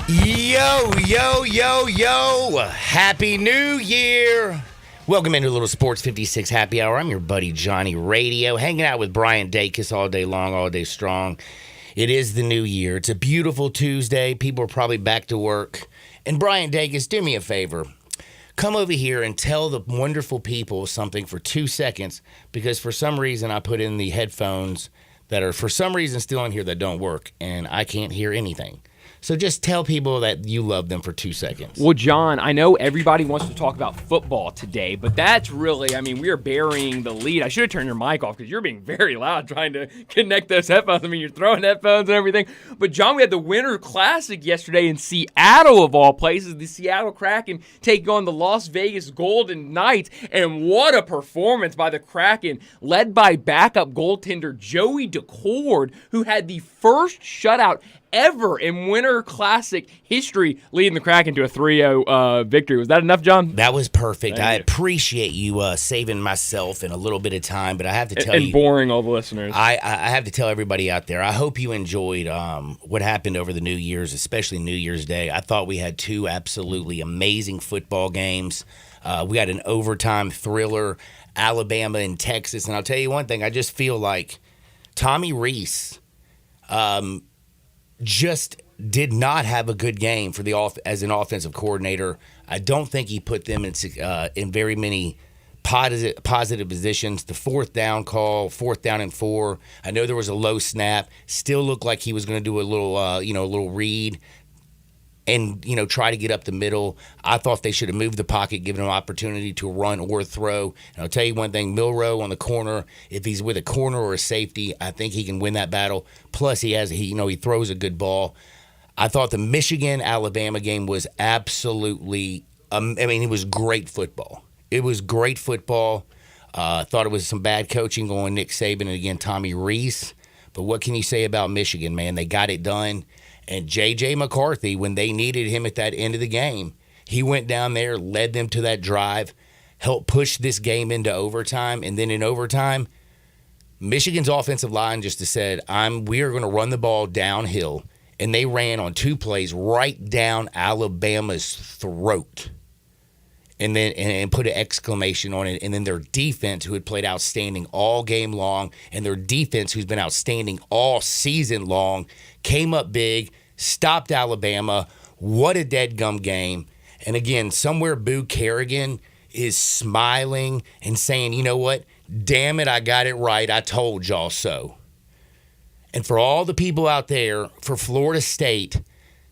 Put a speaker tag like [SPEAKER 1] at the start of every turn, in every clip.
[SPEAKER 1] Yo, yo, yo, yo. Happy New Year. Welcome into a little Sports 56 Happy Hour. I'm your buddy Johnny Radio, hanging out with Brian Dacus all day long, all day strong. It is the new year. It's a beautiful Tuesday. People are probably back to work. And Brian Dacus, do me a favor. Come over here and tell the wonderful people something for 2 seconds, because for some reason I put in the headphones that are for some reason still in here that don't work, and I can't hear anything. So just tell people that you love them for 2 seconds.
[SPEAKER 2] Well, John, I know everybody wants to talk about football today, but that's really, we are burying the lead. I should have turned your mic off because you're being very loud trying to connect those headphones. You're throwing headphones and everything. But, John, we had the Winter Classic yesterday in Seattle, of all places. The Seattle Kraken taking on the Las Vegas Golden Knights. And what a performance by the Kraken, led by backup goaltender Joey Daccord, who had the first shutout ever in Winter Classic history, leading the Kraken to a 3-0 victory. Was that enough, John?
[SPEAKER 1] That was perfect. I appreciate you saving myself in a little bit of time, but I have to tell you.
[SPEAKER 2] And boring all the listeners.
[SPEAKER 1] I have to tell everybody out there, I hope you enjoyed what happened over the New Year's, especially New Year's Day. I thought we had two absolutely amazing football games. We had an overtime thriller, Alabama and Texas. And I'll tell you one thing, I just feel like Tommy Rees just did not have a good game for as an offensive coordinator. I don't think he put them in very many positive positions. The fourth down call, 4th down and 4. I know there was a low snap. Still looked like he was going to do a little read and try to get up the middle. I thought they should have moved the pocket, given him an opportunity to run or throw. And I'll tell you one thing, Milroe on the corner, if he's with a corner or a safety, I think he can win that battle. Plus he throws a good ball. I thought the Michigan-Alabama game was absolutely it was great football. It was great football. I thought it was some bad coaching going Nick Saban and again Tommy Rees. But what can you say about Michigan, man? They got it done. And J.J. McCarthy, when they needed him at that end of the game, he went down there, led them to that drive, helped push this game into overtime. And then in overtime, Michigan's offensive line just said, we are going to run the ball downhill. And they ran on 2 plays right down Alabama's throat. And put an exclamation on it. And then their defense, who had played outstanding all game long, and their defense, who's been outstanding all season long, came up big, stopped Alabama. What a deadgum game. And again, somewhere Boo Kerrigan is smiling and saying, you know what? Damn it, I got it right. I told y'all so. And for all the people out there, for Florida State,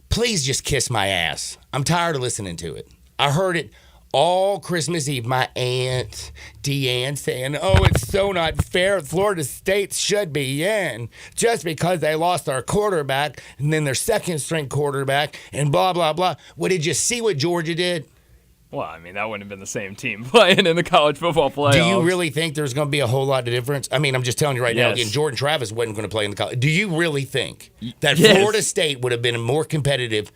[SPEAKER 1] please just kiss my ass. I'm tired of listening to it. I heard it all Christmas Eve, my aunt, Deanne, saying, it's so not fair. Florida State should be in just because they lost their quarterback and then their second-string quarterback and blah, blah, blah. Well, did you see what Georgia did?
[SPEAKER 2] Well, that wouldn't have been the same team playing in the college football playoffs.
[SPEAKER 1] Do you really think there's going to be a whole lot of difference? I'm just telling you right now, again, Jordan Travis wasn't going to play in the college. Do you really think that Florida State would have been more competitive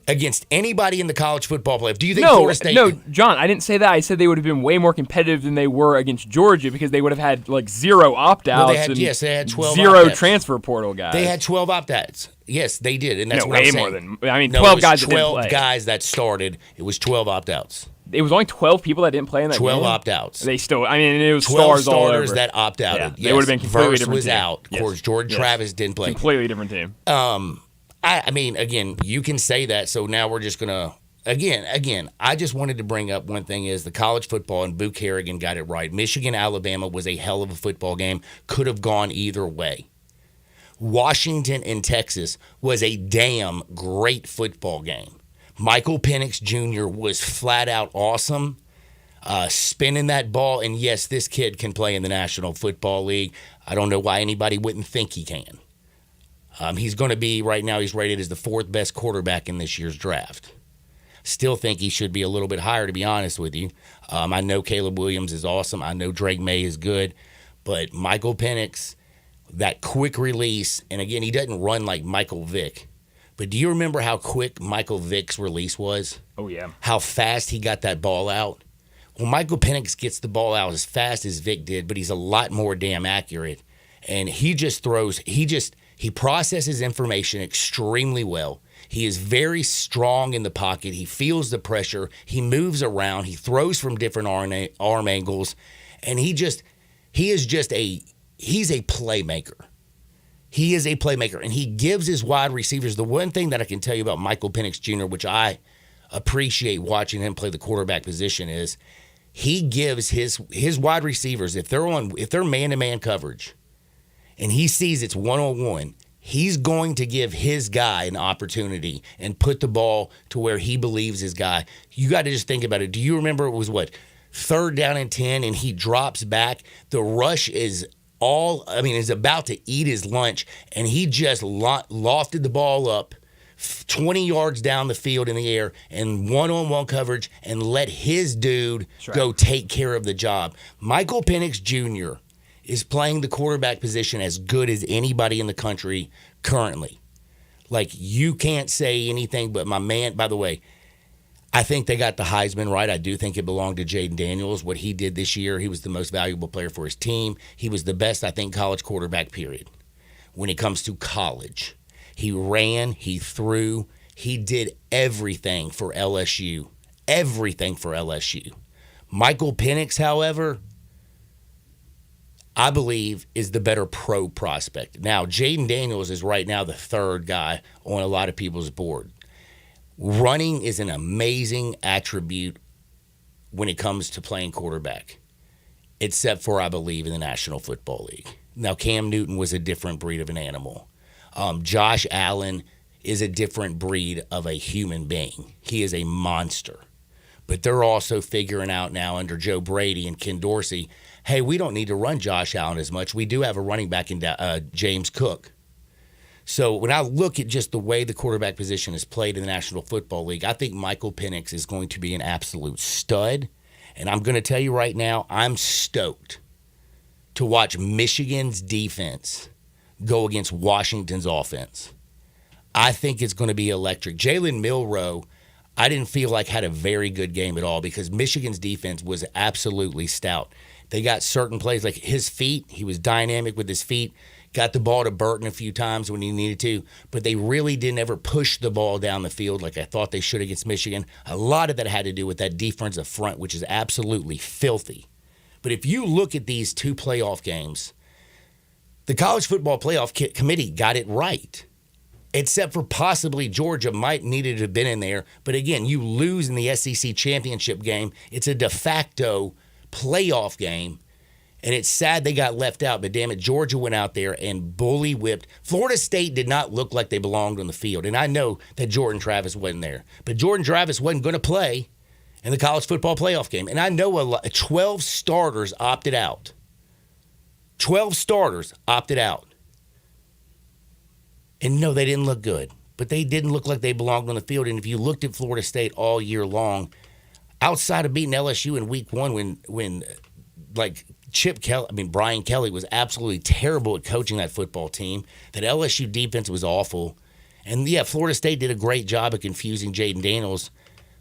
[SPEAKER 1] against anybody in the college football playoff? Do you think Florida State?
[SPEAKER 2] No, John, I didn't say that. I said they would have been way more competitive than they were against Georgia because they would have had 0 opt-outs.
[SPEAKER 1] Well, they had 12
[SPEAKER 2] 0
[SPEAKER 1] opt-outs.
[SPEAKER 2] transfer portal guys.
[SPEAKER 1] They had 12 opt-outs. Yes, they did, and that's what
[SPEAKER 2] way
[SPEAKER 1] I'm saying.
[SPEAKER 2] More than 12 guys.
[SPEAKER 1] 12 guys that started. It was 12 opt-outs.
[SPEAKER 2] It was only 12 people that didn't play in that
[SPEAKER 1] 12
[SPEAKER 2] game?
[SPEAKER 1] 12 opt-outs.
[SPEAKER 2] They still, it was
[SPEAKER 1] 12
[SPEAKER 2] stars all over.
[SPEAKER 1] starters that opt-outed.
[SPEAKER 2] Yeah,
[SPEAKER 1] yes.
[SPEAKER 2] They would have been completely
[SPEAKER 1] Verse
[SPEAKER 2] different
[SPEAKER 1] was
[SPEAKER 2] team.
[SPEAKER 1] out. Of course, Jordan Travis didn't play.
[SPEAKER 2] Completely different team.
[SPEAKER 1] Again, you can say that, so now we're just going to, again, I just wanted to bring up one thing is the college football, and Boo Kerrigan got it right. Michigan-Alabama was a hell of a football game. Could have gone either way. Washington and Texas was a damn great football game. Michael Penix Jr. was flat out awesome, spinning that ball. And yes, this kid can play in the National Football League. I don't know why anybody wouldn't think he can. He's going to be, right now, he's rated as the 4th best quarterback in this year's draft. Still think he should be a little bit higher, to be honest with you. I know Caleb Williams is awesome. I know Drake May is good. But Michael Penix, that quick release, and again, he doesn't run like Michael Vick. But do you remember how quick Michael Vick's release was?
[SPEAKER 2] Oh, yeah.
[SPEAKER 1] How fast he got that ball out? Well, Michael Penix gets the ball out as fast as Vick did, but he's a lot more damn accurate. And he just throws, he He processes information extremely well. He is very strong in the pocket. He feels the pressure. He moves around. He throws from different arm angles. And he's a playmaker. He is a playmaker. And he gives his wide receivers, the one thing that I can tell you about Michael Penix Jr., which I appreciate watching him play the quarterback position, is he gives his wide receivers, if they're man-to-man coverage and he sees it's one-on-one, he's going to give his guy an opportunity and put the ball to where he believes his guy. You got to just think about it. Do you remember it was 3rd down and 10 and he drops back? The rush is about to eat his lunch, and he just lofted the ball up 20 yards down the field in the air and one-on-one coverage and let his dude go take care of the job. Michael Penix Jr. is playing the quarterback position as good as anybody in the country currently. Like, you can't say anything but my man. By the way, I think they got the Heisman right. I do think it belonged to Jayden Daniels. What he did this year, he was the most valuable player for his team. He was the best, I think, college quarterback, period. When it comes to college, he ran, he threw, he did everything for LSU. Everything for LSU. Michael Penix, however, I believe is the better pro prospect. Now, Jayden Daniels is right now the 3rd guy on a lot of people's board. Running is an amazing attribute when it comes to playing quarterback, except for, I believe, in the National Football League. Now, Cam Newton was a different breed of an animal. Josh Allen is a different breed of a human being. He is a monster. But they're also figuring out now under Joe Brady and Ken Dorsey, hey, we don't need to run Josh Allen as much. We do have a running back in James Cook. So when I look at just the way the quarterback position is played in the National Football League, I think Michael Penix is going to be an absolute stud. And I'm going to tell you right now, I'm stoked to watch Michigan's defense go against Washington's offense. I think it's going to be electric. Jalen Milroe, I didn't feel like had a very good game at all because Michigan's defense was absolutely stout. They got certain plays like his feet. He was dynamic with his feet. Got the ball to Burton a few times when he needed to, but they really didn't ever push the ball down the field like I thought they should against Michigan. A lot of that had to do with that defensive front, which is absolutely filthy. But if you look at these 2 playoff games, the College Football Playoff Committee got it right, except for possibly Georgia might needed to have been in there. But again, you lose in the SEC championship game. It's a de facto playoff game, and it's sad they got left out. But damn it, Georgia went out there and bully whipped. Florida State did not look like they belonged on the field, and I know that Jordan Travis wasn't there. But Jordan Travis wasn't going to play in the College Football Playoff game, and I know 12 starters opted out. 12 starters opted out. And no, they didn't look good. But they didn't look like they belonged on the field. And if you looked at Florida State all year long, outside of beating LSU in week 1 when Brian Kelly was absolutely terrible at coaching that football team, that LSU defense was awful. And yeah, Florida State did a great job of confusing Jayden Daniels.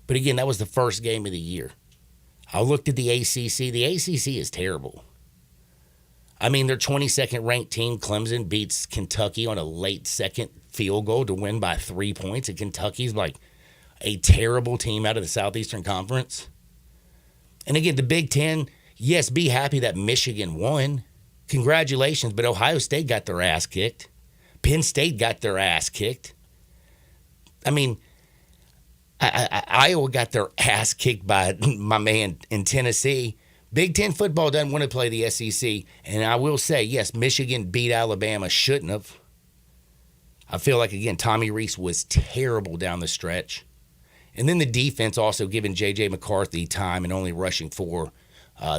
[SPEAKER 1] But again, that was the first game of the year. I looked at the ACC. The ACC is terrible. I mean, their 22nd ranked team, Clemson, beats Kentucky on a late second field goal to win by 3 points. And Kentucky's like a terrible team out of the Southeastern Conference. And again, the Big Ten, yes, be happy that Michigan won. Congratulations, but Ohio State got their ass kicked. Penn State got their ass kicked. I mean, Iowa got their ass kicked by my man in Tennessee. Big Ten football doesn't want to play the SEC. And I will say, yes, Michigan beat Alabama. Shouldn't have. I feel like, again, Tommy Rees was terrible down the stretch. And then the defense also giving J.J. McCarthy time and only rushing 4.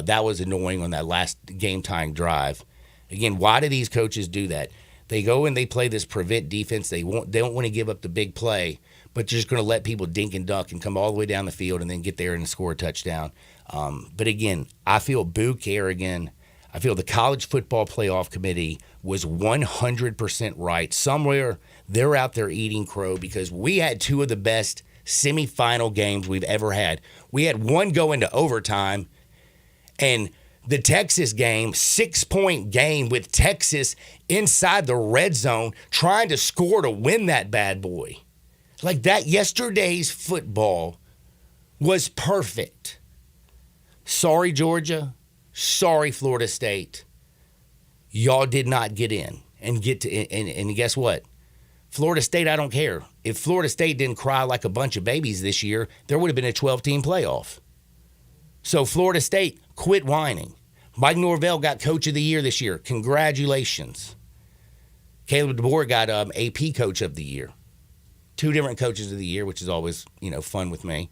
[SPEAKER 1] That was annoying on that last game-tying drive. Again, why do these coaches do that? They go and they play this prevent defense. They don't want to give up the big play, but they're just going to let people dink and duck and come all the way down the field and then get there and score a touchdown. But again, I feel Boo Kerrigan, I feel the College Football Playoff Committee was 100% right. Somewhere they're out there eating crow because we had 2 of the best semifinal games we've ever had. We had one go into overtime, and The Texas game, 6-point game with Texas inside the red zone trying to score to win that bad boy. Like that, yesterday's football was perfect. Sorry, Georgia. Sorry, Florida State. Y'all did not get in and get to, and guess what? Florida State, I don't care. If Florida State didn't cry like a bunch of babies this year, there would have been a 12-team playoff. So Florida State, quit whining. Mike Norvell got Coach of the Year this year. Congratulations. Caleb DeBoer got AP Coach of the Year. 2 different Coaches of the Year, which is always, fun with me,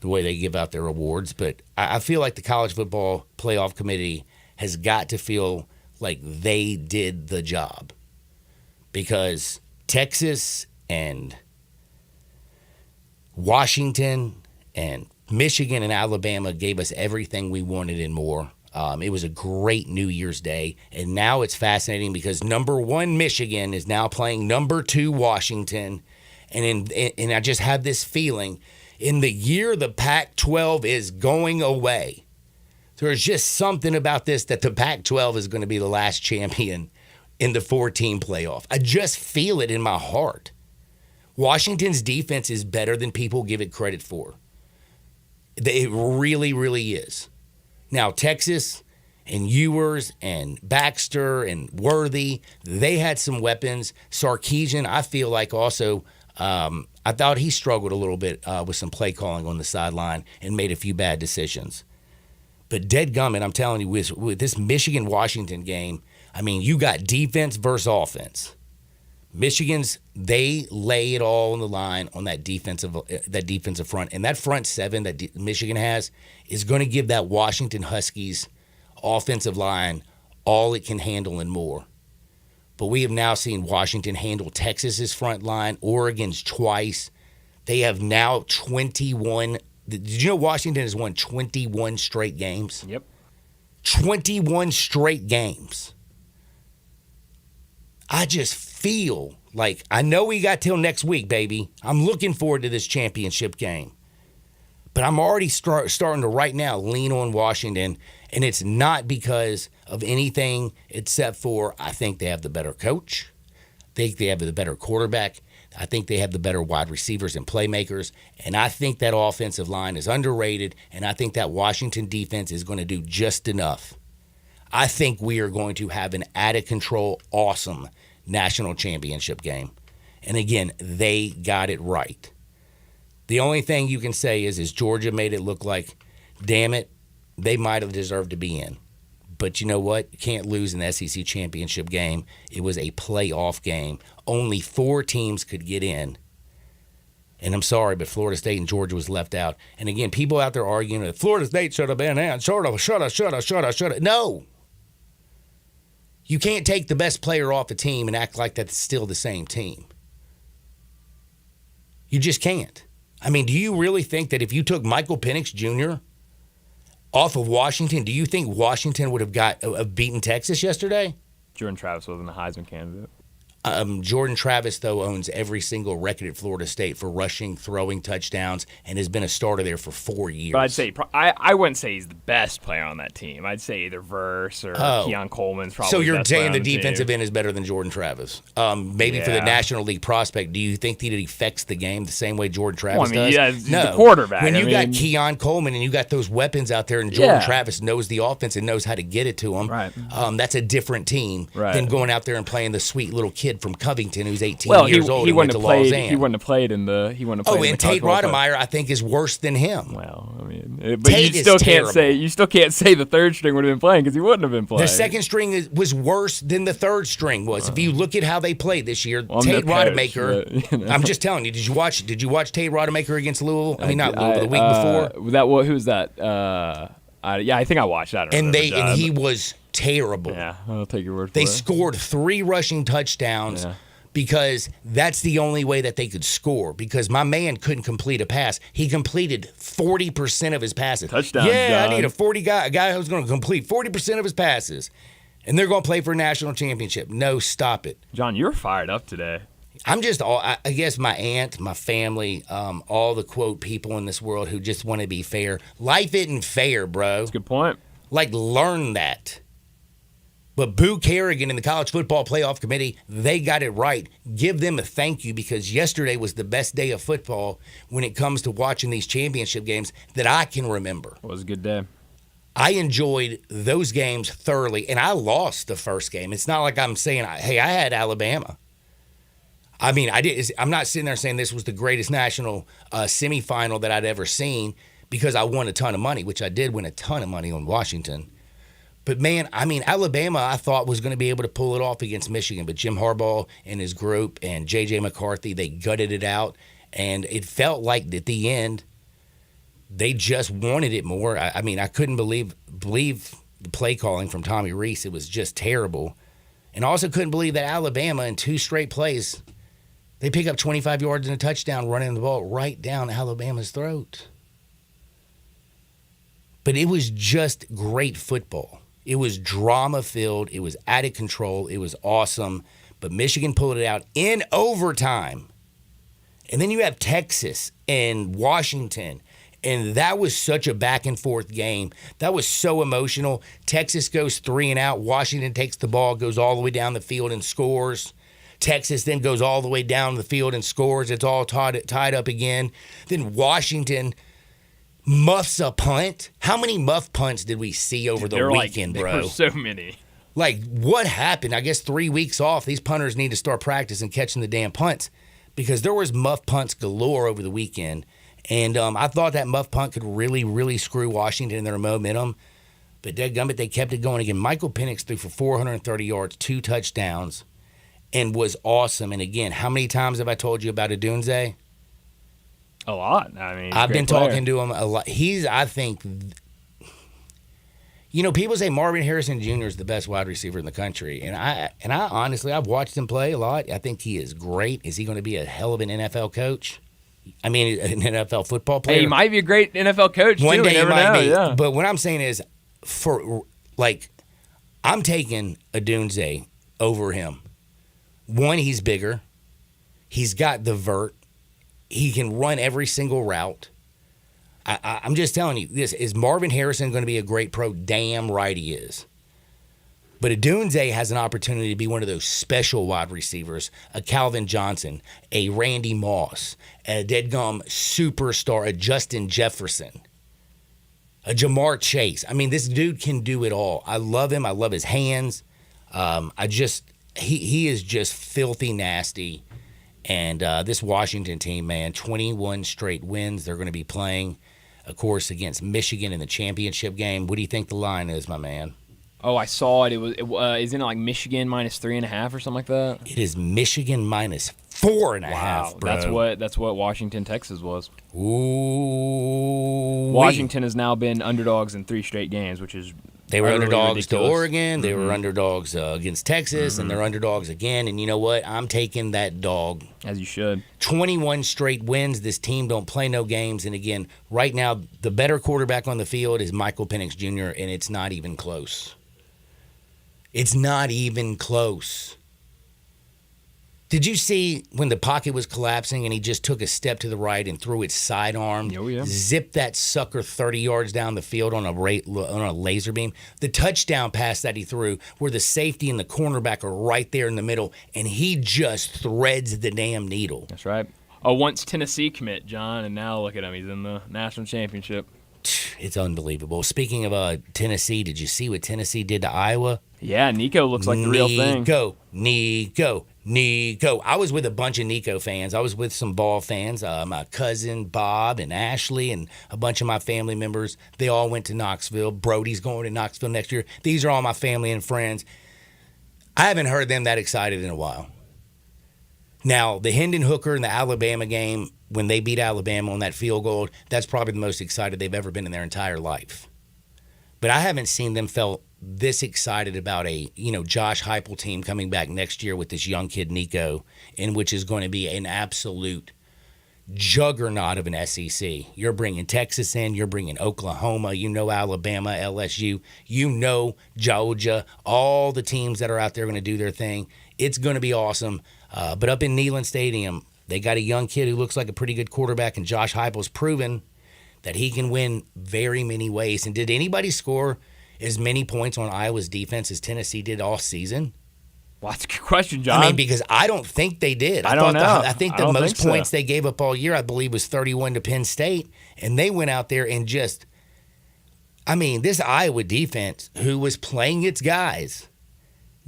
[SPEAKER 1] the way they give out their awards. But I feel like the College Football Playoff Committee has got to feel like they did the job. Because Texas and Washington and Michigan and Alabama gave us everything we wanted and more. It was a great New Year's Day. And now it's fascinating because number 1 Michigan is now playing number 2 Washington. And I just have this feeling in the year the Pac-12 is going away, there's just something about this that the Pac-12 is going to be the last champion in the 4-team playoff. I just feel it in my heart. Washington's defense is better than people give it credit for. It really, really is. Now, Texas and Ewers and Baxter and Worthy, they had some weapons. Sarkisian, I feel like also, I thought he struggled a little bit with some play calling on the sideline and made a few bad decisions. But dadgummit, I'm telling you, with this Michigan-Washington game, I mean, you got defense versus offense. Michigan's, they lay it all on the line on that defensive front. And that front 7 that Michigan has is going to give that Washington Huskies offensive line all it can handle and more. But we have now seen Washington handle Texas's front line, Oregon's twice. They have now 21. Did you know Washington has won 21 straight games?
[SPEAKER 2] Yep.
[SPEAKER 1] 21 straight games. I just feel like, I know we got till next week, baby. I'm looking forward to this championship game. But I'm already starting to right now lean on Washington, and it's not because of anything except for I think they have the better coach. I think they have the better quarterback. I think they have the better wide receivers and playmakers, and I think that offensive line is underrated, and I think that Washington defense is going to do just enough. I think we are going to have an out-of-control, awesome national championship game. And again, they got it right. The only thing you can say is Georgia made it look like, damn it, they might have deserved to be in. But you know what? You can't lose in the SEC championship game. It was a playoff game. Only 4 teams could get in. And I'm sorry, but Florida State and Georgia was left out. And again, people out there arguing that Florida State should have been in. Should have. No. You can't take the best player off a team and act like that's still the same team. You just can't. I mean, do you really think that if you took Michael Penix Jr. off of Washington, do you think Washington would have beaten Texas yesterday?
[SPEAKER 2] Jordan Travis wasn't a Heisman candidate.
[SPEAKER 1] Jordan Travis, though, owns every single record at Florida State for rushing, throwing touchdowns, and has been a starter there for 4 years.
[SPEAKER 2] But I'd say I wouldn't say he's the best player on that team. I'd say either Verse or Keon Coleman's probably.
[SPEAKER 1] So you're
[SPEAKER 2] the best player
[SPEAKER 1] saying
[SPEAKER 2] on
[SPEAKER 1] the defensive
[SPEAKER 2] team.
[SPEAKER 1] end is better than Jordan Travis? Maybe for the National League prospect, do you think that he affects the game the same way Jordan Travis does?
[SPEAKER 2] Yeah, he's the quarterback.
[SPEAKER 1] When you got Keon Coleman and you got those weapons out there, and Jordan Travis knows the offense and knows how to get it to him,
[SPEAKER 2] right.
[SPEAKER 1] That's a different team than going out there and playing the sweet little kid from Covington who's 18 years old
[SPEAKER 2] he
[SPEAKER 1] and went to Lausanne.
[SPEAKER 2] He wouldn't have played in the. He wouldn't have played.
[SPEAKER 1] And Tate Rodemeyer, I think, is worse than him.
[SPEAKER 2] Well, I mean, but
[SPEAKER 1] Tate
[SPEAKER 2] you still
[SPEAKER 1] is
[SPEAKER 2] can't
[SPEAKER 1] terrible.
[SPEAKER 2] say the third string would have been playing because he wouldn't have been playing.
[SPEAKER 1] The second string was worse than the third string was. If you look at how they played this year, Tate Rodemaker.
[SPEAKER 2] But, you know. I'm
[SPEAKER 1] just telling you. Did you watch Tate Rodemaker against Louisville? I mean, not Louisville. The week before.
[SPEAKER 2] Who was that? I think I watched that.
[SPEAKER 1] And he was terrible.
[SPEAKER 2] Yeah, I'll take your word for it.
[SPEAKER 1] They scored 3 rushing touchdowns. Yeah. Because that's the only way that they could score. Because my man couldn't complete a pass. He completed 40% of his passes.
[SPEAKER 2] Touchdown,
[SPEAKER 1] yeah,
[SPEAKER 2] John.
[SPEAKER 1] I need a guy who's going to complete 40% of his passes. And they're going to play for a national championship. No, stop it.
[SPEAKER 2] John, you're fired up today.
[SPEAKER 1] I'm just I guess my aunt, my family, all the, quote, people in this world who just want to be fair. Life isn't fair, bro.
[SPEAKER 2] That's a good point.
[SPEAKER 1] Like, learn that. But Boo Kerrigan and the College Football Playoff Committee, they got it right. Give them a thank you, because yesterday was the best day of football when it comes to watching these championship games that I can remember.
[SPEAKER 2] It was a good day.
[SPEAKER 1] I enjoyed those games thoroughly, and I lost the first game. It's not like I'm saying, hey, I had Alabama. I mean, I'm not sitting there saying this was the greatest national semifinal that I'd ever seen, because I won a ton of money, which I did win a ton of money on Washington. But, man, I mean, Alabama, I thought, was going to be able to pull it off against Michigan. But Jim Harbaugh and his group and J.J. McCarthy, they gutted it out. And it felt like at the end, they just wanted it more. I mean, I couldn't believe the play calling from Tommy Rees. It was just terrible. And I also couldn't believe that Alabama, in 2 straight plays, they pick up 25 yards and a touchdown running the ball right down Alabama's throat. But it was just great football. It was drama-filled. It was out of control. It was awesome. But Michigan pulled it out in overtime. And then you have Texas and Washington. And that was such a back-and-forth game. That was so emotional. Texas goes 3 and out. Washington takes the ball, goes all the way down the field and scores. Texas then goes all the way down the field and scores. It's all tied up again. Then Washington muffs a punt. How many muff punts did we see over the weekend, bro?
[SPEAKER 2] There were so many.
[SPEAKER 1] Like, what happened? I guess 3 weeks off. These punters need to start practicing catching the damn punts, because there was muff punts galore over the weekend. And I thought that muff punt could really, really screw Washington in their momentum. But dadgummit, they kept it going again. Michael Penix threw for 430 yards, 2 touchdowns, and was awesome. And again, how many times have I told you about Odunze?
[SPEAKER 2] A lot. I mean,
[SPEAKER 1] I've been talking to him a lot. He's, I think, people say Marvin Harrison Jr. is the best wide receiver in the country. And I honestly, I've watched him play a lot. I think he is great. Is he going to be a hell of an NFL coach? I mean, an NFL football player?
[SPEAKER 2] Hey, he might be a great NFL coach,
[SPEAKER 1] One
[SPEAKER 2] too.
[SPEAKER 1] day he might be.
[SPEAKER 2] Yeah.
[SPEAKER 1] But what I'm saying is, I'm taking Odunze over him. One, he's bigger. He's got the vert. He can run every single route. I'm just telling you, this is Marvin Harrison going to be a great pro? Damn right he is. But Odunze has an opportunity to be one of those special wide receivers, a Calvin Johnson, a Randy Moss, a deadgum superstar, a Justin Jefferson, a Jamar Chase. I mean, this dude can do it all. I love him. I love his hands. He is just filthy nasty. And this Washington team, man, 21 straight wins. They're going to be playing, of course, against Michigan in the championship game. What do you think the line is, my man?
[SPEAKER 2] Oh, I saw it. Isn't it like Michigan minus 3.5 or something like that?
[SPEAKER 1] It is Michigan minus 4.5.
[SPEAKER 2] Wow,
[SPEAKER 1] bro.
[SPEAKER 2] That's what Washington, Texas was.
[SPEAKER 1] Ooh.
[SPEAKER 2] Washington has now been underdogs in 3 straight games, which is
[SPEAKER 1] They were underdogs
[SPEAKER 2] ridiculous.
[SPEAKER 1] to Oregon. They were underdogs against Texas, and they're underdogs again. And you know what? I'm taking that dog.
[SPEAKER 2] As you should.
[SPEAKER 1] 21 straight wins. This team don't play no games. And again, right now, the better quarterback on the field is Michael Penix Jr., and it's not even close. It's not even close. Did you see when the pocket was collapsing and he just took a step to the right and threw it sidearm?
[SPEAKER 2] Oh, yeah.
[SPEAKER 1] Zipped that sucker 30 yards down the field on a laser beam. The touchdown pass that he threw, where the safety and the cornerback are right there in the middle, and he just threads the damn needle.
[SPEAKER 2] That's right. A once Tennessee commit, John, and now look at him. He's in the national championship.
[SPEAKER 1] It's unbelievable. Speaking of Tennessee, did you see what Tennessee did to Iowa?
[SPEAKER 2] Yeah, Nico looks like the real thing.
[SPEAKER 1] Nico. I was with a bunch of Nico fans. I was with some ball fans. My cousin Bob and Ashley and a bunch of my family members. They all went to Knoxville. Brody's going to Knoxville next year. These are all my family and friends. I haven't heard them that excited in a while. Now, the Hendon Hooker in the Alabama game, when they beat Alabama on that field goal, that's probably the most excited they've ever been in their entire life. But I haven't seen them felt this excited about a, Josh Heupel team coming back next year with this young kid, Nico, in which is going to be an absolute juggernaut of an SEC. You're bringing Texas in, you're bringing Oklahoma, Alabama, LSU, Georgia, all the teams that are out there are going to do their thing. It's going to be awesome. But up in Neyland Stadium, they got a young kid who looks like a pretty good quarterback, and Josh Heupel's proven that he can win very many ways. And did anybody score as many points on Iowa's defense as Tennessee did all season?
[SPEAKER 2] Well, that's a good question, John.
[SPEAKER 1] I mean, because I don't think they did.
[SPEAKER 2] I don't know.
[SPEAKER 1] I think the most points they gave up all year, I believe, was 31 to Penn State. And they went out there and just, I mean, this Iowa defense, who was playing its guys,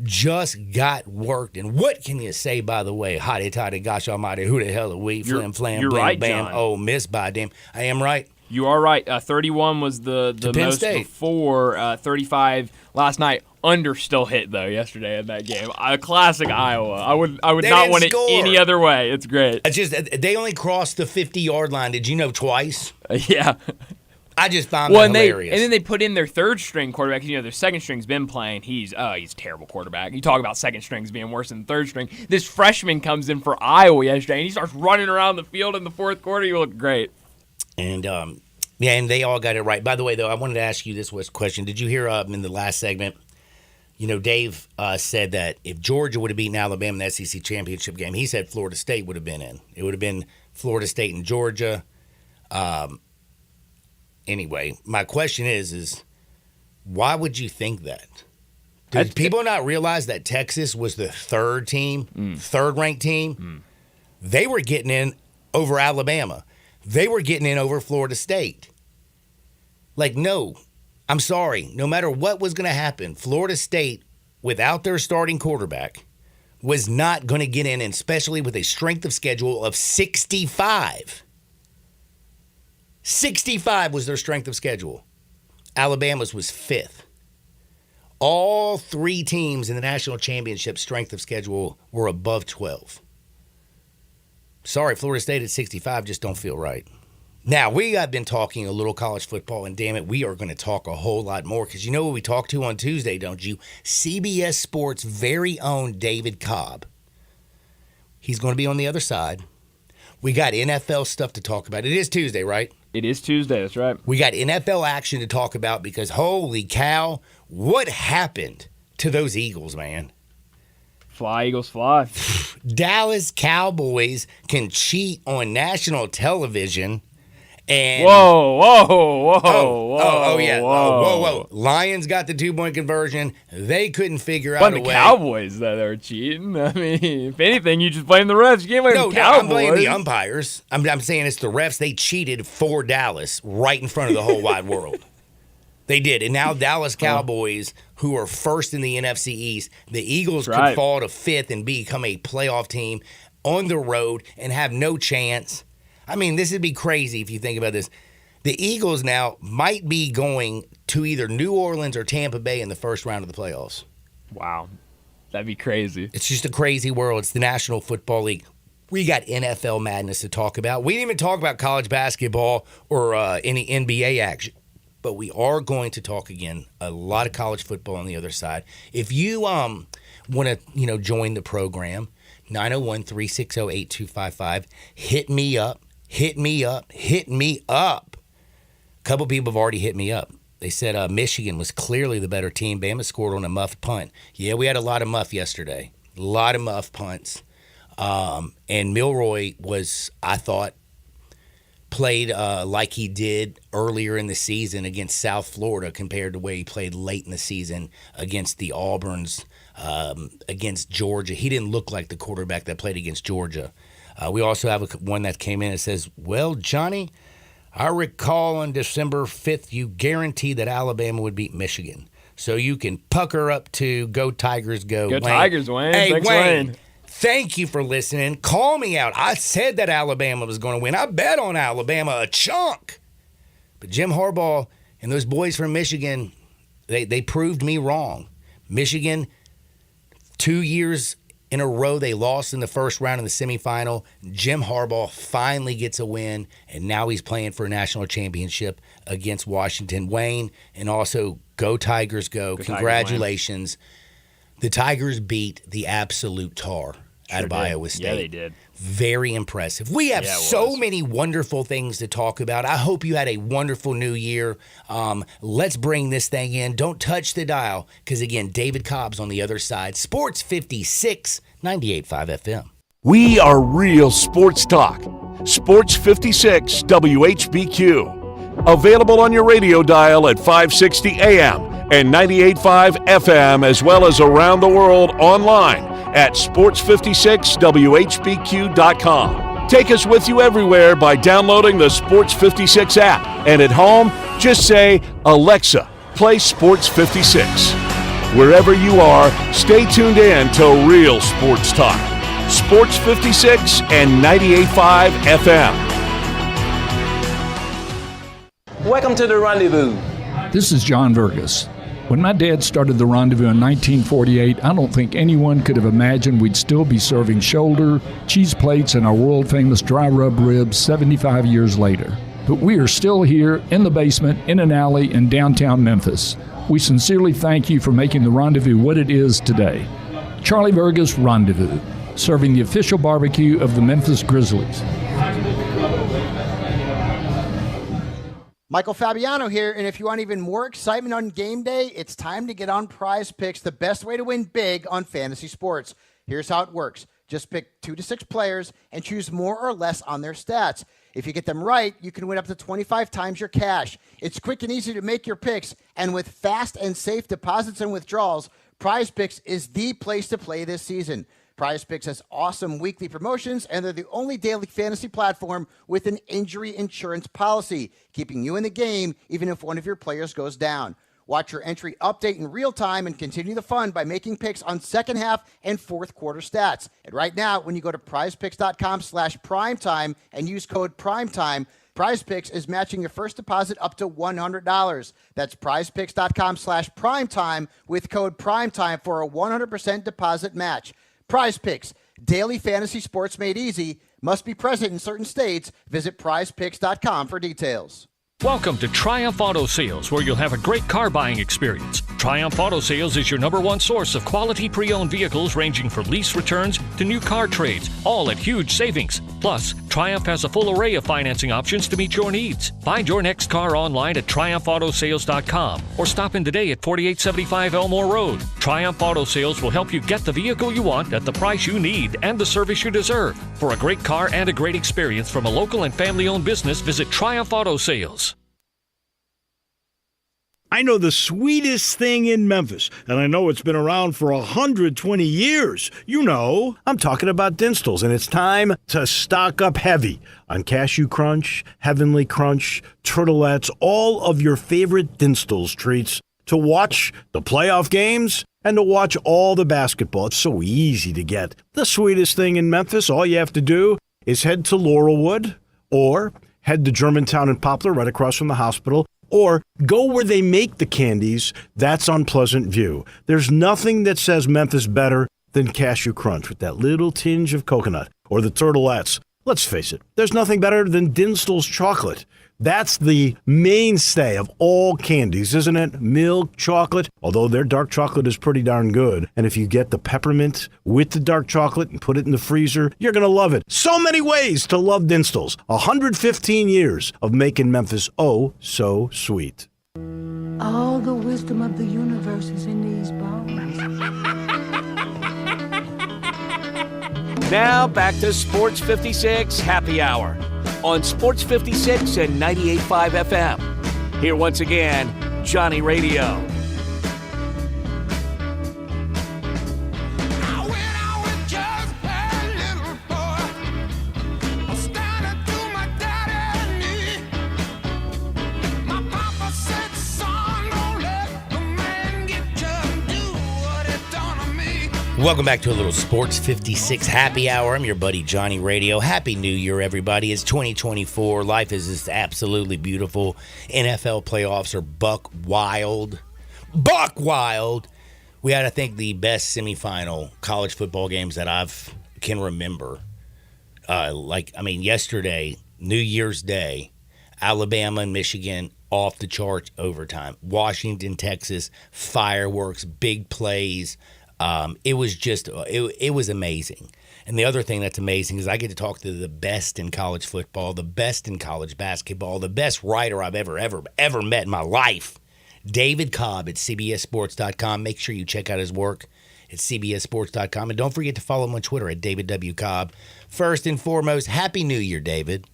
[SPEAKER 1] just got worked. And what can you say, by the way? Hotty toddy, gosh almighty, who the hell are we? Flim, flam, blam,
[SPEAKER 2] right,
[SPEAKER 1] bam.
[SPEAKER 2] John.
[SPEAKER 1] Oh, miss by damn. I am right.
[SPEAKER 2] You are right. 31 was the most
[SPEAKER 1] State.
[SPEAKER 2] before. 35 last night. Under still hit though yesterday in that game. A classic Iowa. I would
[SPEAKER 1] They
[SPEAKER 2] not
[SPEAKER 1] didn't
[SPEAKER 2] want it
[SPEAKER 1] score.
[SPEAKER 2] any other way. It's great.
[SPEAKER 1] It's just they only crossed the 50-yard line. Did you know twice?
[SPEAKER 2] Yeah.
[SPEAKER 1] I just found that hilarious.
[SPEAKER 2] And then they put in their third string quarterback. You know, their second string's been playing. He's a terrible quarterback. You talk about second strings being worse than third string. This freshman comes in for Iowa yesterday, and he starts running around the field in the fourth quarter. You look great.
[SPEAKER 1] And yeah, and they all got it right. By the way, though, I wanted to ask you this question. Did you hear in the last segment? You know, Dave said that if Georgia would have beaten Alabama in the SEC championship game, he said Florida State would have been in. It would have been Florida State and Georgia. Anyway, my question is why would you think that? Did people not realize that Texas was the third ranked team? They were getting in over Alabama. They were getting in over Florida State. Like, no. I'm sorry, no matter what was going to happen, Florida State, without their starting quarterback, was not going to get in, and especially with a strength of schedule of 65. 65 was their strength of schedule. Alabama's was 5th. All 3 teams in the national championship strength of schedule were above 12. Sorry, Florida State at 65 just don't feel right. Now, we have been talking a little college football, and damn it, we are going to talk a whole lot more because you know what we talked to on Tuesday, don't you? CBS Sports' very own David Cobb. He's going to be on the other side. We got NFL stuff to talk about. It is Tuesday, right?
[SPEAKER 2] It is Tuesday, that's right.
[SPEAKER 1] We got NFL action to talk about because holy cow, what happened to those Eagles, man?
[SPEAKER 2] Fly, Eagles, fly.
[SPEAKER 1] Dallas Cowboys can cheat on national television. And
[SPEAKER 2] whoa,
[SPEAKER 1] yeah. Whoa. Lions got the 2-point conversion. They couldn't figure out a way.
[SPEAKER 2] The Cowboys that are cheating. I mean, if anything, you just blame the refs. You can't blame the Cowboys.
[SPEAKER 1] I'm blaming the umpires. I'm saying it's the refs. They cheated for Dallas right in front of the whole wide world. They did. And now Dallas Cowboys, who are first in the NFC East, the Eagles could fall to 5th and become a playoff team on the road and have no chance. I mean, this would be crazy if you think about this. The Eagles now might be going to either New Orleans or Tampa Bay in the first round of the playoffs.
[SPEAKER 2] Wow. That'd be crazy.
[SPEAKER 1] It's just a crazy world. It's the National Football League. We got NFL madness to talk about. We didn't even talk about college basketball or any NBA action. But we are going to talk again a lot of college football on the other side. If you want to join the program, 901-360-8255. Hit me up. A couple people have already hit me up. They said Michigan was clearly the better team. Bama scored on a muff punt. Yeah, we had a lot of muff yesterday. A lot of muff punts. And Milroy was, I thought, played like he did earlier in the season against South Florida compared to where he played late in the season against the Auburns, against Georgia. He didn't look like the quarterback that played against Georgia. We also have one that came in and says, well, Johnny, I recall on December 5th you guaranteed that Alabama would beat Michigan. So you can pucker up to Go Tigers Go.
[SPEAKER 2] Go
[SPEAKER 1] Wayne.
[SPEAKER 2] Tigers, Wayne.
[SPEAKER 1] Hey,
[SPEAKER 2] Thanks,
[SPEAKER 1] Wayne.
[SPEAKER 2] Wayne.
[SPEAKER 1] Thank you for listening. Call me out. I said that Alabama was going to win. I bet on Alabama a chunk. But Jim Harbaugh and those boys from Michigan, they proved me wrong. Michigan, 2 years in a row, they lost in the first round in the semifinal. Jim Harbaugh finally gets a win, and now he's playing for a national championship against Washington. Wayne, and also Go Tigers Go. Congratulations. The Tigers beat the absolute tar out of Iowa State.
[SPEAKER 2] Yeah, they did.
[SPEAKER 1] Very impressive. We have so many wonderful things to talk about. I hope you had a wonderful new year. Let's bring this thing in. Don't touch the dial because, again, David Cobb's on the other side. Sports 56, 98.5 FM.
[SPEAKER 3] We are real sports talk. Sports 56 WHBQ. Available on your radio dial at 560 AM and 98.5 FM, as well as around the world online at sports56whbq.com. Take us with you everywhere by downloading the Sports 56 app. And at home, just say, Alexa, play Sports 56. Wherever you are, stay tuned in to Real Sports Talk. Sports 56 and 98.5 FM.
[SPEAKER 4] Welcome to the Rendezvous.
[SPEAKER 5] This is John Vergas. When my dad started the Rendezvous in 1948, I don't think anyone could have imagined we'd still be serving shoulder, cheese plates, and our world-famous dry rub ribs 75 years later. But we are still here in the basement, in an alley in downtown Memphis. We sincerely thank you for making the Rendezvous what it is today. Charlie Vergas Rendezvous, serving the official barbecue of the Memphis Grizzlies.
[SPEAKER 6] Michael Fabiano here, and if you want even more excitement on game day, it's time to get on Prize Picks, the best way to win big on fantasy sports. Here's how it works. Just pick 2 to 6 players and choose more or less on their stats. If you get them right, you can win up to 25 times your cash. It's quick and easy to make your picks, and with fast and safe deposits and withdrawals, Prize Picks is the place to play this season. Prize Picks has awesome weekly promotions, and they're the only daily fantasy platform with an injury insurance policy, keeping you in the game even if one of your players goes down. Watch your entry update in real time and continue the fun by making picks on second half and fourth quarter stats. And right now, when you go to prizepicks.com/primetime and use code PRIMETIME, Prize Picks is matching your first deposit up to $100. That's prizepicks.com/primetime with code PRIMETIME for a 100% deposit match. Prize Picks, daily fantasy sports made easy. Must be present in certain states. Visit prizepicks.com for details.
[SPEAKER 7] Welcome to Triumph Auto Sales, where you'll have a great car buying experience. Triumph Auto Sales is your #1 source of quality pre-owned vehicles ranging from lease returns to new car trades, all at huge savings. Plus, Triumph has a full array of financing options to meet your needs. Find your next car online at triumphautosales.com or stop in today at 4875 Elmore Road. Triumph Auto Sales will help you get the vehicle you want at the price you need and the service you deserve. For a great car and a great experience from a local and family-owned business, visit Triumph Auto Sales.
[SPEAKER 8] I know the sweetest thing in Memphis, and I know it's been around for 120 years. You know, I'm talking about Dinstall's, and it's time to stock up heavy on Cashew Crunch, Heavenly Crunch, Turtlettes, all of your favorite Dinstall's treats to watch the playoff games and to watch all the basketball. It's so easy to get. The sweetest thing in Memphis, all you have to do is head to Laurelwood or head to Germantown and Poplar right across from the hospital, or go where they make the candies. That's on Pleasant View. There's nothing that says Memphis better than Cashew Crunch with that little tinge of coconut, or the Turtlettes. Let's face it, there's nothing better than Dinstall's chocolate. That's the mainstay of all candies, isn't it? Milk chocolate, although their dark chocolate is pretty darn good. And if you get the peppermint with the dark chocolate and put it in the freezer, you're going to love it. So many ways to love Dinstall's. 115 years of making Memphis oh so sweet.
[SPEAKER 9] All the wisdom of the universe is in these bones.
[SPEAKER 4] Now back to Sports 56 Happy Hour on Sports 56 and 98.5 FM. Here once again, Johnny Radio.
[SPEAKER 1] Welcome back to a little Sports 56 Happy Hour. I'm your buddy Johnny Radio. Happy New Year, everybody. It's 2024. Life is just absolutely beautiful. NFL playoffs are buck wild. Buck wild. We had, I think, the best semifinal college football games that I can remember. Yesterday, New Year's Day, Alabama and Michigan, off the charts overtime. Washington, Texas, fireworks, big plays. It was just, it was amazing. And the other thing that's amazing is I get to talk to the best in college football, the best in college basketball, the best writer I've ever met in my life. David Cobb at CBSSports.com. Make sure you check out his work at CBSSports.com. And don't forget to follow him on Twitter at David W. Cobb. First and foremost, Happy New Year, David.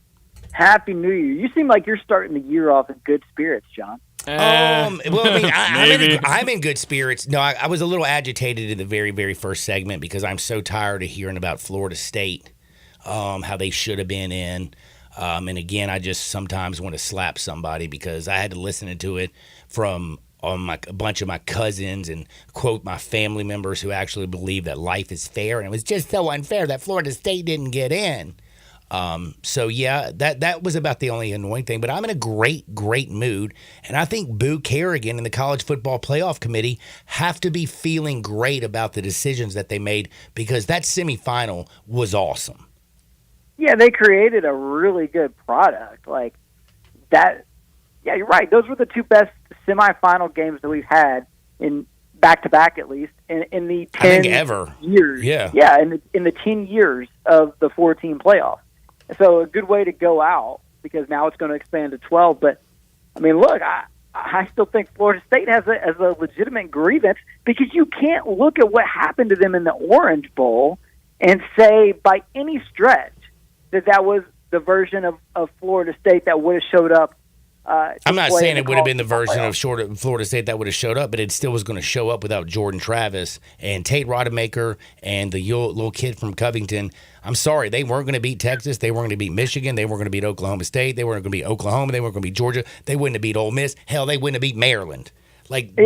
[SPEAKER 10] Happy New Year. You seem like you're starting the year off in good spirits, John.
[SPEAKER 1] Well, I mean,
[SPEAKER 2] maybe.
[SPEAKER 1] I'm in good spirits. No, I was a little agitated in the very, very first segment because I'm so tired of hearing about Florida State, how they should have been in. And again, I just sometimes want to slap somebody because I had to listen to it from a bunch of my cousins and quote my family members who actually believe that life is fair. And it was just so unfair that Florida State didn't get in. So yeah, that was about the only annoying thing, but I'm in a great mood. And I think Boo Kerrigan and the College Football Playoff Committee have to be feeling great about the decisions that they made because that semifinal was awesome.
[SPEAKER 10] Yeah, they created a really good product. Like that. Yeah, you're right. Those were the two best semifinal games that we've had in back-to-back, at least, in the 10
[SPEAKER 1] I think ever.
[SPEAKER 10] years.
[SPEAKER 1] Yeah.
[SPEAKER 10] Yeah, in the 10 years of the 4-team playoff. So a good way to go out because now it's going to expand to 12. But, I mean, look, I still think Florida State has a legitimate grievance because you can't look at what happened to them in the Orange Bowl and say by any stretch that was the version of Florida State that would have showed up.
[SPEAKER 1] I'm not saying it would have been the version of Florida State that would have showed up, but it still was going to show up without Jordan Travis and Tate Rodemaker and the little kid from Covington. I'm sorry, they weren't going to beat Texas. They weren't going to beat Michigan. They weren't going to beat Oklahoma State. They weren't going to beat Oklahoma. They weren't going to beat Georgia. They wouldn't have beat Ole Miss. Hell, they wouldn't have beat Maryland.
[SPEAKER 10] Maybe,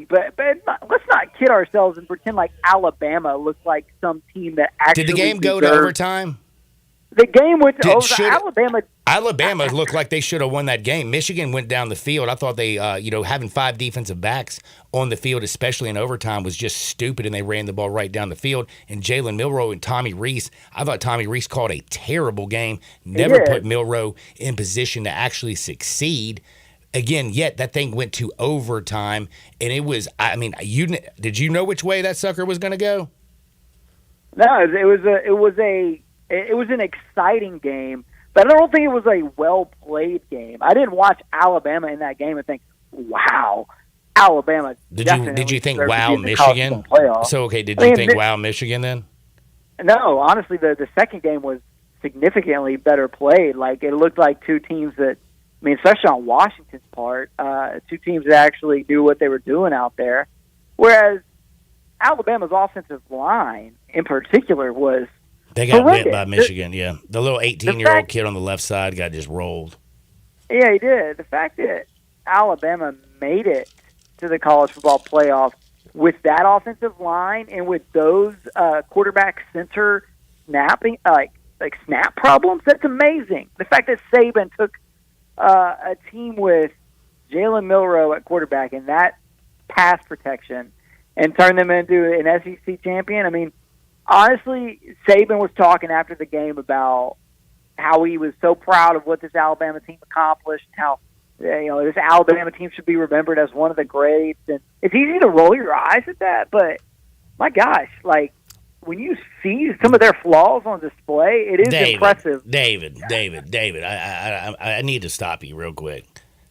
[SPEAKER 10] but let's not kid ourselves and pretend like Alabama looks like some team that actually.
[SPEAKER 1] Did the game go to overtime?
[SPEAKER 10] The game went to overtime.
[SPEAKER 1] Alabama looked like they should have won that game. Michigan went down the field. I thought they, having 5 defensive backs on the field, especially in overtime, was just stupid, and they ran the ball right down the field. And Jalen Milroe and Tommy Rees, I thought Tommy Rees called a terrible game, never put Milroe in position to actually succeed. Again, yet that thing went to overtime, and it was, did you know which way that sucker was going to go?
[SPEAKER 10] No, it was an exciting game, but I don't think it was a well-played game. I didn't watch Alabama in that game and think, wow, Alabama.
[SPEAKER 1] Did you think, wow, Michigan? So, okay, did you think, wow, Michigan then?
[SPEAKER 10] No, honestly, the second game was significantly better played. Like, it looked like two teams that, especially on Washington's part, two teams that actually knew what they were doing out there. Whereas Alabama's offensive line, in particular, was
[SPEAKER 1] they got whipped by Michigan, yeah. The little 18-year-old kid on the left side got just rolled.
[SPEAKER 10] Yeah, he did. The fact that Alabama made it to the college football playoff with that offensive line and with those quarterback center snapping, like snap problems, that's amazing. The fact that Saban took a team with Jalen Milroe at quarterback and that pass protection and turned them into an SEC champion, honestly, Saban was talking after the game about how he was so proud of what this Alabama team accomplished, how this Alabama team should be remembered as one of the greats. And it's easy to roll your eyes at that, but my gosh, when you see some of their flaws on display, it is impressive.
[SPEAKER 1] David, I need to stop you real quick.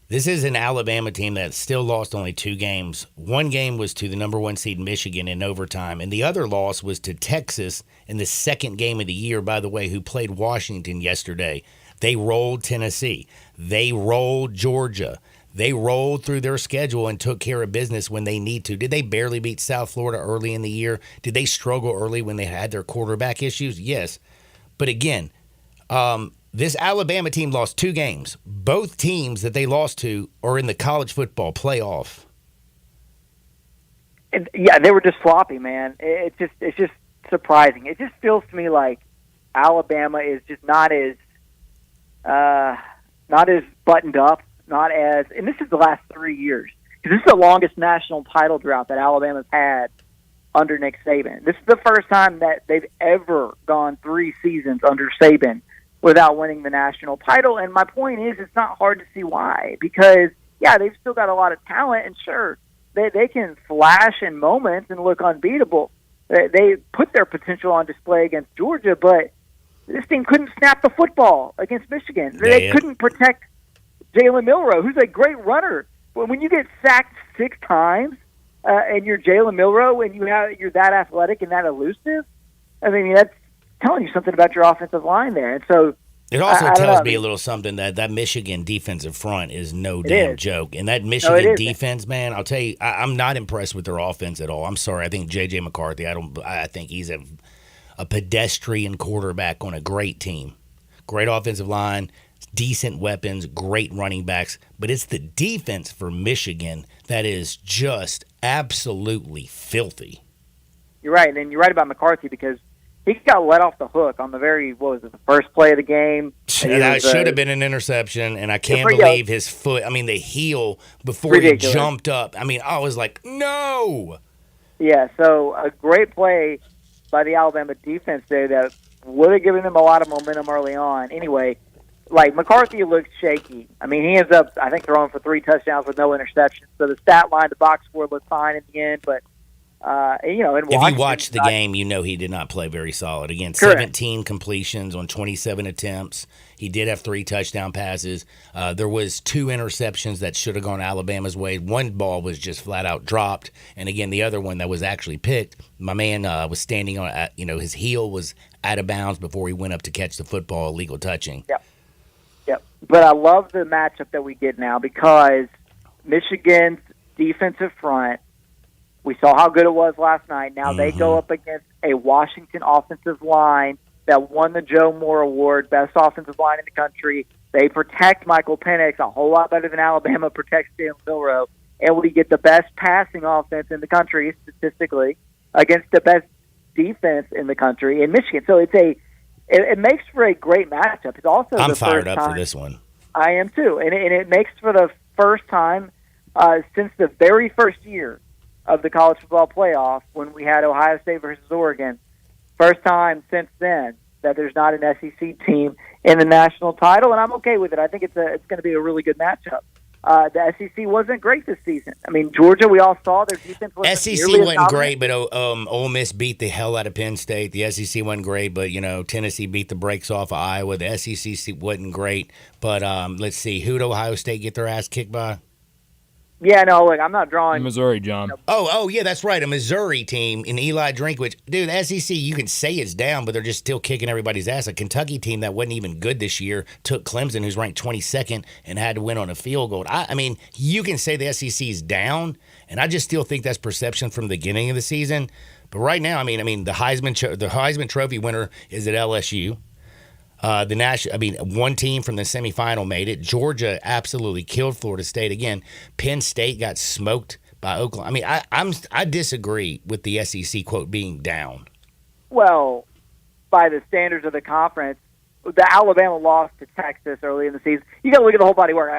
[SPEAKER 1] This is an Alabama team that still lost only 2 games. One game was to the number 1 seed Michigan in overtime, and the other loss was to Texas in the second game of the year, by the way, who played Washington yesterday. They rolled Tennessee. They rolled Georgia. They rolled through their schedule and took care of business when they need to. Did they barely beat South Florida early in the year? Did they struggle early when they had their quarterback issues? Yes. But again, this Alabama team lost 2 games. Both teams that they lost to are in the college football playoff.
[SPEAKER 10] Yeah, they were just sloppy, man. It's just surprising. It just feels to me like Alabama is just not as buttoned up, and this is the last 3 years. This is the longest national title drought that Alabama's had under Nick Saban. This is the first time that they've ever gone 3 seasons under Saban without winning the national title. And my point is, it's not hard to see why. Because, yeah, they've still got a lot of talent, and sure, they can flash in moments and look unbeatable. They put their potential on display against Georgia, but this team couldn't snap the football against Michigan. They couldn't protect Jalen Milroe, who's a great runner. But when you get sacked 6 times and you're Jalen Milroe and you're that athletic and that elusive, that's telling you something about your offensive line there. And so
[SPEAKER 1] It also
[SPEAKER 10] I don't
[SPEAKER 1] tells
[SPEAKER 10] know.
[SPEAKER 1] me a little something that Michigan defensive front is no damn
[SPEAKER 10] is.
[SPEAKER 1] joke. And that
[SPEAKER 10] it
[SPEAKER 1] Michigan
[SPEAKER 10] isn't.
[SPEAKER 1] defense, man, I'll tell you, I'm not impressed with their offense at all. I'm sorry. I think J.J. McCarthy, I think he's a pedestrian quarterback on a great team. Great offensive line, decent weapons, great running backs. But it's the defense for Michigan that is just absolutely filthy.
[SPEAKER 10] You're right, and you're right about McCarthy because he got let off the hook on the the first play of the game.
[SPEAKER 1] That should have been an interception, and I can't
[SPEAKER 10] pretty
[SPEAKER 1] believe his foot. I mean, the heel before
[SPEAKER 10] ridiculous.
[SPEAKER 1] he jumped up. I mean, I was like, no.
[SPEAKER 10] Yeah, so a great play by the Alabama defense there that would have given them a lot of momentum early on. Anyway, like McCarthy looks shaky. I mean, he ends up, I think, throwing for 3 touchdowns with no interceptions. So the stat line, the box score looked fine in the end, but in
[SPEAKER 1] If
[SPEAKER 10] Washington,
[SPEAKER 1] you watch the game, you know he did not play very solid. Again,
[SPEAKER 10] Correct.
[SPEAKER 1] 17 completions on 27 attempts. He did have 3 touchdown passes. There was 2 interceptions that should have gone Alabama's way. One ball was just flat out dropped, and again, the other one that was actually picked, my man was standing on, his heel was out of bounds before he went up to catch the football, illegal touching.
[SPEAKER 10] Yep. But I love the matchup that we get now because Michigan's defensive front, we saw how good it was last night. Now they go up against a Washington offensive line that won the Joe Moore Award, best offensive line in the country. They protect Michael Penix a whole lot better than Alabama protects Jalen Milroe. And we get the best passing offense in the country, statistically, against the best defense in the country in Michigan. So it makes for a great matchup. It's also
[SPEAKER 1] I'm
[SPEAKER 10] the
[SPEAKER 1] fired
[SPEAKER 10] first
[SPEAKER 1] up
[SPEAKER 10] time,
[SPEAKER 1] for this one.
[SPEAKER 10] I am too. And it makes for the first time since the very first year of the college football playoff when we had Ohio State versus Oregon. First time since then that there's not an SEC team in the national title, and I'm okay with it. I think it's going to be a really good matchup. The SEC wasn't great this season. I mean, Georgia, we all saw their defense wasn't
[SPEAKER 1] SEC
[SPEAKER 10] nearly as
[SPEAKER 1] wasn't
[SPEAKER 10] dominant.
[SPEAKER 1] great, but Ole Miss beat the hell out of Penn State. The SEC wasn't great, but Tennessee beat the brakes off of Iowa. The SEC wasn't great, but let's see, who did Ohio State get their ass kicked by?
[SPEAKER 10] Yeah, no, look, I'm not drawing.
[SPEAKER 2] Missouri, John.
[SPEAKER 1] Oh, yeah, that's right. A Missouri team in Eli Drinkwitz. Dude, the SEC, you can say it's down, but they're just still kicking everybody's ass. A Kentucky team that wasn't even good this year took Clemson, who's ranked 22nd, and had to win on a field goal. I mean, you can say the SEC is down, and I just still think that's perception from the beginning of the season. But right now, I mean, the Heisman Trophy winner is at LSU. One team from the semifinal made it. Georgia absolutely killed Florida State again. Penn State got smoked by Oklahoma. I mean, I disagree with the SEC quote being down.
[SPEAKER 10] Well, by the standards of the conference, the Alabama loss to Texas early in the season. You got to look at the whole body of work.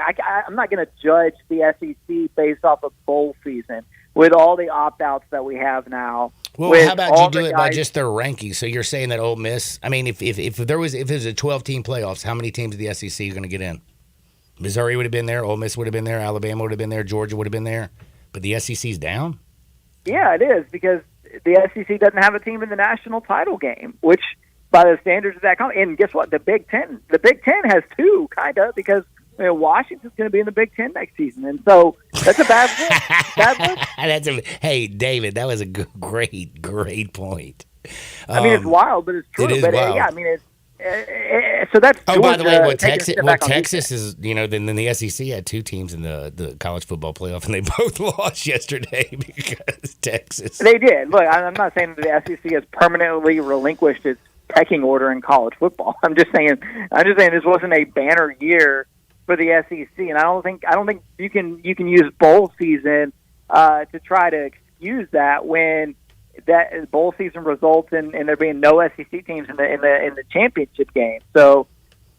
[SPEAKER 10] I'm not going to judge the SEC based off of bowl season with all the opt-outs that we have now.
[SPEAKER 1] Well, how about you do it by just their rankings? So you're saying that Ole Miss, I mean, if there was a 12-team playoffs, how many teams of the SEC are going to get in? Missouri would have been there, Ole Miss would have been there, Alabama would have been there, Georgia would have been there, but the SEC's down?
[SPEAKER 10] Yeah, it is, because the SEC doesn't have a team in the national title game, which by the standards of that and guess what? The Big Ten has 2, kind of, because Washington's going to be in the Big Ten next season, and so that's a bad look.
[SPEAKER 1] Hey, David, that was a great point.
[SPEAKER 10] I mean, it's wild, but it's true.
[SPEAKER 1] It is
[SPEAKER 10] but
[SPEAKER 1] wild.
[SPEAKER 10] Yeah, I mean, so that's.
[SPEAKER 1] Oh, by the way,
[SPEAKER 10] Georgia
[SPEAKER 1] Texas is, then the SEC had 2 teams in the college football playoff, and they both lost yesterday because Texas.
[SPEAKER 10] They did. Look, I'm not saying that the SEC has permanently relinquished its pecking order in college football. I'm just saying this wasn't a banner year for the SEC, and I don't think you can use bowl season to try to excuse that when that bowl season results in there being no SEC teams in the championship game. So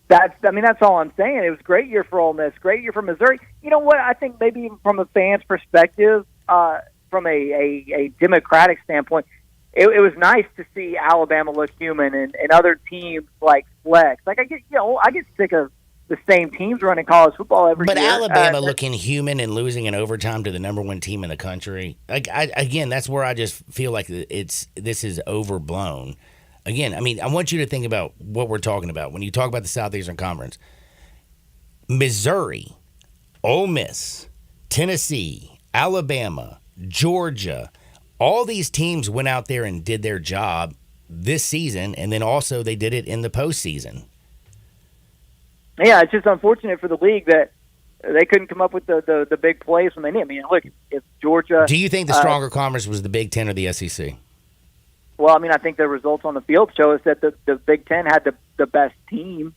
[SPEAKER 10] that's all I'm saying. It was a great year for Ole Miss, great year for Missouri. You know what? I think maybe even from a fan's perspective, from a democratic standpoint, it was nice to see Alabama look human and other teams like flex. Like I get sick of the same teams running college football every year.
[SPEAKER 1] But Alabama looking human and losing in overtime to the number 1 team in the country. Again, that's where I just feel like this is overblown. Again, I mean, I want you to think about what we're talking about when you talk about the Southeastern Conference. Missouri, Ole Miss, Tennessee, Alabama, Georgia, all these teams went out there and did their job this season, and then also they did it in the postseason.
[SPEAKER 10] Yeah, it's just unfortunate for the league that they couldn't come up with the big plays when they need. I mean, look, if Georgia.
[SPEAKER 1] Do you think the stronger conference was the Big Ten or the SEC?
[SPEAKER 10] Well, I mean, I think the results on the field show us that the Big Ten had the best team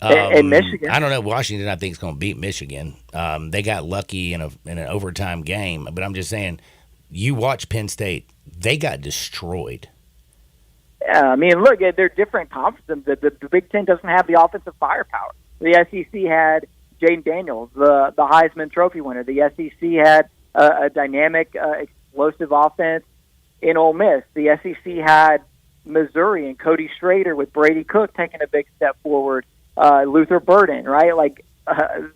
[SPEAKER 10] in Michigan.
[SPEAKER 1] I don't know. Washington, I think, is going to beat Michigan. They got lucky in an overtime game, but I'm just saying, you watch Penn State, they got destroyed.
[SPEAKER 10] Yeah, I mean, look, they're different conferences. The Big Ten doesn't have the offensive firepower. The SEC had Jaden Daniels, the Heisman Trophy winner. The SEC had a dynamic, explosive offense in Ole Miss. The SEC had Missouri and Cody Schrader with Brady Cook taking a big step forward. Luther Burden, right? Like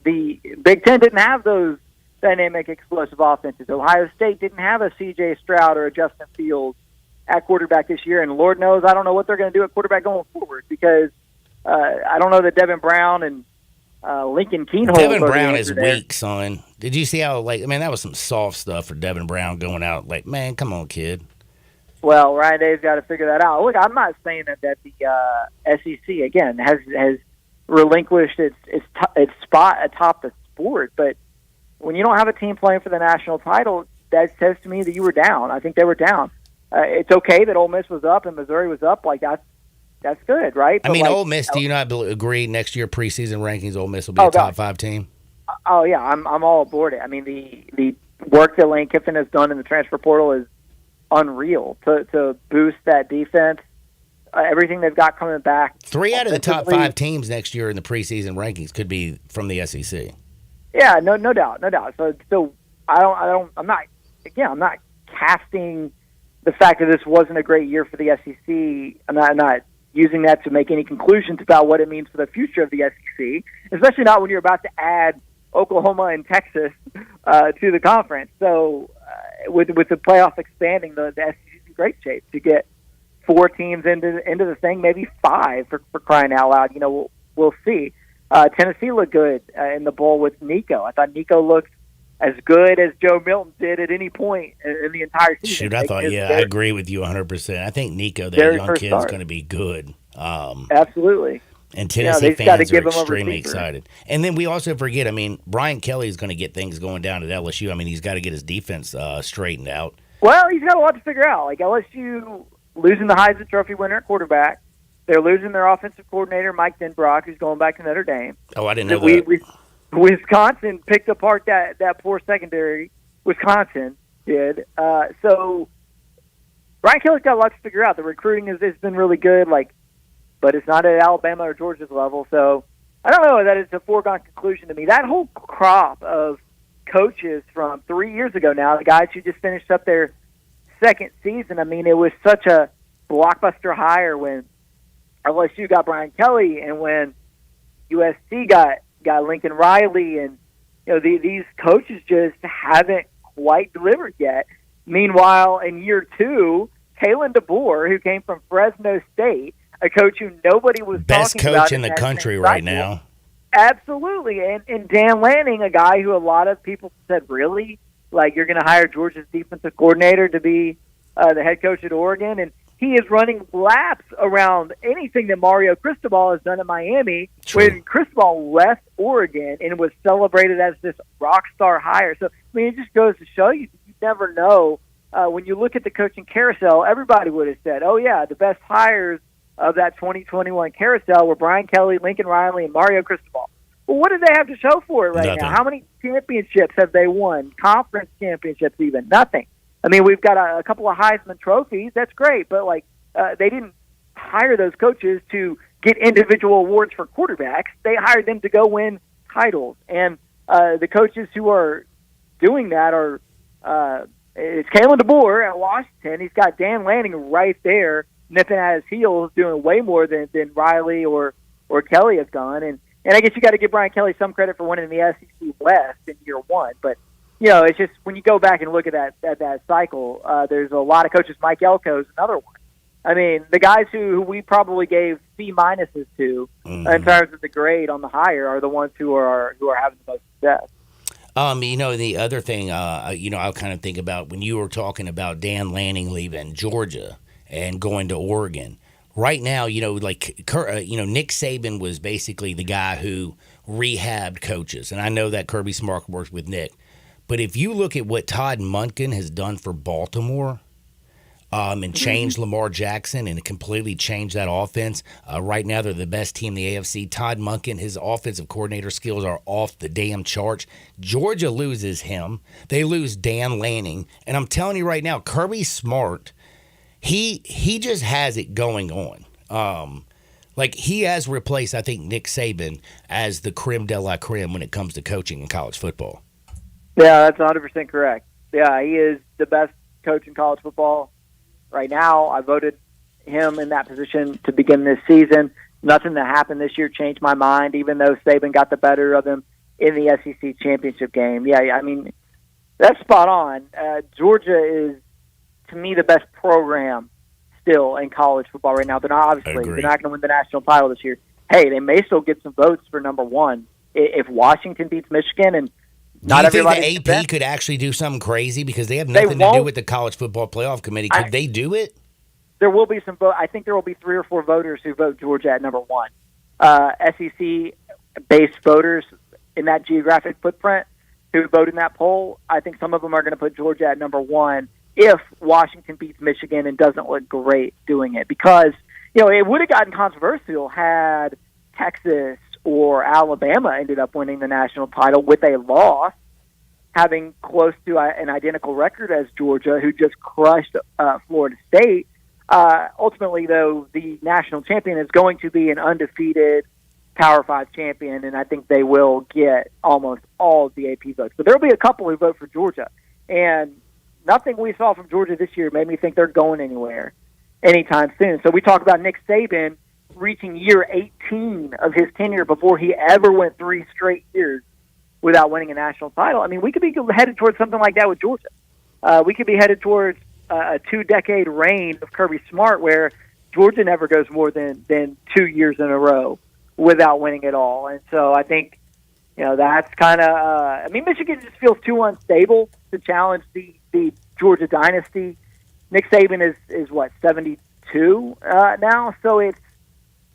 [SPEAKER 10] the Big Ten didn't have those dynamic, explosive offenses. Ohio State didn't have a C.J. Stroud or a Justin Fields at quarterback this year, and Lord knows I don't know what they're going to do at quarterback going forward because I don't know that Devin Brown and Lincoln Keenholz.
[SPEAKER 1] Devin Brown is weak, son. Did you see how, that was some soft stuff for Devin Brown going out. Like, man, come on, kid.
[SPEAKER 10] Well, Ryan Day's got to figure that out. Look, I'm not saying that the SEC, again, has relinquished its spot atop the sport, but when you don't have a team playing for the national title, that says to me that you were down. I think they were down. It's okay that Ole Miss was up and Missouri was up. Like, that's good, right?
[SPEAKER 1] I mean, Ole Miss, do you not agree next year preseason rankings, Ole Miss will be a top 5 team?
[SPEAKER 10] Oh, yeah, I'm all aboard it. I mean, the work that Lane Kiffin has done in the transfer portal is unreal to boost that defense. Everything they've got coming back.
[SPEAKER 1] 3 out of the top 5 teams next year in the preseason rankings could be from the SEC.
[SPEAKER 10] Yeah, no doubt. So I'm not casting the fact that this wasn't a great year for the SEC. I'm not using that to make any conclusions about what it means for the future of the SEC, especially not when you're about to add Oklahoma and Texas to the conference. So with the playoff expanding, the SEC is in great shape to get 4 teams into the thing, maybe 5 for crying out loud. We'll see. Tennessee looked good in the bowl with Nico. I thought Nico looked as good as Joe Milton did at any point in the entire season.
[SPEAKER 1] Shoot, I agree with you 100%. I think Nico, that young kid, is going to be good.
[SPEAKER 10] Absolutely.
[SPEAKER 1] And Tennessee fans are extremely excited. And then we also forget, Brian Kelly is going to get things going down at LSU. He's got to get his defense straightened out.
[SPEAKER 10] Well, he's got a lot to figure out. Like LSU losing the Heisman Trophy winner at quarterback. They're losing their offensive coordinator, Mike Denbrock, who's going back to Notre Dame.
[SPEAKER 1] Oh, I didn't know that.
[SPEAKER 10] Wisconsin picked apart that poor secondary. Wisconsin did. So Brian Kelly's got a lot to figure out. The recruiting has been really good, but it's not at Alabama or Georgia's level. So I don't know that it's a foregone conclusion to me. That whole crop of coaches from 3 years ago now, the guys who just finished up their second season, it was such a blockbuster hire when LSU got Brian Kelly and when USC got Lincoln Riley, and these coaches just haven't quite delivered yet. Meanwhile, in year 2, Kalen DeBoer, who came from Fresno State, a coach who nobody was
[SPEAKER 1] best
[SPEAKER 10] talking about.
[SPEAKER 1] Best coach in the country right now.
[SPEAKER 10] Absolutely. And Dan Lanning, a guy who a lot of people said, really? Like, you're going to hire Georgia's defensive coordinator to be the head coach at Oregon? And he is running laps around anything that Mario Cristobal has done at Miami.
[SPEAKER 1] True.
[SPEAKER 10] When Cristobal left Oregon and was celebrated as this rock star hire. So, it just goes to show you never know. When you look at the coaching carousel, everybody would have said, oh, yeah, the best hires of that 2021 carousel were Brian Kelly, Lincoln Riley, and Mario Cristobal. Well, what do they have to show for it right now? How many championships have they won? Conference championships even? Nothing. We've got a couple of Heisman trophies. That's great, but they didn't hire those coaches to get individual awards for quarterbacks. They hired them to go win titles. And the coaches who are doing that are it's Kalen DeBoer at Washington. He's got Dan Lanning right there, nipping at his heels, doing way more than Riley or Kelly have done. And I guess you got to give Brian Kelly some credit for winning the SEC West in year 1, but. It's just when you go back and look at that cycle, there's a lot of coaches. Mike Elko is another one. The guys who we probably gave C- to in terms of the grade on the hire are the ones who are having the most success.
[SPEAKER 1] The other thing, I'll kind of think about when you were talking about Dan Lanning leaving Georgia and going to Oregon. right now, Nick Saban was basically the guy who rehabbed coaches. And I know that Kirby Smart worked with Nick. But if you look at what Todd Monken has done for Baltimore and changed Lamar Jackson and completely changed that offense, right now they're the best team in the AFC. Todd Monken, his offensive coordinator skills are off the damn charts. Georgia loses him. They lose Dan Lanning. And I'm telling you right now, Kirby Smart, he just has it going on. He has replaced, I think, Nick Saban as the creme de la creme when it comes to coaching in college football.
[SPEAKER 10] Yeah, that's 100% correct. Yeah, he is the best coach in college football right now. I voted him in that position to begin this season. Nothing that happened this year changed my mind, even though Saban got the better of him in the SEC championship game. Yeah, I mean, that's spot on. Georgia is, to me, the best program still in college football right now. They're not going to win the national title this year. Hey, they may still get some votes for number one if Washington beats Michigan. And not
[SPEAKER 1] do you think the AP could actually do something crazy because they have nothing to do with the College Football Playoff Committee? Could they do it?
[SPEAKER 10] There will be some vote. I think there will be 3 or 4 voters who vote Georgia at number one. SEC-based voters in that geographic footprint who vote in that poll, I think some of them are going to put Georgia at number one if Washington beats Michigan and doesn't look great doing it. Because, it would have gotten controversial had Texas or Alabama ended up winning the national title with a loss, having close to an identical record as Georgia, who just crushed Florida State. Ultimately, though, the national champion is going to be an undefeated Power 5 champion, and I think they will get almost all of the AP votes. But there will be a couple who vote for Georgia. And nothing we saw from Georgia this year made me think they're going anywhere anytime soon. So we talk about Nick Saban reaching year 18 of his tenure before he ever went 3 straight years without winning a national title. I mean, we could be headed towards something like that with Georgia. We could be headed towards a 2-decade reign of Kirby Smart where Georgia never goes more than 2 years in a row without winning it all. And so I think, that's kind of Michigan just feels too unstable to challenge the Georgia dynasty. Nick Saban is what, 72 now? So it's,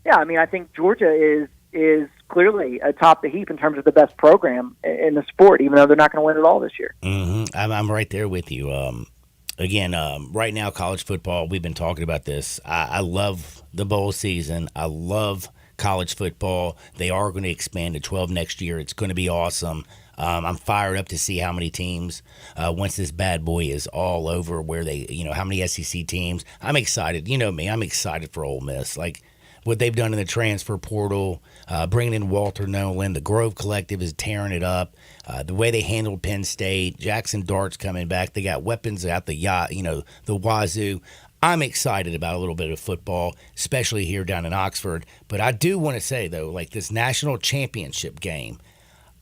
[SPEAKER 10] I think Georgia is clearly atop the heap in terms of the best program in the sport, even though they're not going to win it all this year.
[SPEAKER 1] Mm-hmm. I'm right there with you. Right now, college football, we've been talking about this. I love the bowl season. I love college football. They are going to expand to 12 next year. It's going to be awesome. I'm fired up to see how many teams, once this bad boy is all over, where how many SEC teams. I'm excited. You know me. I'm excited for Ole Miss. Like, what they've done in the transfer portal, bringing in Walter Nolan, the Grove Collective is tearing it up. The way they handled Penn State, Jackson Dart's coming back. They got weapons out the wazoo. I'm excited about a little bit of football, especially here down in Oxford. But I do want to say, though, this national championship game,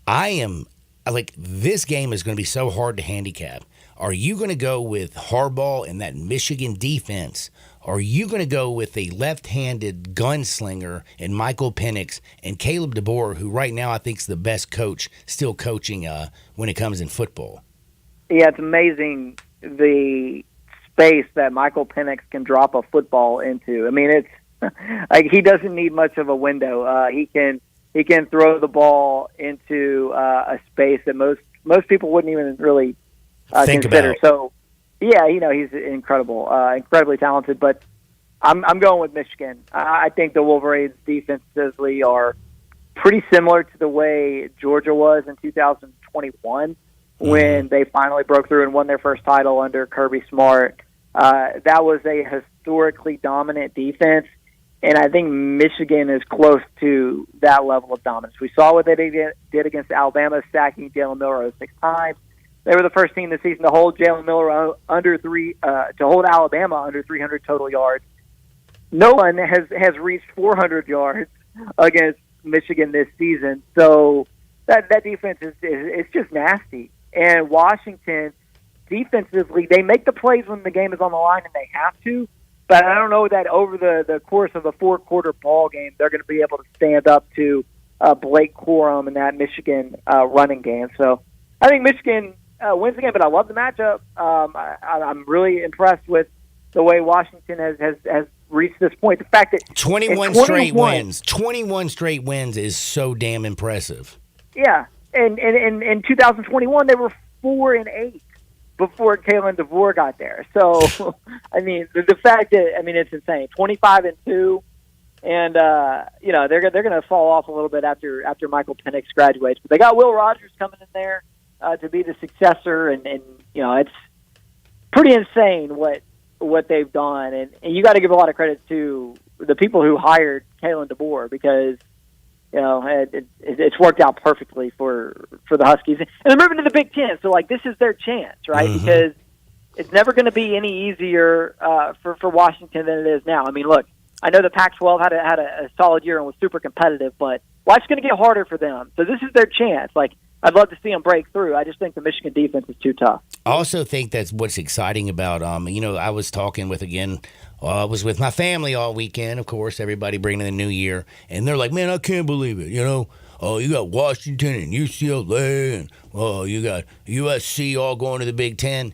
[SPEAKER 1] this game is going to be so hard to handicap. Are you going to go with Harbaugh and that Michigan defense? Or are you going to go with a left-handed gunslinger in Michael Penix and Caleb DeBoer, who right now I think is the best coach still coaching when it comes in football?
[SPEAKER 10] Yeah, it's amazing the space that Michael Penix can drop a football into. I mean, it's he doesn't need much of a window. He can throw the ball into a space that most people wouldn't even really consider.
[SPEAKER 1] About.
[SPEAKER 10] So, yeah, he's incredible, incredibly talented. But I'm going with Michigan. I think the Wolverines defensively are pretty similar to the way Georgia was in 2021 when they finally broke through and won their first title under Kirby Smart. That was a historically dominant defense, and I think Michigan is close to that level of dominance. We saw what they did against Alabama, sacking Jalen Milroe 6 times. They were the first team this season to hold Jalen Milroe to hold Alabama under 300 total yards. No one has reached 400 yards against Michigan this season. So that defense is just nasty. And Washington, defensively, they make the plays when the game is on the line and they have to. But I don't know that over the course of a 4-quarter ball game, they're going to be able to stand up to Blake Corum and that Michigan running game. So I think Michigan wins the game, but I love the matchup. I'm really impressed with the way Washington has reached this point. The fact that
[SPEAKER 1] 21 straight wins. 21 straight wins is so damn impressive.
[SPEAKER 10] Yeah, and in 2021 they were 4-8 before Kalen DeVore got there. So, I mean, the fact that it's insane. 25-2, and they're going to fall off a little bit after Michael Penix graduates. But they got Will Rogers coming in there to be the successor, and it's pretty insane what they've done, and you got to give a lot of credit to the people who hired Kalen DeBoer, because it's worked out perfectly for the Huskies, and they're moving to the Big Ten. So this is their chance, right? Mm-hmm. Because it's never going to be any easier for Washington than it is now. I mean, look, I know the Pac-12 had a solid year and was super competitive, but life's going to get harder for them. So this is their chance. I'd love to see them break through. I just think the Michigan defense is too tough.
[SPEAKER 1] I also think that's what's exciting about, I was talking with, I was with my family all weekend, of course, everybody bringing in the new year, and they're like, man, I can't believe it, you got Washington and UCLA, and you got USC all going to the Big Ten,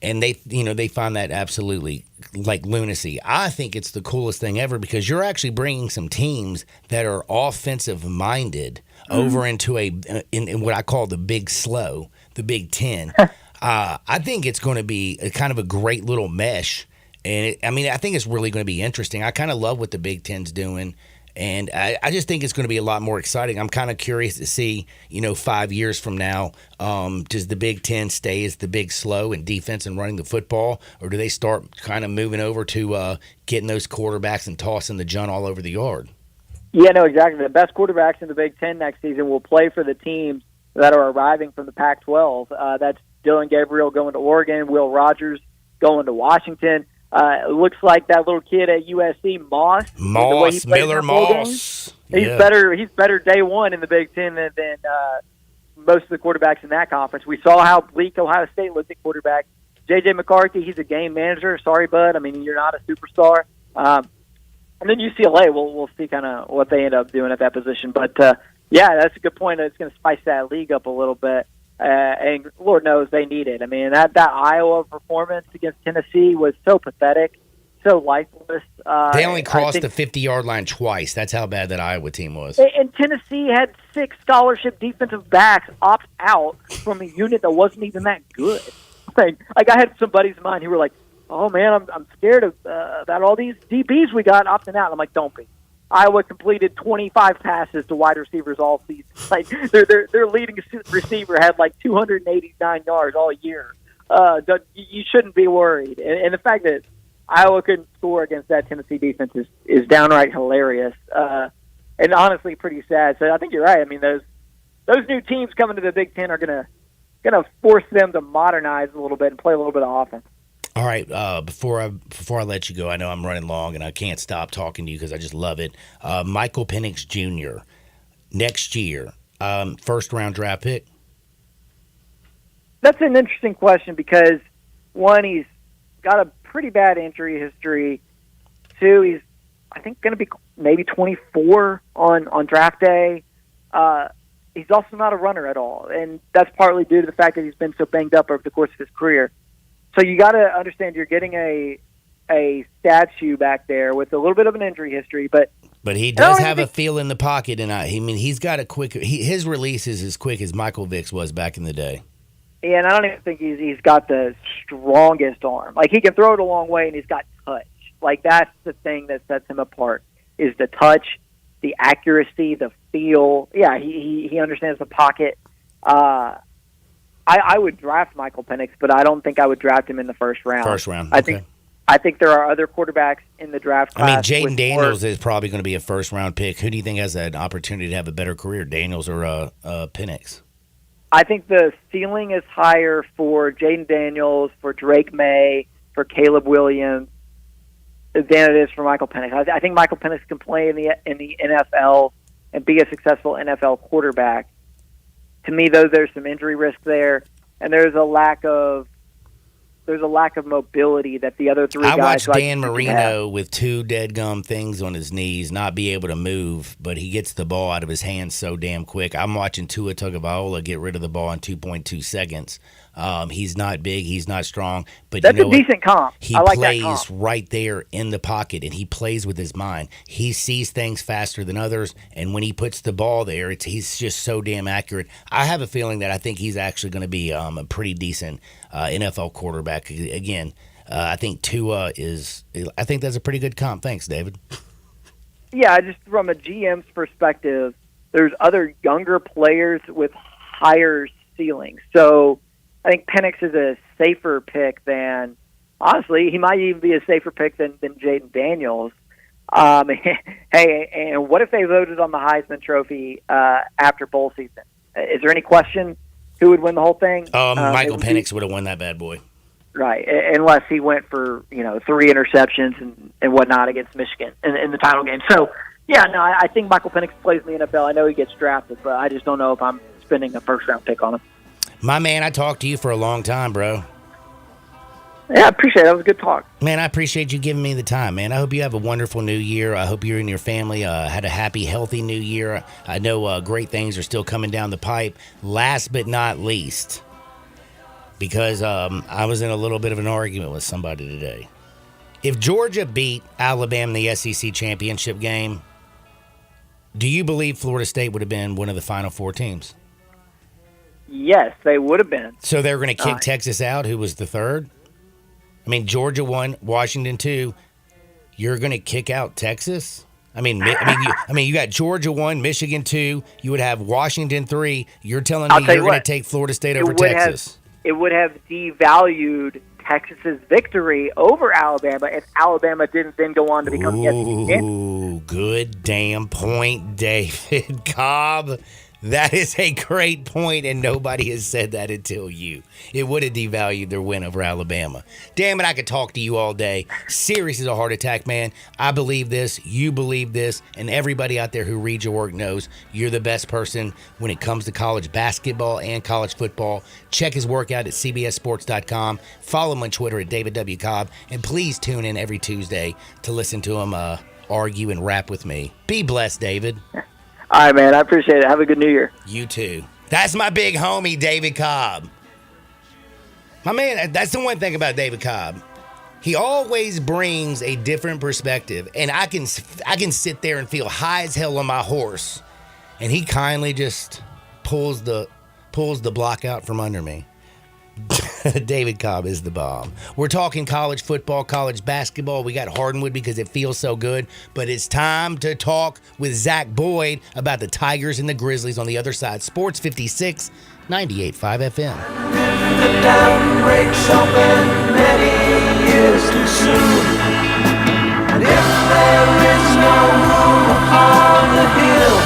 [SPEAKER 1] and they find that absolutely like lunacy. I think it's the coolest thing ever, because you're actually bringing some teams that are offensive-minded over into in what I call the Big Slow, the Big Ten. I think it's going to be a kind of a great little mesh, and I think it's really going to be interesting. I kind of love what the Big Ten's doing, and I just think it's going to be a lot more exciting. I'm kind of curious to see, 5 years from now, does the Big Ten stay as the Big Slow in defense and running the football, or do they start kind of moving over to getting those quarterbacks and tossing the junk all over the yard?
[SPEAKER 10] Yeah, no, exactly. The best quarterbacks in the Big Ten next season will play for the teams that are arriving from the Pac-12. That's Dylan Gabriel going to Oregon, Will Rogers going to Washington. It looks like that little kid at USC,
[SPEAKER 1] Miller Moss.
[SPEAKER 10] He's better day one in the Big Ten than most of the quarterbacks in that conference. We saw how bleak Ohio State looked at quarterback. J.J. McCarthy, he's a game manager. Sorry, bud. You're not a superstar. And then UCLA, we'll see kind of what they end up doing at that position. But, that's a good point. It's going to spice that league up a little bit. And Lord knows they need it. That Iowa performance against Tennessee was so pathetic, so lifeless.
[SPEAKER 1] They only crossed the 50-yard line twice. That's how bad that Iowa team was.
[SPEAKER 10] And Tennessee had 6 scholarship defensive backs opt out from a unit that wasn't even that good. I had some buddies of mine who were like, oh, man, I'm scared of about all these DBs we got opting out. I'm like, don't be. Iowa completed 25 passes to wide receivers all season. Their leading receiver had 289 yards all year. You shouldn't be worried. And the fact that Iowa couldn't score against that Tennessee defense is downright hilarious, and honestly pretty sad. So I think you're right. Those new teams coming to the Big Ten are gonna force them to modernize a little bit and play a little bit of offense.
[SPEAKER 1] All right, before I let you go, I know I'm running long and I can't stop talking to you because I just love it. Michael Penix Jr. next year, first-round draft pick?
[SPEAKER 10] That's an interesting question because, one, he's got a pretty bad injury history. Two, he's, I think, going to be maybe 24 on draft day. He's also not a runner at all, and that's partly due to the fact that he's been so banged up over the course of his career. So you got to understand you're getting a statue back there with a little bit of an injury history, but
[SPEAKER 1] he does have a feel in the pocket, and he's got a quick. His release is as quick as Michael Vick's was back in the day.
[SPEAKER 10] Yeah, and I don't even think he's got the strongest arm. He can throw it a long way, and he's got touch. That's the thing that sets him apart is the touch, the accuracy, the feel. Yeah, he understands the pocket. I would draft Michael Penix, but I don't think I would draft him in the first round.
[SPEAKER 1] First round, okay.
[SPEAKER 10] I think there are other quarterbacks in the draft class.
[SPEAKER 1] Jaden Daniels is probably going to be a first-round pick. Who do you think has an opportunity to have a better career, Daniels or Penix?
[SPEAKER 10] I think the ceiling is higher for Jaden Daniels, for Drake May, for Caleb Williams than it is for Michael Penix. I think Michael Penix can play in the NFL and be a successful NFL quarterback. To me, though, there's some injury risk there, and there's a lack of mobility that the other three guys.
[SPEAKER 1] I watched Dan Marino with 2 dead gum things on his knees, not be able to move, but he gets the ball out of his hands so damn quick. I'm watching Tua Tagovailoa get rid of the ball in 2.2 seconds. He's not big. He's not strong. But
[SPEAKER 10] That's
[SPEAKER 1] you know
[SPEAKER 10] a decent comp.
[SPEAKER 1] He
[SPEAKER 10] I like
[SPEAKER 1] plays
[SPEAKER 10] that comp.
[SPEAKER 1] right there in the pocket, and he plays with his mind. He sees things faster than others, and when he puts the ball there, he's just so damn accurate. I have a feeling that I think he's actually going to be a pretty decent NFL quarterback. Again, I think Tua is – I think that's a pretty good comp. Thanks, David.
[SPEAKER 10] Yeah, just from a GM's perspective, there's other younger players with higher ceilings. So I think Penix is a safer pick than, honestly, he might even be a safer pick than Jaden Daniels. Hey, and what if they voted on the Heisman Trophy after bowl season? Is there any question who would win the whole thing?
[SPEAKER 1] Michael Penix would have won that bad boy.
[SPEAKER 10] Right, unless he went for 3 interceptions and whatnot against Michigan in the title game. So, yeah, no, I think Michael Penix plays in the NFL. I know he gets drafted, but I just don't know if I'm spending a first-round pick on him.
[SPEAKER 1] My man, I talked to you for a long time, bro.
[SPEAKER 10] Yeah, I appreciate it. That was a good talk.
[SPEAKER 1] Man, I appreciate you giving me the time, man. I hope you have a wonderful new year. I hope you and your family had a happy, healthy new year. I know great things are still coming down the pipe. Last but not least, because I was in a little bit of an argument with somebody today. If Georgia beat Alabama in the SEC championship game, do you believe Florida State would have been one of the Final Four teams?
[SPEAKER 10] Yes, they would have been.
[SPEAKER 1] So they're going to kick Texas out, who was the third? I mean, Georgia 1, Washington 2. You're going to kick out Texas? I mean, you got Georgia 1, Michigan 2. You would have Washington 3. You're telling me you're going to take Florida State over Texas?
[SPEAKER 10] It would have devalued Texas's victory over Alabama if Alabama didn't then go on to become the SEC champion.
[SPEAKER 1] Ooh, good damn point, David Cobb. That is a great point, and nobody has said that until you. It would have devalued their win over Alabama. Damn it, I could talk to you all day. Serious as a heart attack, man. I believe this, you believe this, and everybody out there who reads your work knows you're the best person when it comes to college basketball and college football. Check his work out at cbssports.com. Follow him on Twitter at David W. Cobb, and please tune in every Tuesday to listen to him argue and rap with me. Be blessed, David.
[SPEAKER 10] All right, man. I appreciate it. Have a good New Year.
[SPEAKER 1] You too. That's my big homie, David Cobb. My man, that's the one thing about David Cobb. He always brings a different perspective, and I can sit there and feel high as hell on my horse, and he kindly just pulls the block out from under me. David Cobb is the bomb. We're talking college football, college basketball. We got Hardwood because it feels so good. But it's time to talk with Zach Boyd about the Tigers and the Grizzlies on the other side. Sports 56, 98.5 FM.
[SPEAKER 11] The dam breaks open many years too soon. And if there is no room upon the hill,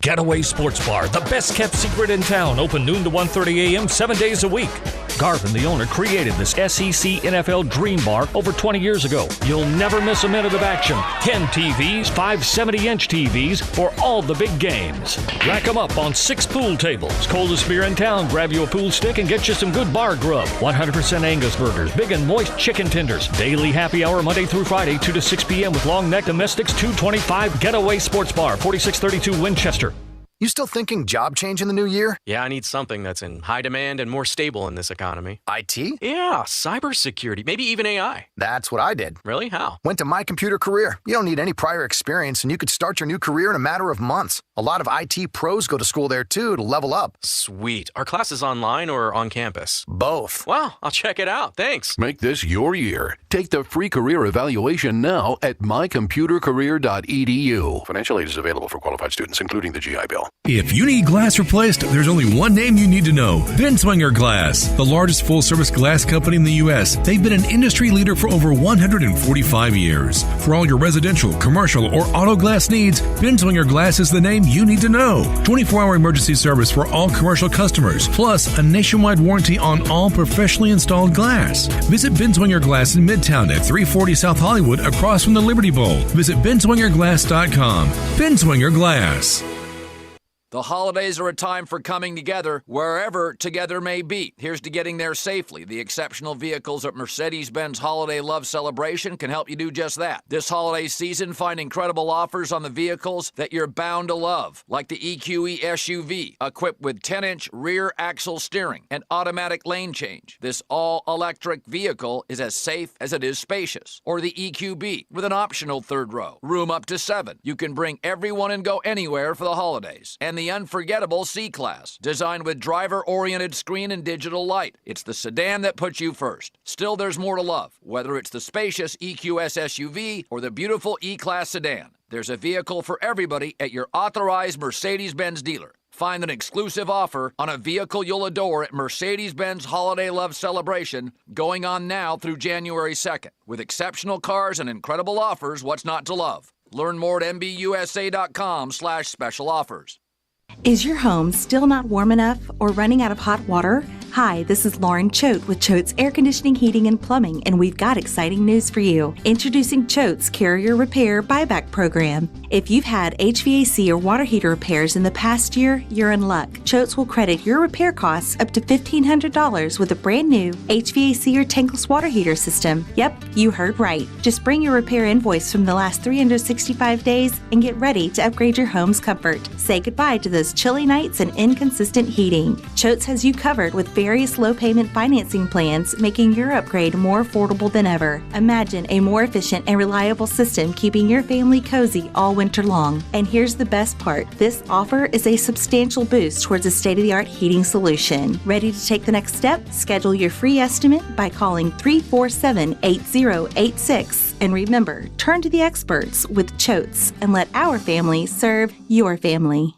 [SPEAKER 7] Getaway Sports Bar, the best kept secret in town, open noon to 1:30 a.m. 7 days a week. Garvin, the owner, created this SEC NFL Dream Bar over 20 years ago. You'll never miss a minute of action. 10 TVs, 5 70-inch TVs for all the big games. Rack them up on 6 pool tables. Coldest beer in town, grab you a pool stick and get you some good bar grub. 100% Angus burgers, big and moist chicken tenders. Daily happy hour Monday through Friday, 2 to 6 p.m. with long neck domestics, $2.25. Getaway Sports Bar, 4632 Winchester.
[SPEAKER 12] You still thinking job change in the new year?
[SPEAKER 13] Yeah, I need something that's in high demand and more stable in this economy.
[SPEAKER 12] IT?
[SPEAKER 13] Yeah, cybersecurity, maybe even AI.
[SPEAKER 12] That's what I did.
[SPEAKER 13] Really? How?
[SPEAKER 12] Went to My Computer Career. You don't need any prior experience, and you could start your new career in a matter of months. A lot of IT pros go to school there, too, to level up.
[SPEAKER 13] Sweet. Are classes online or on campus?
[SPEAKER 12] Both.
[SPEAKER 13] Wow, I'll check it out. Thanks.
[SPEAKER 3] Make this your year. Take the free career evaluation now at mycomputercareer.edu. Financial aid is available for qualified students, including the GI Bill.
[SPEAKER 14] If you need glass replaced, there's only one name you need to know. Binswanger Glass, the largest full-service glass company in the U.S. They've been an industry leader for over 145 years. For all your residential, commercial, or auto glass needs, Binswanger Glass is the name you need to know. 24-hour emergency service for all commercial customers, plus a nationwide warranty on all professionally installed glass. Visit Binswanger Glass in Midtown at 340 South Hollywood across from the Liberty Bowl. Visit binswingerglass.com. Binswanger Glass.
[SPEAKER 15] The holidays are a time for coming together, wherever together may be. Here's to getting there safely. The exceptional vehicles at Mercedes-Benz Holiday Love Celebration can help you do just that. This holiday season, find incredible offers on the vehicles that you're bound to love, like the EQE SUV, equipped with 10-inch rear axle steering and automatic lane change. This all-electric vehicle is as safe as it is spacious. Or the EQB, with an optional third row, room up to 7. You can bring everyone and go anywhere for the holidays. And the unforgettable C-Class, designed with driver-oriented screen and digital light. It's the sedan that puts you first. Still, there's more to love, whether it's the spacious EQS SUV or the beautiful E-Class sedan. There's a vehicle for everybody at your authorized Mercedes-Benz dealer. Find an exclusive offer on a vehicle you'll adore at Mercedes-Benz Holiday Love Celebration, going on now through January 2nd. With exceptional cars and incredible offers, what's not to love? Learn more at mbusa.com/special offers.
[SPEAKER 16] Is your home still not warm enough or running out of hot water? Hi, this is Lauren Choate with Choate's Air Conditioning, Heating, and Plumbing, and we've got exciting news for you. Introducing Choate's Carrier Repair Buyback Program. If you've had HVAC or water heater repairs in the past year, you're in luck. Choate's will credit your repair costs up to $1,500 with a brand new HVAC or tankless water heater system. Yep, you heard right. Just bring your repair invoice from the last 365 days and get ready to upgrade your home's comfort. Say goodbye to those chilly nights and inconsistent heating. Choate's has you covered with various low-payment financing plans, making your upgrade more affordable than ever. Imagine a more efficient and reliable system keeping your family cozy all winter long. And here's the best part. This offer is a substantial boost towards a state-of-the-art heating solution. Ready to take the next step? Schedule your free estimate by calling 347-8086. And remember, turn to the experts with Choate's and let our family serve your family.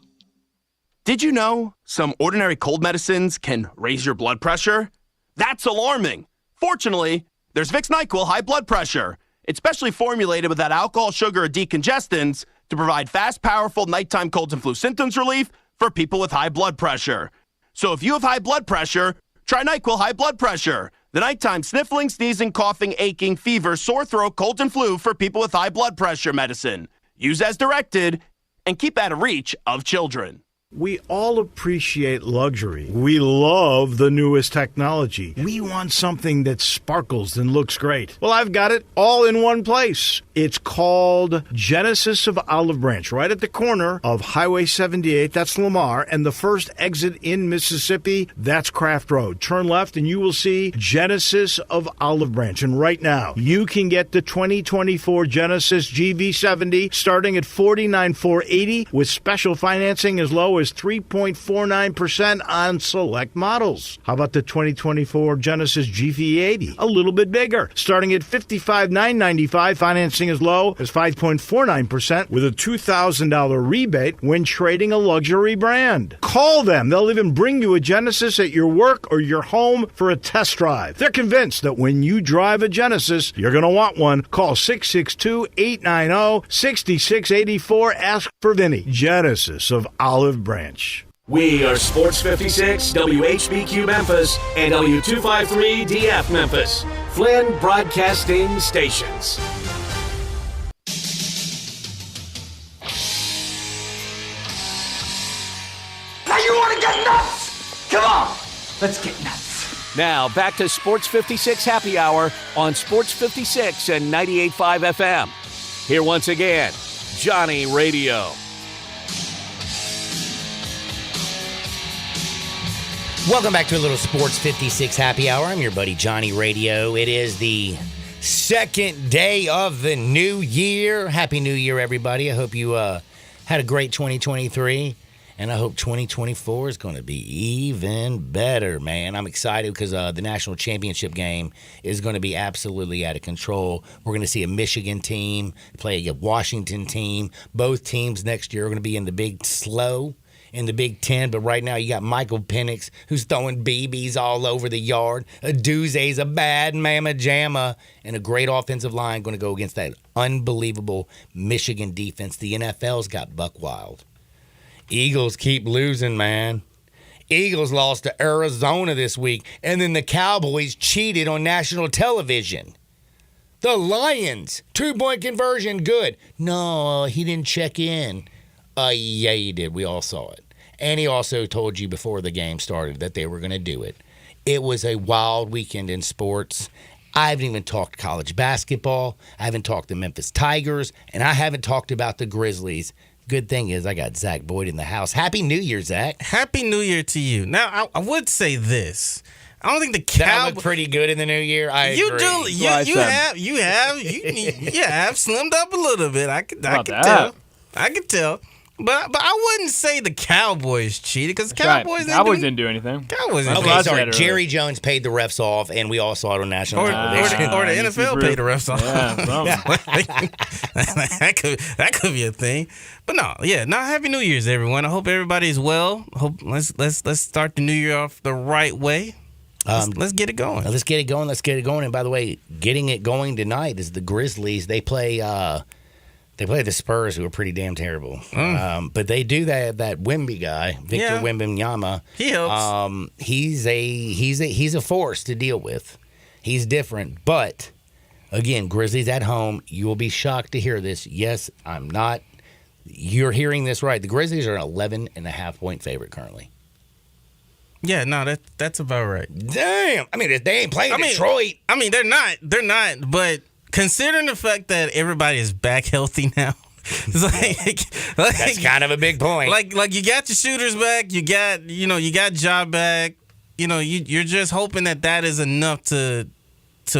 [SPEAKER 17] Did you know some ordinary cold medicines can raise your blood pressure? That's alarming. Fortunately, there's Vicks NyQuil High Blood Pressure. It's specially formulated without alcohol, sugar, or decongestants to provide fast, powerful nighttime colds and flu symptoms relief for people with high blood pressure. So if you have high blood pressure, try NyQuil High Blood Pressure. The nighttime sniffling, sneezing, coughing, aching, fever, sore throat, colds, and flu for people with high blood pressure medicine. Use as directed and keep out of reach of children.
[SPEAKER 8] We all appreciate luxury. We love the newest technology. We want something that sparkles and looks great. Well, I've got it all in one place. It's called Genesis of Olive Branch, right at the corner of Highway 78, that's Lamar, and the first exit in Mississippi, that's Craft Road. Turn left and you will see Genesis of Olive Branch. And right now, you can get the 2024 Genesis GV70 starting at $49,480 with special financing as low as 3.49% on select models. How about the 2024 Genesis GV80? A little bit bigger, starting at $55,995, financing as low as 5.49% with a $2,000 rebate when trading a luxury brand. Call them. They'll even bring you a Genesis at your work or your home for a test drive. They're convinced that when you drive a Genesis, you're going to want one. Call 662-890-6684. Ask for Vinny. Genesis of Olive Branch.
[SPEAKER 4] We are Sports 56, WHBQ Memphis, and W253DF Memphis. Flynn Broadcasting Stations.
[SPEAKER 11] Now you want to get nuts? Come on, let's get nuts.
[SPEAKER 4] Now, back to Sports 56 Happy Hour on Sports 56 and 98.5 FM. Here once again, Johnny Radio.
[SPEAKER 1] Welcome back to a little Sports 56 Happy Hour. I'm your buddy Johnny Radio. It is the second day of the new year. Happy New Year, everybody. I hope you had a great 2023, and I hope 2024 is going to be even better, man. I'm excited because the national championship game is going to be absolutely out of control. We're going to see a Michigan team play a Washington team. Both teams next year are going to be in the Big Slow in the Big Ten, but right now you got Michael Penix who's throwing BBs all over the yard. Aduze's a bad mamma jamma, and a great offensive line going to go against that unbelievable Michigan defense. The NFL's got buck wild. Eagles keep losing, man. Eagles lost to Arizona this week, and then the Cowboys cheated on national television. The Lions, 2-point conversion, good. No, he didn't check in. Yeah, he did. We all saw it. And he also told you before the game started that they were going to do it. It was a wild weekend in sports. I haven't even talked college basketball. I haven't talked the Memphis Tigers, and I haven't talked about the Grizzlies. Good thing is I got Zach Boyd in the house. Happy New Year, Zach.
[SPEAKER 18] Happy New Year to you. Now, I would say this. I don't think the
[SPEAKER 1] That
[SPEAKER 18] Cowboys
[SPEAKER 1] looked pretty good in the new year. I
[SPEAKER 18] you
[SPEAKER 1] agree.
[SPEAKER 18] do. You have slimmed up a little bit. I could tell. But I wouldn't say the Cowboys cheated because the Cowboys
[SPEAKER 2] didn't do anything.
[SPEAKER 18] Cowboys
[SPEAKER 1] Okay,
[SPEAKER 18] didn't
[SPEAKER 1] sorry. Jerry Jones paid the refs off, and we all saw it on national
[SPEAKER 18] or
[SPEAKER 1] television.
[SPEAKER 18] the NFL paid the refs off.
[SPEAKER 2] Yeah,
[SPEAKER 18] that could be a thing. But no, happy New Year's, everyone. I hope everybody's well. Let's start the new year off the right way. Let's get it going.
[SPEAKER 1] Let's get it going. And by the way, getting it going tonight is the Grizzlies. They play the Spurs, who are pretty damn terrible. But they do that Wemby guy, Victor Wembanyama.
[SPEAKER 18] He helps.
[SPEAKER 1] He's a force to deal with. He's different. But again, Grizzlies at home. You will be shocked to hear this. Yes, I'm not. You're hearing this right. The Grizzlies are an 11.5-point favorite currently.
[SPEAKER 18] Yeah, no, that's about right.
[SPEAKER 1] Damn. I mean, they ain't playing Detroit.
[SPEAKER 18] I mean, they're not. But considering the fact that everybody is back healthy now, it's like
[SPEAKER 1] that's kind of a big point.
[SPEAKER 18] Like you got your shooters back, you got Ja back. You're just hoping that is enough to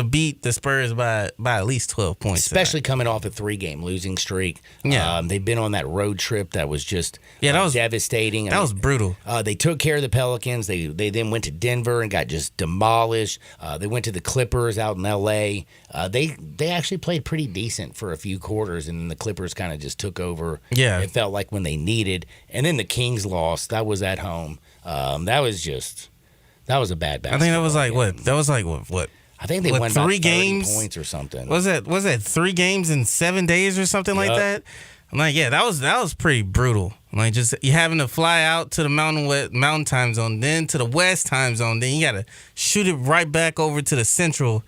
[SPEAKER 18] beat the Spurs by at least 12 points.
[SPEAKER 1] Especially coming off a 3-game losing streak.
[SPEAKER 18] Yeah.
[SPEAKER 1] They've been on that road trip that was just
[SPEAKER 18] that was
[SPEAKER 1] devastating.
[SPEAKER 18] That was brutal.
[SPEAKER 1] They took care of the Pelicans. They then went to Denver and got just demolished. They went to the Clippers out in L.A. They actually played pretty decent for a few quarters, and then the Clippers kind of just took over.
[SPEAKER 18] Yeah.
[SPEAKER 1] It felt like when they needed. And then the Kings lost. That was at home. That was a bad basketball
[SPEAKER 18] I think that was like
[SPEAKER 1] game.
[SPEAKER 18] what? That was like what?
[SPEAKER 1] I think they won about
[SPEAKER 18] 3
[SPEAKER 1] 30
[SPEAKER 18] games
[SPEAKER 1] points or something.
[SPEAKER 18] Was that 3 games in 7 days or something like that? I'm like, yeah, that was pretty brutal. Like, just you having to fly out to the mountain time zone, then to the west time zone, then you got to shoot it right back over to the central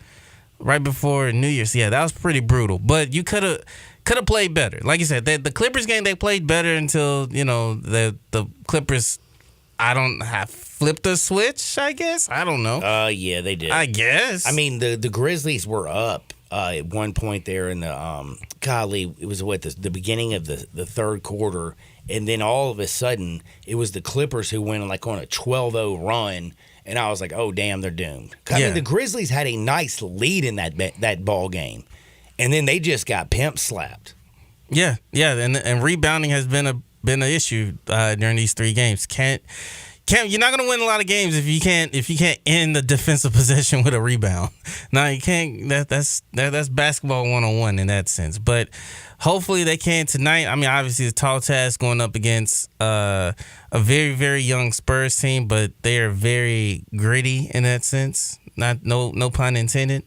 [SPEAKER 18] right before New Year's. Yeah, that was pretty brutal. But you could have played better. Like you said, the Clippers game, they played better until the Clippers. Flipped the switch, I guess. I don't know.
[SPEAKER 1] Yeah, they did.
[SPEAKER 18] I guess.
[SPEAKER 1] I mean, the Grizzlies were up at one point there in the it was the beginning of the third quarter, and then all of a sudden it was the Clippers who went on a 12-0 run, and I was like, oh damn, they're doomed. I mean, the Grizzlies had a nice lead in that ball game, and then they just got pimp slapped.
[SPEAKER 18] Yeah, and rebounding has been an issue during these 3 games. You're not gonna win a lot of games if you can't end the defensive possession with a rebound. No, you can't. That's basketball 101 in that sense. But hopefully they can tonight. I mean, obviously it's a tall task going up against a very, very young Spurs team, but they are very gritty in that sense. No pun intended.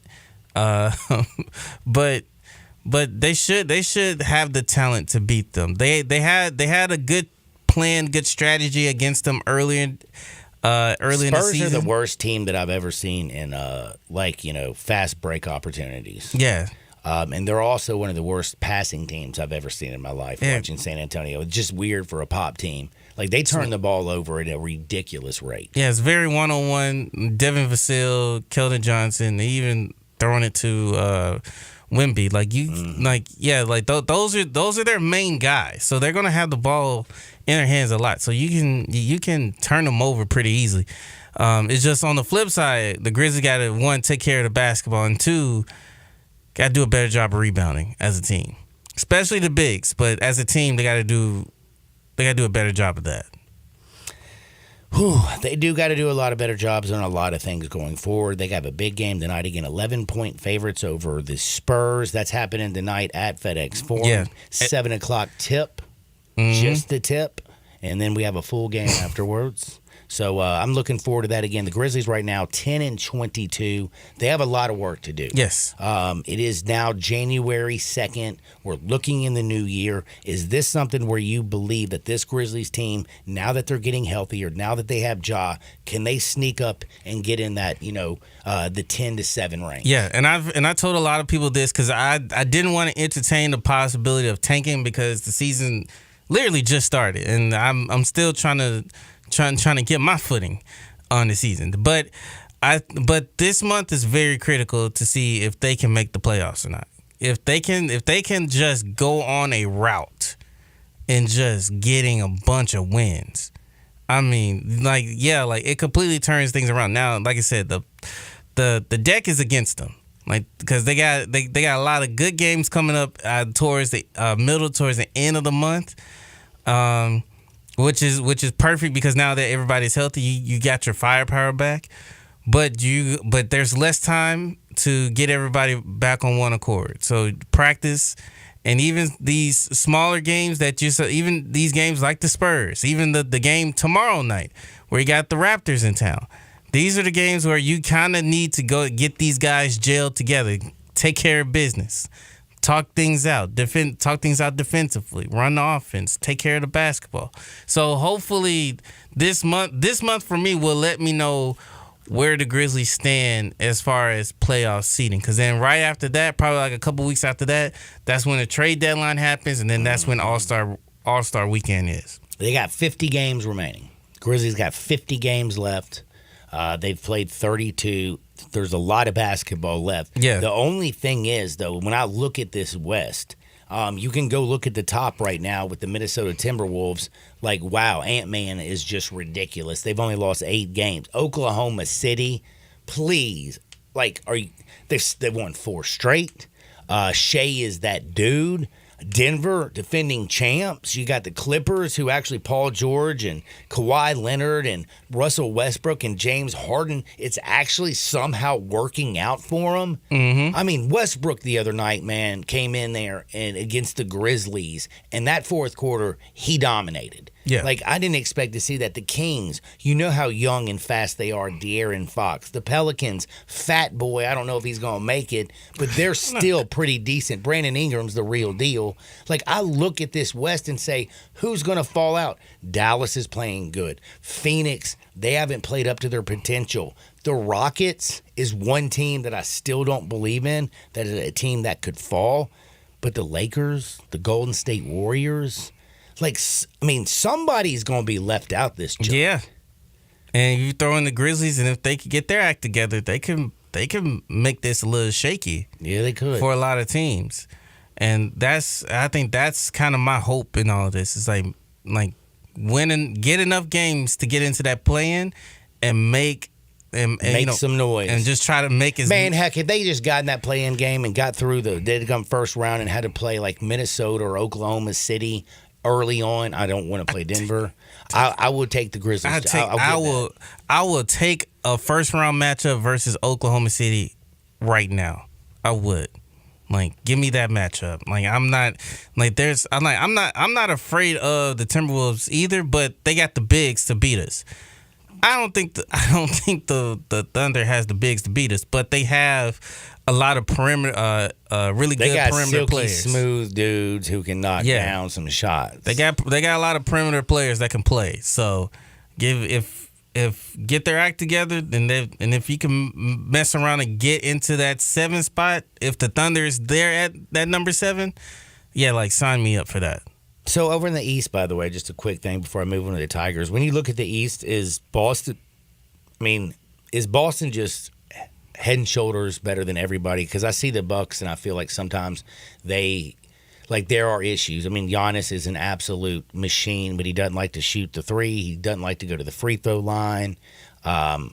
[SPEAKER 18] But they should have the talent to beat them. They had a good plan, good strategy against them early in the season.
[SPEAKER 1] Spurs are the worst team that I've ever seen in fast break opportunities.
[SPEAKER 18] Yeah.
[SPEAKER 1] And they're also one of the worst passing teams I've ever seen in my life watching San Antonio. It's just weird for a pop team. Like, they turn the ball over at a ridiculous rate.
[SPEAKER 18] Yeah, it's very one-on-one. Devin Vassell, Keldon Johnson, they even throwing it to Wemby. Those are their main guys. So they're gonna have the ball in their hands a lot. So you can turn them over pretty easily. It's just on the flip side, the Grizzlies got to 1, take care of the basketball, and 2, got to do a better job of rebounding as a team, especially the bigs. But as a team, they got to do a better job of that.
[SPEAKER 1] They do got to do a lot of better jobs on a lot of things going forward. They have a big game tonight again, 11-point favorites over the Spurs. That's happening tonight at FedEx Forum.
[SPEAKER 18] Yeah.
[SPEAKER 1] 7 o'clock tip, just the tip, and then we have a full game afterwards. So I'm looking forward to that again. The Grizzlies right now 10-22. They have a lot of work to do.
[SPEAKER 18] Yes.
[SPEAKER 1] It is now January 2nd. We're looking in the new year. Is this something where you believe that this Grizzlies team, now that they're getting healthier, now that they have Ja, can they sneak up and get in that, the 10-7 range?
[SPEAKER 18] Yeah, and I told a lot of people this because I didn't want to entertain the possibility of tanking because the season literally just started, and I'm still trying to get my footing on the season. But this month is very critical to see if they can make the playoffs or not. If they can just go on a route and just getting a bunch of wins, I mean, like it completely turns things around. Now, like I said, the deck is against them, like because they got a lot of good games coming up towards the towards the end of the month, which is perfect because now that everybody's healthy, you got your firepower back, but there's less time to get everybody back on one accord. So practice. And even these smaller games even these games like the Spurs, even the game tomorrow night where you got the Raptors in town. These are the games where you kind of need to go get these guys gelled together, take care of business, talk things out defensively, run the offense, take care of the basketball. So hopefully this month for me will let me know where the Grizzlies stand as far as playoff seeding. Because then right after that, probably like a couple weeks after that, that's when the trade deadline happens, and then that's when All-Star weekend is.
[SPEAKER 1] They got 50 games remaining. Grizzlies got 50 games left. They've played 32. There's a lot of basketball left.
[SPEAKER 18] Yeah.
[SPEAKER 1] The only thing is, though, when I look at this West, you can go look at the top right now with the Minnesota Timberwolves. Like, wow, Ant-Man is just ridiculous. They've only lost 8 games. Oklahoma City, please. Like, they've won 4 straight. Shea is that dude. Denver, defending champs. You got the Clippers, who actually Paul George and Kawhi Leonard and Russell Westbrook and James Harden. It's actually somehow working out for them.
[SPEAKER 18] Mm-hmm.
[SPEAKER 1] I mean, Westbrook the other night, man, came in there and against the Grizzlies, and that fourth quarter, he dominated.
[SPEAKER 18] Yeah.
[SPEAKER 1] Like, I didn't expect to see that. The Kings, you know how young and fast they are, De'Aaron Fox. The Pelicans, fat boy, I don't know if he's going to make it, but they're still pretty decent. Brandon Ingram's the real deal. Like, I look at this West and say, who's going to fall out? Dallas is playing good. Phoenix, they haven't played up to their potential. The Rockets is one team that I still don't believe in, that is a team that could fall. But the Lakers, the Golden State Warriors, like, I mean, somebody's going to be left out this job.
[SPEAKER 18] Yeah. And you throw in the Grizzlies, and if they could get their act together, they can make this a little shaky.
[SPEAKER 1] Yeah, they could.
[SPEAKER 18] For a lot of teams. And I think that's kind of my hope in all of this. It's like winning, get enough games to get into that play-in and make
[SPEAKER 1] some noise.
[SPEAKER 18] And just try to make as
[SPEAKER 1] Man, heck, if they just got in that play-in game and got through they'd come first round and had to play like Minnesota or Oklahoma City early on, I don't want to play Denver. I would take the Grizzlies.
[SPEAKER 18] I will take a first round matchup versus Oklahoma City right now. I would. Like, give me that matchup. Like, I'm not afraid of the Timberwolves either, but they got the bigs to beat us. I don't think the Thunder has the bigs to beat us, but they have a lot of perimeter, really good perimeter players.
[SPEAKER 1] Smooth dudes who can knock down some shots.
[SPEAKER 18] They got a lot of perimeter players that can play. So, get their act together, and if you can mess around and get into that 7 spot, if the Thunder is there at that number 7, sign me up for that.
[SPEAKER 1] So over in the East, by the way, just a quick thing before I move on to the Tigers. When you look at the East, is Boston just head and shoulders better than everybody? Because I see the Bucks, and I feel like sometimes there are issues. I mean, Giannis is an absolute machine, but he doesn't like to shoot the three. He doesn't like to go to the free throw line. Dame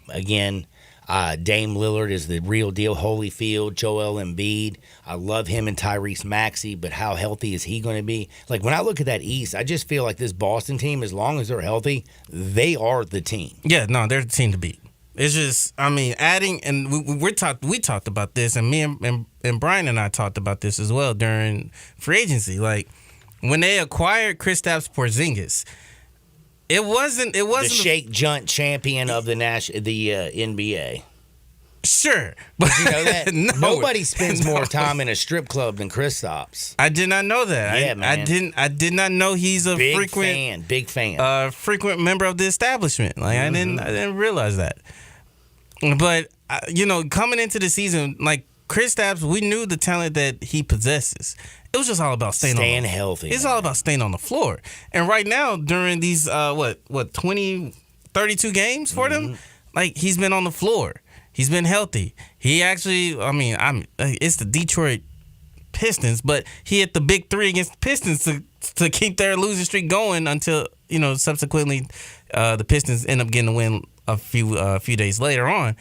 [SPEAKER 1] Lillard is the real deal. Holyfield, Joel Embiid. I love him and Tyrese Maxey, but how healthy is he going to be? Like, when I look at that East, I just feel like this Boston team, as long as they're healthy, they are the team.
[SPEAKER 18] Yeah, no, they're the team to beat. It's just, I mean, adding, and we talked about this, and me and Brian and I talked about this as well during free agency. Like, when they acquired Kristaps Porzingis, it wasn't the
[SPEAKER 1] Shake Junt champion of the NBA.
[SPEAKER 18] Sure,
[SPEAKER 1] but you know that nobody spends more time in a strip club than Kristaps.
[SPEAKER 18] I did not know that.
[SPEAKER 1] Yeah, man.
[SPEAKER 18] I did not know he's a big fan, frequent member of the establishment. Like, I didn't realize that. But coming into the season, like, Kristaps, we knew the talent that he possesses. It was just all about staying
[SPEAKER 1] healthy.
[SPEAKER 18] It's all about staying on the floor. And right now, during these 32 games for them, like he's been on the floor. He's been healthy. He actually, it's the Detroit Pistons, but he hit the big three against the Pistons to keep their losing streak going until, subsequently the Pistons end up getting the win a few days later on.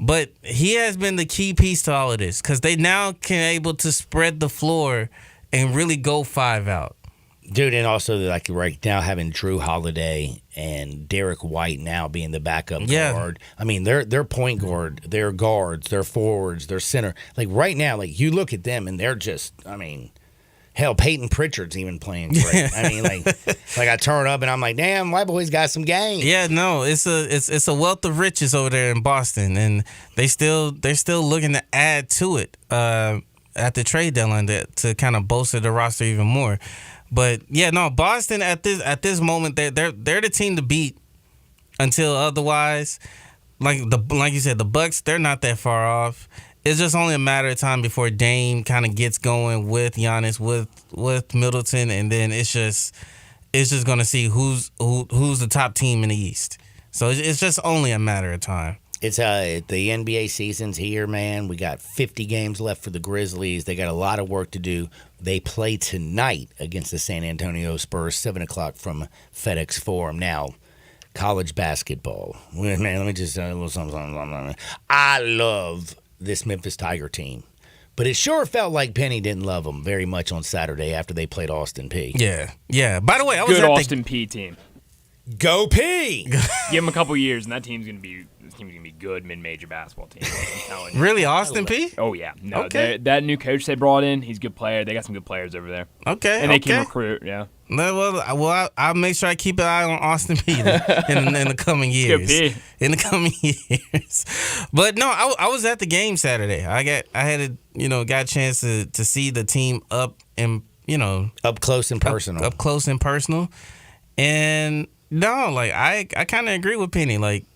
[SPEAKER 18] But he has been the key piece to all of this because they now can able to spread the floor and really go 5 out.
[SPEAKER 1] Dude, and also like right now having Drew Holiday and Derek White now being the backup guard. I mean, they're point guard, they're guards, they're forwards, they're center. Like right now, like you look at them and they're just, hell, Peyton Pritchard's even playing great. I mean, like I turn up and I'm like, damn, my boy's got some game.
[SPEAKER 18] Yeah, no, it's a wealth of riches over there in Boston, and they're still looking to add to it at the trade deadline to kind of bolster the roster even more. But yeah, no, Boston at this moment they're the team to beat until otherwise. Like you said, the Bucks, they're not that far off. It's just only a matter of time before Dame kind of gets going with Giannis, with Middleton, and then it's just gonna see who's the top team in the East. So it's just only a matter of time.
[SPEAKER 1] It's the NBA season's here, man. We got 50 games left for the Grizzlies. They got a lot of work to do. They play tonight against the San Antonio Spurs, 7 o'clock from FedEx Forum. Now, college basketball. Man, let me just say a little something. I love this Memphis Tiger team. But it sure felt like Penny didn't love them very much on Saturday after they played Austin Peay.
[SPEAKER 18] Yeah. By the way, I was
[SPEAKER 2] good
[SPEAKER 18] at
[SPEAKER 2] Austin Peay team.
[SPEAKER 1] Go P!
[SPEAKER 2] Give him a couple years, and that team's gonna be good mid-major basketball team. I'm telling you.
[SPEAKER 18] Really, Austin Peay?
[SPEAKER 2] Oh yeah, no.
[SPEAKER 18] Okay.
[SPEAKER 2] That new coach they brought in, he's a good player. They got some good players over there.
[SPEAKER 18] Okay,
[SPEAKER 2] and they can recruit. Yeah.
[SPEAKER 18] Well, I'll make sure I keep an eye on Austin Peay in the coming years.
[SPEAKER 2] Good P.
[SPEAKER 18] In the coming years, but no, I was at the game Saturday. I got a chance to see the team up
[SPEAKER 1] close and personal.
[SPEAKER 18] Up close and personal, and. No, like I kind of agree with Penny. Like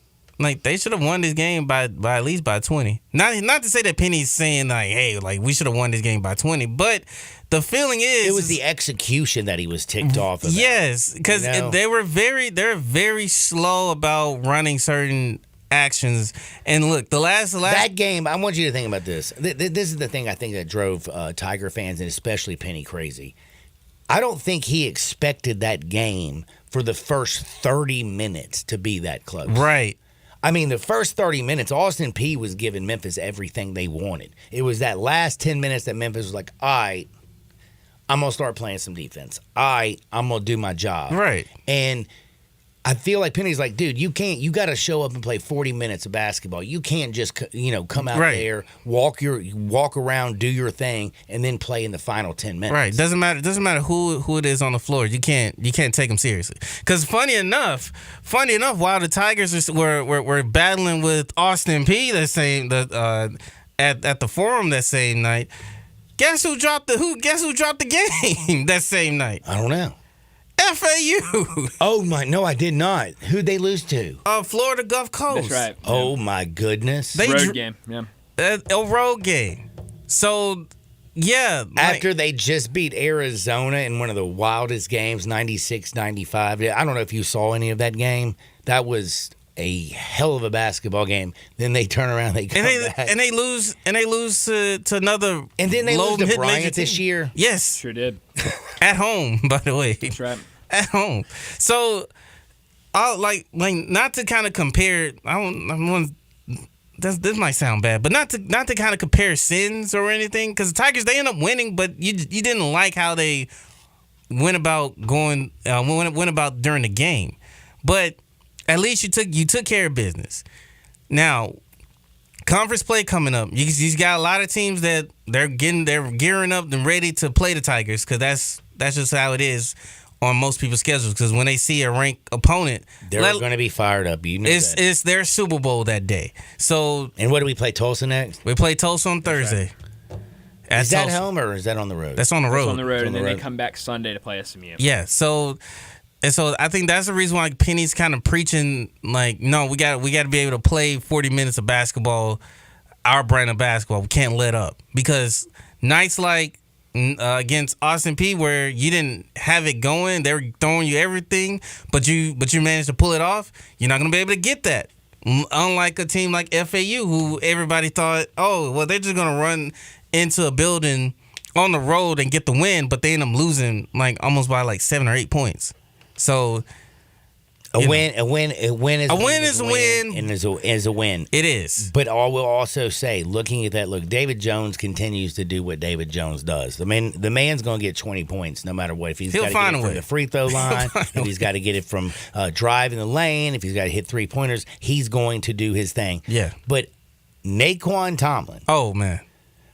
[SPEAKER 18] they should have won this game by at least by 20. Not to say that Penny's saying like, hey, like we should have won this game by 20, but the feeling is
[SPEAKER 1] it was the execution that he was ticked off about.
[SPEAKER 18] Yes, because they're very slow about running certain actions. And look, the last
[SPEAKER 1] that game, I want you to think about this. This is the thing I think that drove Tiger fans and especially Penny crazy. I don't think he expected that game for the first 30 minutes to be that close.
[SPEAKER 18] Right.
[SPEAKER 1] I mean, the first 30 minutes, Austin Peay was giving Memphis everything they wanted. It was that last 10 minutes that Memphis was like, all right, I'm going to start playing some defense. All right, I'm going to do my job.
[SPEAKER 18] Right.
[SPEAKER 1] And I feel like Penny's like, dude, you got to show up and play 40 minutes of basketball. You can't just, come out there, walk around, do your thing, and then play in the final 10 minutes.
[SPEAKER 18] Right. Doesn't matter who it is on the floor. You can't take them seriously. Because funny enough, while the Tigers were battling with Austin Peay at the Forum that same night, guess who dropped the game that same night?
[SPEAKER 1] I don't know.
[SPEAKER 18] FAU.
[SPEAKER 1] Oh my! No, I did not. Who'd they lose to?
[SPEAKER 18] Florida Gulf Coast.
[SPEAKER 2] That's right.
[SPEAKER 1] Oh my goodness!
[SPEAKER 2] Road game. Yeah.
[SPEAKER 18] A road game. So yeah.
[SPEAKER 1] After they just beat Arizona in one of the wildest games, 96-95. I don't know if you saw any of that game. That was a hell of a basketball game. Then they turn around, they come back,
[SPEAKER 18] and they lose to another.
[SPEAKER 1] And then they lose to Bryant this year.
[SPEAKER 18] Yes,
[SPEAKER 2] sure did.
[SPEAKER 18] At home, by the way.
[SPEAKER 2] That's right.
[SPEAKER 18] At home. So, like not to kind of compare. This might sound bad, but not to kind of compare sins or anything, because the Tigers, they end up winning, but you didn't like how they went about during the game, but at least you took care of business. Now, conference play coming up. You got a lot of teams that they're gearing up and ready to play the Tigers, because that's just how it is on most people's schedules. Because when they see a ranked opponent,
[SPEAKER 1] they're going to be fired up.
[SPEAKER 18] It's their Super Bowl that day. So,
[SPEAKER 1] and what do we play Tulsa next?
[SPEAKER 18] We play Tulsa on Thursday.
[SPEAKER 1] Right. Is that home or is that on the road?
[SPEAKER 18] That's on the road.
[SPEAKER 2] That's on the road, and then they come back Sunday to play SMU.
[SPEAKER 18] Yeah. So I think that's the reason why Penny's kind of preaching like, no, we got to be able to play 40 minutes of basketball our brand of basketball. We can't let up because nights like against Austin Peay where you didn't have it going, they were throwing you everything, but you managed to pull it off. You're not going to be able to get that. Unlike a team like FAU, who everybody thought, oh, well, they're just going to run into a building on the road and get the win, but they end up losing like almost by like 7 or 8 points. So
[SPEAKER 1] a win is a win, and is a win.
[SPEAKER 18] It is.
[SPEAKER 1] But I will also say, looking at that, look, David Jones continues to do what David Jones does. The man's going to get 20 points no matter what. If he's got to get it from the free throw line, if he's got to get it from driving the lane, if he's got to hit 3-pointers, he's going to do his thing.
[SPEAKER 18] Yeah.
[SPEAKER 1] But Naquan Tomlin.
[SPEAKER 18] Oh, man.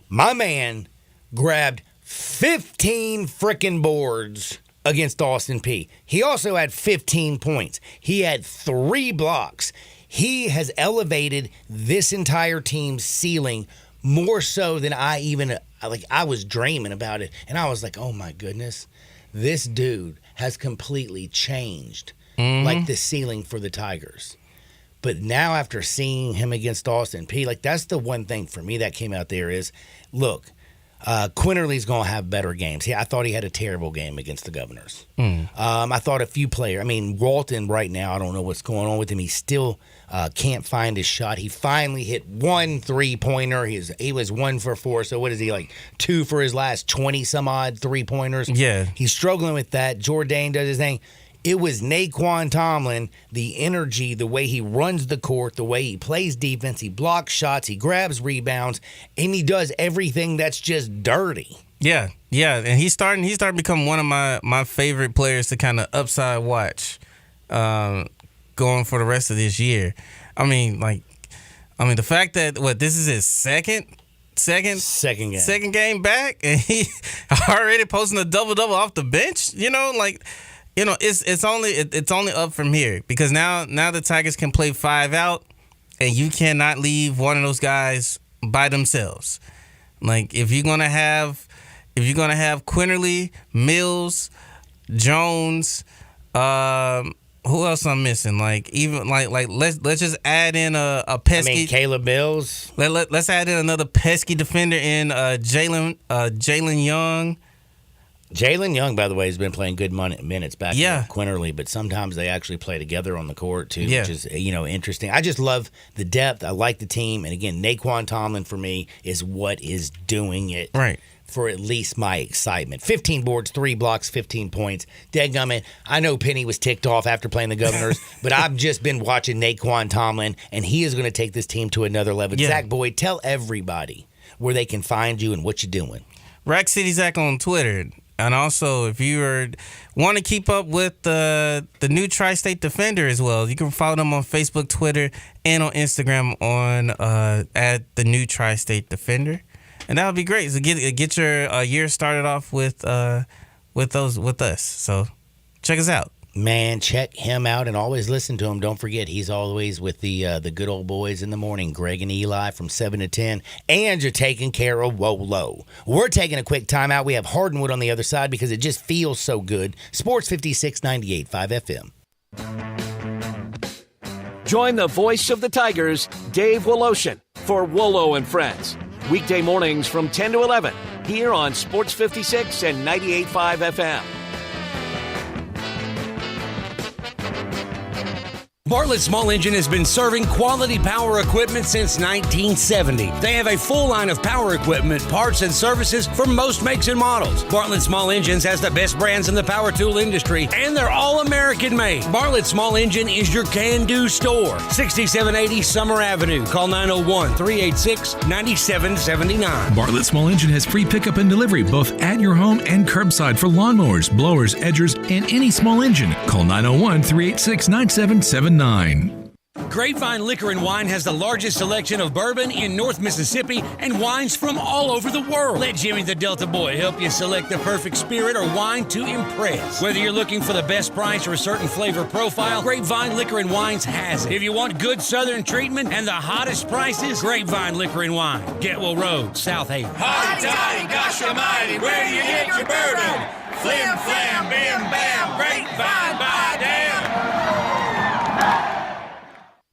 [SPEAKER 1] My man grabbed 15 freaking boards against Austin Peay. He also had 15 points. He had 3 blocks. He has elevated this entire team's ceiling more so than I was dreaming about it. And I was like, oh my goodness, this dude has completely changed like the ceiling for the Tigers. But now after seeing him against Austin Peay, like that's the one thing for me that came out there is, look, Quinterly's going to have better games. I thought he had a terrible game against the Governors. I thought a few players. I mean, Walton right now, I don't know what's going on with him. He still can't find his shot. He finally hit 1 3-pointer. He was 1 for 4. So what is he, like 2 for his last 20-some-odd 3-pointers?
[SPEAKER 18] Yeah.
[SPEAKER 1] He's struggling with that. Jourdain does his thing. It was Naquan Tomlin, the energy, the way he runs the court, the way he plays defense, he blocks shots, he grabs rebounds, and he does everything that's just dirty.
[SPEAKER 18] Yeah, and he's starting to become one of my favorite players to kind of upside watch going for the rest of this year. I mean, the fact that this is his second game back, and he already posting a double-double off the bench, it's only up from here because now the Tigers can play 5 out, and you cannot leave one of those guys by themselves. Like if you're gonna have Quinterly, Mills, Jones, who else I'm missing? Like let's just add in a pesky.
[SPEAKER 1] I mean, Caleb Mills.
[SPEAKER 18] Let's add in another pesky defender in Jalen Young.
[SPEAKER 1] Jalen Young, by the way, has been playing good minutes back with Quinterly, but sometimes they actually play together on the court too, which is interesting. I just love the depth. I like the team, and again, Naquan Tomlin for me is what is doing it for at least my excitement. 15 boards, 3 blocks, 15 points. Dadgummit, I know Penny was ticked off after playing the Governors, but I've just been watching Naquan Tomlin, and he is going to take this team to another level. Zach Boyd, tell everybody where they can find you and what you're doing.
[SPEAKER 18] Rack City Zach on Twitter. And also, if you want to keep up with the new Tri-State Defender as well, you can follow them on Facebook, Twitter, and on Instagram on at the new Tri-State Defender, and that would be great. So get your year started off with us. So check us out.
[SPEAKER 1] Man, check him out and always listen to him. Don't forget, he's always with the good old boys in the morning, Greg and Eli from 7 to 10. And you're taking care of Wolo. We're taking a quick timeout. We have Hardwood on the other side because it just feels so good. Sports 56 98.5 FM.
[SPEAKER 4] Join the voice of the Tigers, Dave Woloshin, for Wolo and Friends. Weekday mornings from 10 to 11 here on Sports 56 and 98.5 FM.
[SPEAKER 19] Bartlett Small Engine has been serving quality power equipment since 1970. They have a full line of power equipment, parts, and services for most makes and models. Bartlett Small Engines has the best brands in the power tool industry, and they're all American made. Bartlett Small Engine is your can-do store. 6780 Summer Avenue. Call 901-386-9779.
[SPEAKER 14] Bartlett Small Engine has free pickup and delivery both at your home and curbside for lawnmowers, blowers, edgers, and any small engine. Call 901-386-9779.
[SPEAKER 19] Grapevine Liquor and Wine has the largest selection of bourbon in North Mississippi and wines from all over the world. Let Jimmy the Delta Boy help you select the perfect spirit or wine to impress. Whether you're looking for the best price or a certain flavor profile, Grapevine Liquor and Wines has it. If you want good southern treatment and the hottest prices, Grapevine Liquor and Wine, Getwell Road, South Haven.
[SPEAKER 11] Hotty toddy, gosh almighty, where do you get your bourbon? Flim flam, bim bam, Grapevine, by damn.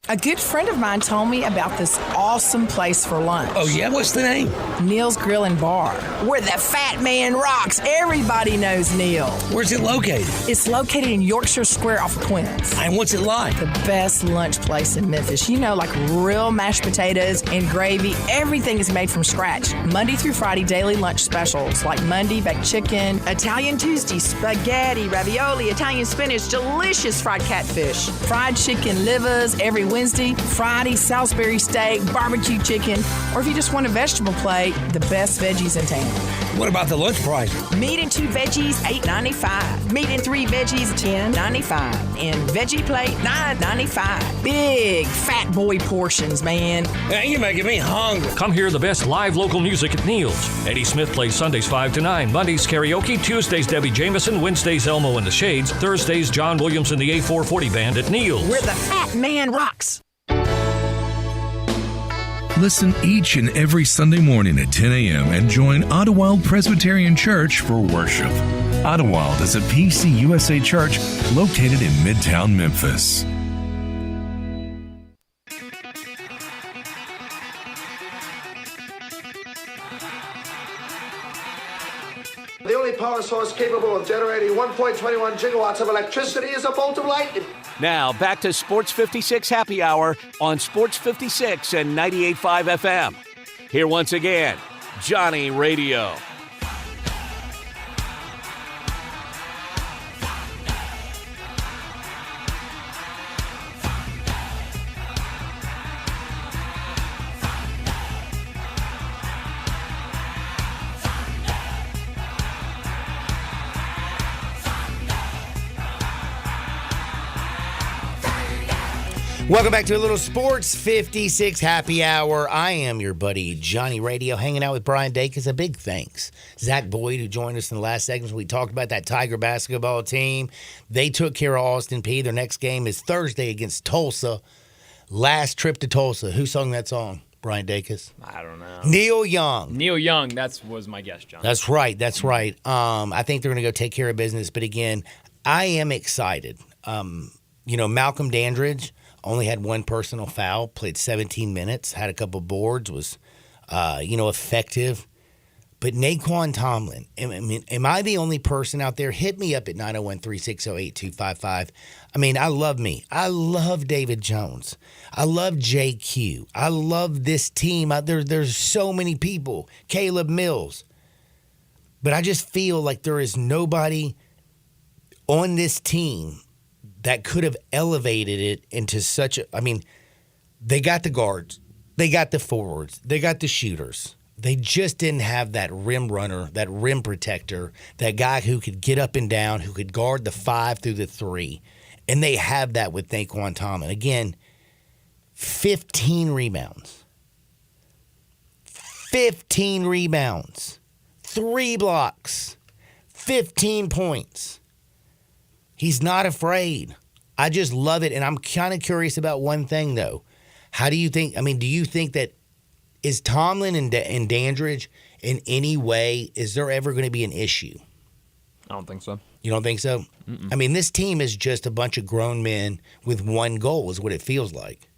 [SPEAKER 20] A good friend of mine told me about this awesome place for lunch.
[SPEAKER 19] Oh, yeah? What's the name?
[SPEAKER 20] Neil's Grill and Bar, where the fat man rocks. Everybody knows Neil.
[SPEAKER 19] Where's it located?
[SPEAKER 20] It's located in Yorkshire Square off of Quince.
[SPEAKER 19] And what's it like?
[SPEAKER 20] The best lunch place in Memphis. You know, like real mashed potatoes and gravy. Everything is made from scratch. Monday through Friday, daily lunch specials like Monday baked chicken, Italian Tuesday, spaghetti, ravioli, Italian spinach, delicious fried catfish, fried chicken livers every Wednesday, Friday, Salisbury steak, barbecue chicken, or if you just want a vegetable plate, the best veggies in town.
[SPEAKER 19] What about the lunch price?
[SPEAKER 20] Meat and 2 veggies, $8.95. Meat and 3 veggies, $10.95. And veggie plate, $9.95. Big fat boy portions, man.
[SPEAKER 19] Hey, you're making me hungry.
[SPEAKER 7] Come hear the best live local music at Neil's. Eddie Smith plays Sundays 5 to 9, Mondays karaoke, Tuesdays Debbie Jameson, Wednesdays Elmo and the Shades, Thursdays John Williams and the A440 Band at Neil's.
[SPEAKER 20] Where the fat man rocks.
[SPEAKER 14] Listen each and every Sunday morning at 10 a.m. and join Ottawild Presbyterian Church for worship. Ottawild is a PCUSA church located in Midtown Memphis.
[SPEAKER 21] The only power source capable of generating 1.21 gigawatts of electricity is a bolt of lightning.
[SPEAKER 4] Now, back to Sports 56 Happy Hour on Sports 56 and 98.5 FM. Here once again, Johnny Radio.
[SPEAKER 1] Welcome back to a little Sports 56 Happy Hour. I am your buddy Johnny Radio, hanging out with Brian Dacus. A big thanks. Zach Boyd, who joined us in the last segment. We talked about that Tiger basketball team. They took care of Austin Peay. Their next game is Thursday against Tulsa. Last trip to Tulsa. Who sung that song? Brian Dacus?
[SPEAKER 2] I don't know.
[SPEAKER 1] Neil Young.
[SPEAKER 2] Neil Young, that was my guess, John.
[SPEAKER 1] That's right. That's right. I think they're going to go take care of business. But again, I am excited. Malcolm Dandridge only had one personal foul, played 17 minutes, had a couple boards, was, effective. But Naquan Tomlin, am I the only person out there? Hit me up at 901-360-8255. I love me. I love David Jones. I love JQ. I love this team. There's so many people. Caleb Mills. But I just feel like there is nobody on this team that could have elevated it into such a... they got the guards. They got the forwards. They got the shooters. They just didn't have that rim runner, that rim protector, that guy who could get up and down, who could guard the 5 through the 3. And they have that with Naquan Tomlin. Again, 15 rebounds. 15 rebounds. 3 blocks. 15 points. He's not afraid. I just love it. And I'm kind of curious about one thing, though. How do you think, do you think that is Tomlin and Dandridge in any way, is there ever going to be an issue?
[SPEAKER 2] I don't think so.
[SPEAKER 1] You don't think so? Mm-mm. This team is just a bunch of grown men with one goal is what it feels like.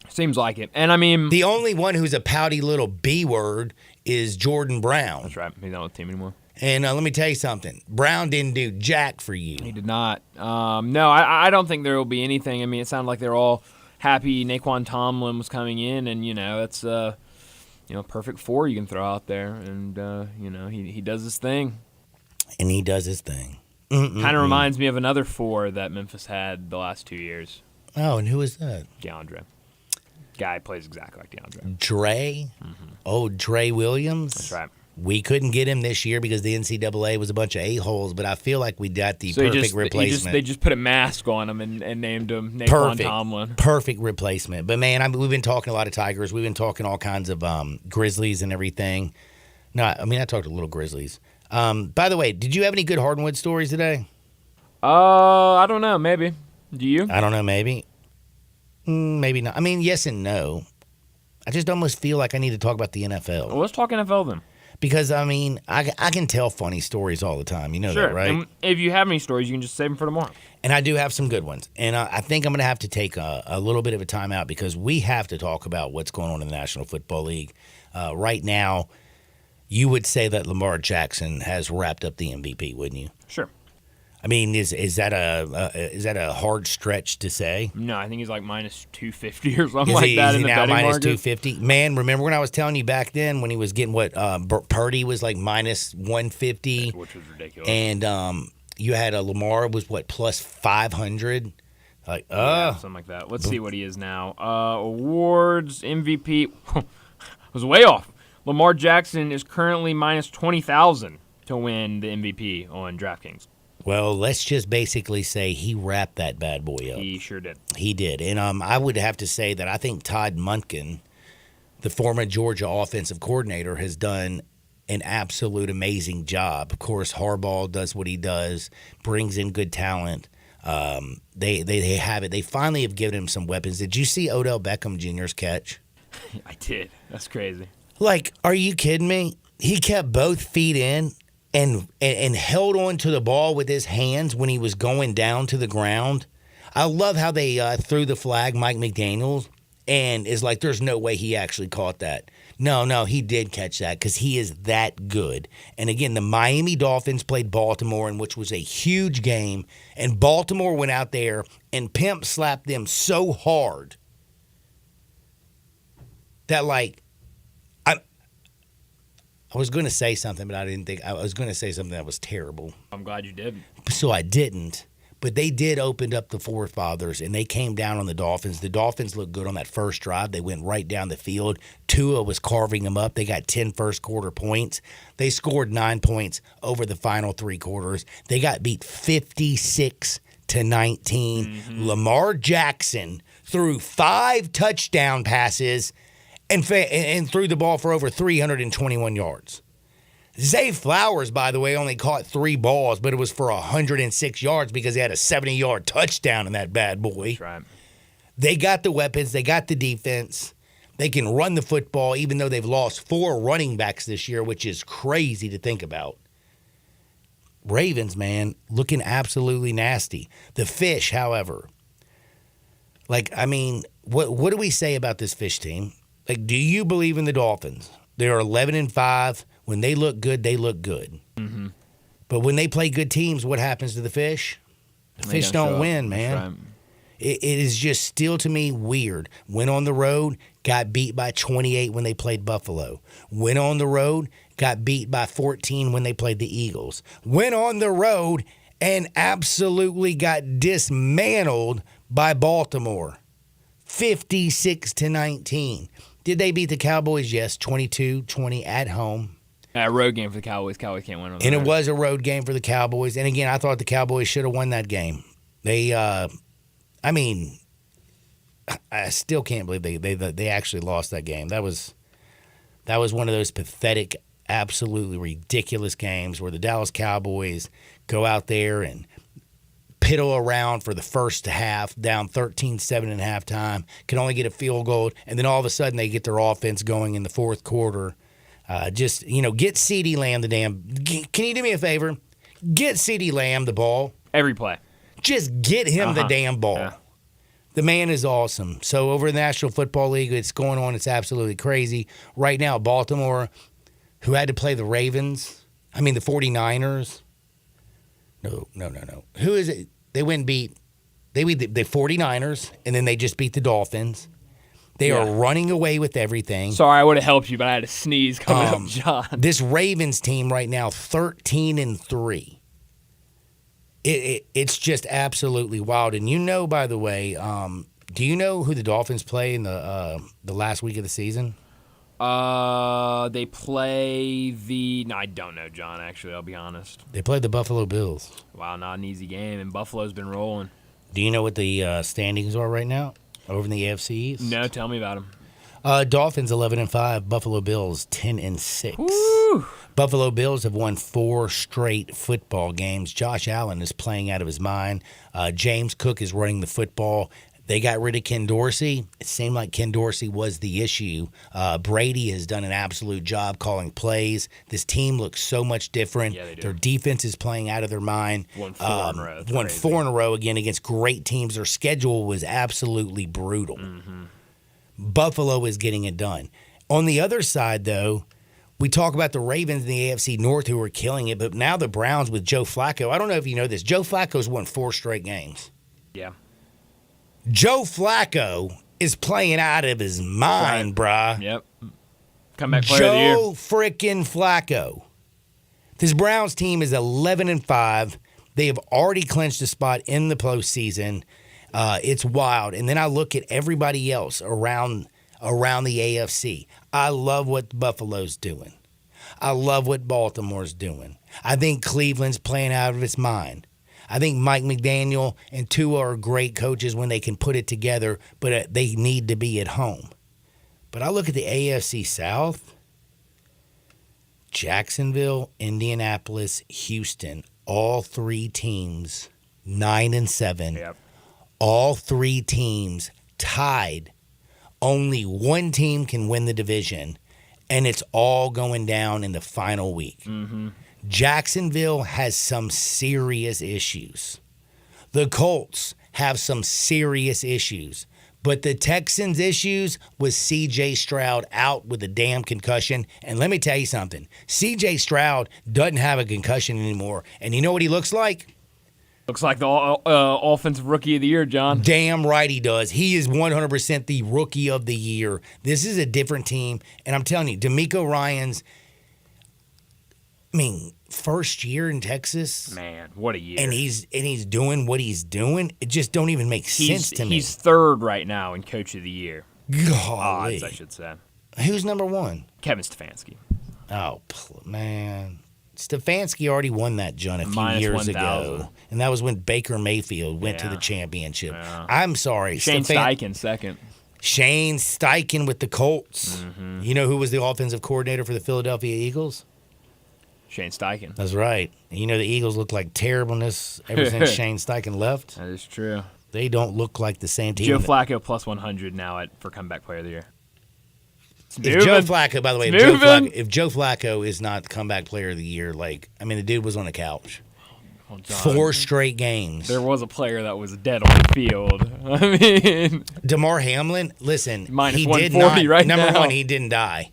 [SPEAKER 2] Seems like it. And
[SPEAKER 1] the only one who's a pouty little B word is Jordan Brown.
[SPEAKER 2] That's right. He's not on the team anymore.
[SPEAKER 1] And let me tell you something. Brown didn't do jack for you.
[SPEAKER 2] He did not. No, I don't think there will be anything. It sounded like they're all happy Naquan Tomlin was coming in, and, it's perfect 4 you can throw out there. And, he does his thing.
[SPEAKER 1] And he does his thing.
[SPEAKER 2] Kind of reminds me of another 4 that Memphis had the last 2 years.
[SPEAKER 1] Oh, and who is that?
[SPEAKER 2] DeAndre. Guy plays exactly like DeAndre.
[SPEAKER 1] Dre? Mm-hmm. Oh, Dre Williams?
[SPEAKER 2] That's right.
[SPEAKER 1] We couldn't get him this year because the NCAA was a bunch of a-holes, but I feel like we got the perfect replacement.
[SPEAKER 2] They just put a mask on him and named him Naquan Tomlin.
[SPEAKER 1] Perfect replacement. But, man, we've been talking a lot of Tigers. We've been talking all kinds of Grizzlies and everything. No, I talked a little Grizzlies. By the way, did you have any good Hardwood stories today?
[SPEAKER 2] I don't know. Maybe. Do you?
[SPEAKER 1] I don't know. Maybe. Maybe not. Yes and no. I just almost feel like I need to talk about the NFL.
[SPEAKER 2] Well, let's talk NFL then.
[SPEAKER 1] Because, I mean, I can tell funny stories all the time. You know
[SPEAKER 2] Sure.
[SPEAKER 1] that, right?
[SPEAKER 2] And if you have any stories, you can just save them for tomorrow.
[SPEAKER 1] And I do have some good ones. And I think I'm going to have to take a little bit of a time out because we have to talk about what's going on in the National Football League. Right now, you would say that Lamar Jackson has wrapped up the MVP, wouldn't you?
[SPEAKER 2] Sure.
[SPEAKER 1] I mean, is that a hard stretch to say?
[SPEAKER 2] No, I think he's like minus 250 or something
[SPEAKER 1] Is
[SPEAKER 2] like
[SPEAKER 1] he,
[SPEAKER 2] that
[SPEAKER 1] is
[SPEAKER 2] in
[SPEAKER 1] he
[SPEAKER 2] the
[SPEAKER 1] now
[SPEAKER 2] betting
[SPEAKER 1] minus
[SPEAKER 2] market.
[SPEAKER 1] 250? Man, remember when I was telling you back then when he was getting what Purdy was like minus 150,
[SPEAKER 2] which was ridiculous.
[SPEAKER 1] and you had a Lamar was what plus 500, like
[SPEAKER 2] Yeah, something like that. Let's see what he is now. Awards, MVP, was way off. Lamar Jackson is currently minus 20,000 to win the MVP on DraftKings.
[SPEAKER 1] Well, let's just basically say he wrapped that bad boy up.
[SPEAKER 2] He sure did.
[SPEAKER 1] He did. And I would have to say that I think Todd Monken, the former Georgia offensive coordinator, has done an absolute amazing job. Of course, Harbaugh does what he does, brings in good talent. They have it. They finally have given him some weapons. Did you see Odell Beckham Jr.'s catch?
[SPEAKER 2] I did. That's crazy.
[SPEAKER 1] Like, are you kidding me? He kept both feet in and held on to the ball with his hands when he was going down to the ground. I love how they threw the flag, Mike McDaniel, and it's like there's no way he actually caught that. No, he did catch that because he is that good. And again, the Miami Dolphins played Baltimore, in which was a huge game, and Baltimore went out there and pimp slapped them so hard that, like, I was going to say something, but I didn't think. I was going to say something that was terrible.
[SPEAKER 2] I'm glad you did.
[SPEAKER 1] So I didn't. But they did open up the forefathers, and they came down on the Dolphins. The Dolphins looked good on that first drive. They went right down the field. Tua was carving them up. They got 10 first-quarter points. They scored 9 points over the final 3 quarters. They got beat 56-19. Lamar Jackson threw 5 touchdown passes and threw the ball for over 321 yards. Zay Flowers, by the way, only caught 3 balls, but it was for 106 yards because he had a 70-yard touchdown in that bad boy.
[SPEAKER 2] That's right.
[SPEAKER 1] They got the weapons. They got the defense. They can run the football, even though they've lost 4 running backs this year, which is crazy to think about. Ravens, man, looking absolutely nasty. The Fish, however, like, I mean, what do we say about this Fish team? Like, do you believe in the Dolphins? They're 11-5. When they look good, they look good.
[SPEAKER 2] Mm-hmm.
[SPEAKER 1] But when they play good teams, what happens to the Fish? The Fish don't win, man.
[SPEAKER 2] Right.
[SPEAKER 1] It is just still, to me, weird. Went on the road, got beat by 28 when they played Buffalo. Went on the road, got beat by 14 when they played the Eagles. Went on the road and absolutely got dismantled by Baltimore. 56-19. Did they beat the Cowboys? Yes, 22-20 at home.
[SPEAKER 2] A road game for the Cowboys. Cowboys can't win on the
[SPEAKER 1] And
[SPEAKER 2] road.
[SPEAKER 1] it was a road game for the Cowboys. And again, I thought the Cowboys should have won that game. They, I still can't believe they actually lost that game. That was one of those pathetic, absolutely ridiculous games where the Dallas Cowboys go out there and piddle around for the first half, down 13-7 at halftime, can only get a field goal, and then all of a sudden they get their offense going in the fourth quarter. Get CeeDee Lamb the damn. Can you do me a favor? Get CeeDee Lamb the ball.
[SPEAKER 2] Every play.
[SPEAKER 1] Just get him the damn ball.
[SPEAKER 2] Yeah.
[SPEAKER 1] The man is awesome. So over in the National Football League, it's going on. It's absolutely crazy. Right now, Baltimore, who had to play the 49ers. No. Who is it? They beat the 49ers, and then they just beat the Dolphins. They are running away with everything.
[SPEAKER 2] Sorry, I would have helped you, but I had a sneeze coming up, John.
[SPEAKER 1] This Ravens team right now, 13-3. It's just absolutely wild. And you know, by the way, do you know who the Dolphins play in the last week of the season?
[SPEAKER 2] They play the. No, I don't know, John. Actually, I'll be honest.
[SPEAKER 1] They played the Buffalo Bills.
[SPEAKER 2] Wow, not an easy game, and Buffalo's been rolling.
[SPEAKER 1] Do you know what the standings are right now over in the AFC East?
[SPEAKER 2] No, tell me about them.
[SPEAKER 1] Dolphins 11-5, Buffalo Bills 10-6.
[SPEAKER 2] Woo!
[SPEAKER 1] Buffalo Bills have won 4 straight football games. Josh Allen is playing out of his mind. James Cook is running the football. They got rid of Ken Dorsey. It seemed like Ken Dorsey was the issue. Brady has done an absolute job calling plays. This team looks so much different.
[SPEAKER 2] Yeah, they do.
[SPEAKER 1] Their defense is playing out of their mind.
[SPEAKER 2] Won 4 in a row. That's
[SPEAKER 1] Won
[SPEAKER 2] crazy.
[SPEAKER 1] 4 in a row again against great teams. Their schedule was absolutely brutal. Buffalo is getting it done. On the other side, though, we talk about the Ravens in the AFC North who are killing it, but now the Browns with Joe Flacco. I don't know if you know this. Joe Flacco's won 4 straight games.
[SPEAKER 2] Yeah.
[SPEAKER 1] Joe Flacco is playing out of his mind, bruh.
[SPEAKER 2] Yep. Comeback player of the year.
[SPEAKER 1] Joe freaking Flacco. This Browns team is 11-5. They have already clinched a spot in the postseason. It's wild. And then I look at everybody else around the AFC. I love what Buffalo's doing. I love what Baltimore's doing. I think Cleveland's playing out of its mind. I think Mike McDaniel and Tua are great coaches when they can put it together, but they need to be at home. But I look at the AFC South, Jacksonville, Indianapolis, Houston, all 3 teams 9-7.
[SPEAKER 2] Yep.
[SPEAKER 1] All 3 teams tied. Only one team can win the division, and it's all going down in the final week. Jacksonville has some serious issues. The Colts have some serious issues. But the Texans' issues was C.J. Stroud out with a damn concussion. And let me tell you something. C.J. Stroud doesn't have a concussion anymore. And you know what he looks like?
[SPEAKER 2] Looks like the offensive rookie of the year, John.
[SPEAKER 1] Damn right he does. He is 100% the rookie of the year. This is a different team. And I'm telling you, DeMeco Ryans, first year in Texas.
[SPEAKER 2] Man, what a year.
[SPEAKER 1] And he's doing what he's doing. It just don't even make sense to me.
[SPEAKER 2] He's 3rd right now in Coach of the Year.
[SPEAKER 1] Golly.
[SPEAKER 2] Odds, I should say.
[SPEAKER 1] Who's number 1?
[SPEAKER 2] Kevin Stefanski.
[SPEAKER 1] Oh, man. Stefanski already won that, John, a few
[SPEAKER 2] Minus
[SPEAKER 1] years
[SPEAKER 2] 1,000.
[SPEAKER 1] ago. And that was when Baker Mayfield went to the championship.
[SPEAKER 2] Yeah.
[SPEAKER 1] I'm sorry.
[SPEAKER 2] Shane Steichen, 2nd.
[SPEAKER 1] Shane Steichen with the Colts. You know who was the offensive coordinator for the Philadelphia Eagles?
[SPEAKER 2] Shane Steichen.
[SPEAKER 1] That's right. And you know the Eagles look like terribleness ever since Shane Steichen left.
[SPEAKER 2] That is true.
[SPEAKER 1] They don't look like the same team.
[SPEAKER 2] Joe Flacco plus 100 now for comeback player of the year.
[SPEAKER 1] If Joe Flacco, by the way, if Joe Flacco is not the comeback player of the year, the dude was on the couch.
[SPEAKER 2] Oh,
[SPEAKER 1] 4 straight games.
[SPEAKER 2] There was a player that was dead on the field. I mean,
[SPEAKER 1] DeMar Hamlin, listen,
[SPEAKER 2] minus
[SPEAKER 1] he
[SPEAKER 2] 140
[SPEAKER 1] did not,
[SPEAKER 2] right
[SPEAKER 1] number
[SPEAKER 2] now.
[SPEAKER 1] 1, he didn't die,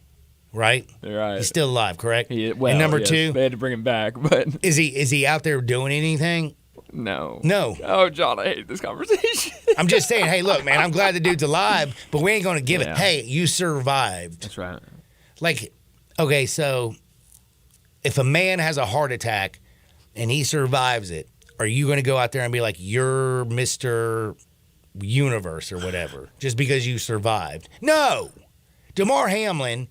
[SPEAKER 1] right?
[SPEAKER 2] Right.
[SPEAKER 1] He's still alive, correct?
[SPEAKER 2] And
[SPEAKER 1] number
[SPEAKER 2] yes,
[SPEAKER 1] 2,
[SPEAKER 2] they had to bring him back, but
[SPEAKER 1] is he out there doing anything?
[SPEAKER 2] No.
[SPEAKER 1] No.
[SPEAKER 2] Oh, John, I hate this conversation.
[SPEAKER 1] I'm just saying, hey, look, man, I'm glad the dude's alive, but we ain't going to give it. Hey, you survived.
[SPEAKER 2] That's right.
[SPEAKER 1] Okay, so if a man has a heart attack and he survives it, are you going to go out there and be like, you're Mr. Universe or whatever, just because you survived? No. DeMar Hamlin,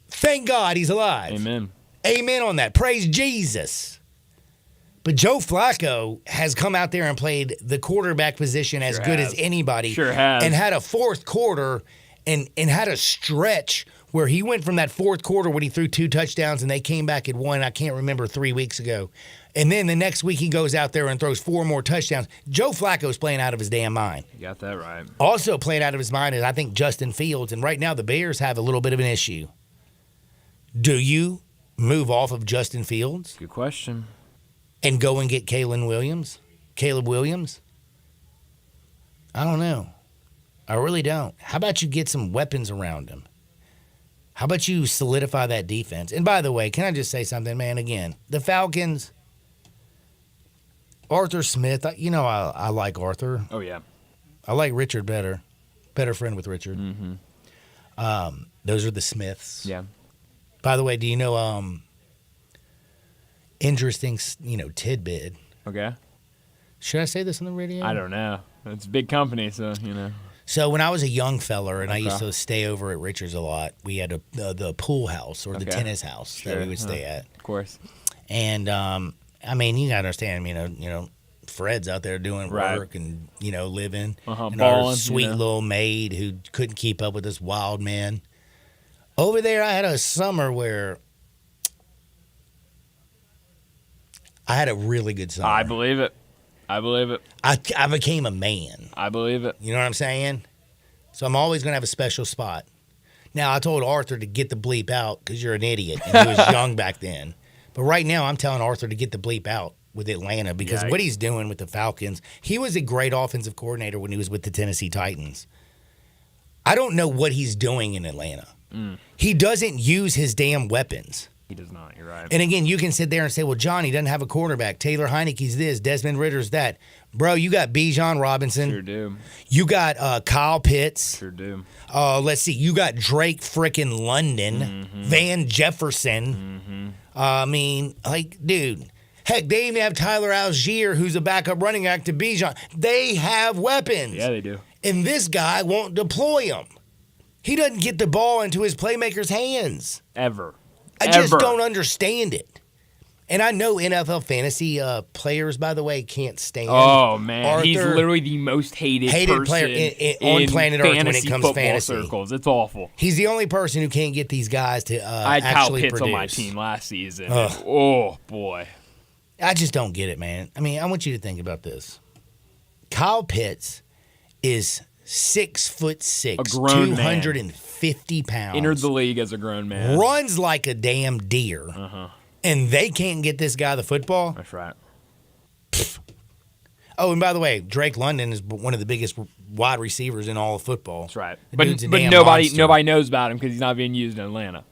[SPEAKER 1] thank God he's alive.
[SPEAKER 2] Amen.
[SPEAKER 1] Amen on that. Praise Jesus. But Joe Flacco has come out there and played the quarterback position as good as anybody.
[SPEAKER 2] Sure has.
[SPEAKER 1] And had a fourth quarter and had a stretch where he went from that fourth quarter when he threw 2 touchdowns and they came back and won, I can't remember, 3 weeks ago. And then the next week he goes out there and throws 4 more touchdowns. Joe Flacco's playing out of his damn mind.
[SPEAKER 2] You got that right.
[SPEAKER 1] Also playing out of his mind is, I think, Justin Fields. And right now the Bears have a little bit of an issue. Do you move off of Justin Fields?
[SPEAKER 2] Good question.
[SPEAKER 1] And go and get Caleb Williams? I don't know. I really don't. How about you get some weapons around him? How about you solidify that defense? And by the way, can I just say something, man? Again, the Falcons, Arthur Smith, I like Arthur.
[SPEAKER 2] Oh, yeah.
[SPEAKER 1] I like Richard better. Better friend with Richard.
[SPEAKER 2] Mm-hmm.
[SPEAKER 1] Those are the Smiths.
[SPEAKER 2] Yeah.
[SPEAKER 1] By the way, do you know, interesting, tidbit.
[SPEAKER 2] Okay.
[SPEAKER 1] Should I say this on the radio?
[SPEAKER 2] I don't know. It's a big company, so,
[SPEAKER 1] So when I was a young feller and I used to stay over at Richards a lot, we had the pool house or the tennis house that we would stay at.
[SPEAKER 2] Of course.
[SPEAKER 1] And, you gotta understand, Fred's out there doing work and, living. And
[SPEAKER 2] balling,
[SPEAKER 1] our sweet little maid who couldn't keep up with this wild man. Over there, I had a summer where I had a really good summer.
[SPEAKER 2] I believe it. I believe it.
[SPEAKER 1] I became a man.
[SPEAKER 2] I believe it.
[SPEAKER 1] You know what I'm saying? So I'm always going to have a special spot. Now, I told Arthur to get the bleep out because you're an idiot, and he was young back then. But right now, I'm telling Arthur to get the bleep out with Atlanta because what he's doing with the Falcons, he was a great offensive coordinator when he was with the Tennessee Titans. I don't know what he's doing in Atlanta. He doesn't use his damn weapons.
[SPEAKER 2] He does not. You're right.
[SPEAKER 1] And again, you can sit there and say, well, Johnny doesn't have a quarterback. Taylor Heineke's this. Desmond Ritter's that. Bro, you got Bijan Robinson.
[SPEAKER 2] Sure do.
[SPEAKER 1] You got Kyle Pitts.
[SPEAKER 2] Sure do.
[SPEAKER 1] Let's see. You got Drake frickin' London. Van Jefferson. I mean, like, dude. Heck, they even have Tyler Algier, who's a backup running back to Bijan. They have weapons.
[SPEAKER 2] Yeah, they do.
[SPEAKER 1] And this guy won't deploy them. He doesn't get the ball into his playmakers' hands.
[SPEAKER 2] Ever.
[SPEAKER 1] I just don't understand it. And I know NFL fantasy players, by the way, can't stand.
[SPEAKER 2] Oh man,
[SPEAKER 1] Arthur,
[SPEAKER 2] he's literally the most hated person
[SPEAKER 1] player on planet Earth when it comes to
[SPEAKER 2] football
[SPEAKER 1] fantasy.
[SPEAKER 2] circles. It's awful.
[SPEAKER 1] He's the only person who can't get these guys to
[SPEAKER 2] I had
[SPEAKER 1] actually
[SPEAKER 2] Kyle Pitts
[SPEAKER 1] produce.
[SPEAKER 2] on my team last season.
[SPEAKER 1] Ugh.
[SPEAKER 2] Oh boy,
[SPEAKER 1] I just don't get it, man. I mean, I want you to think about this. Kyle Pitts is 6'6",
[SPEAKER 2] A grown man.
[SPEAKER 1] 250 pounds.
[SPEAKER 2] entered the league as a grown man.
[SPEAKER 1] Runs like a damn deer. And they can't get this guy the football?
[SPEAKER 2] That's right.
[SPEAKER 1] Oh, and by the way, Drake London is one of the biggest wide receivers in all of football.
[SPEAKER 2] That's right.
[SPEAKER 1] The
[SPEAKER 2] But
[SPEAKER 1] dude's a
[SPEAKER 2] but
[SPEAKER 1] damn
[SPEAKER 2] nobody
[SPEAKER 1] monster.
[SPEAKER 2] knows about him because he's not being used in Atlanta.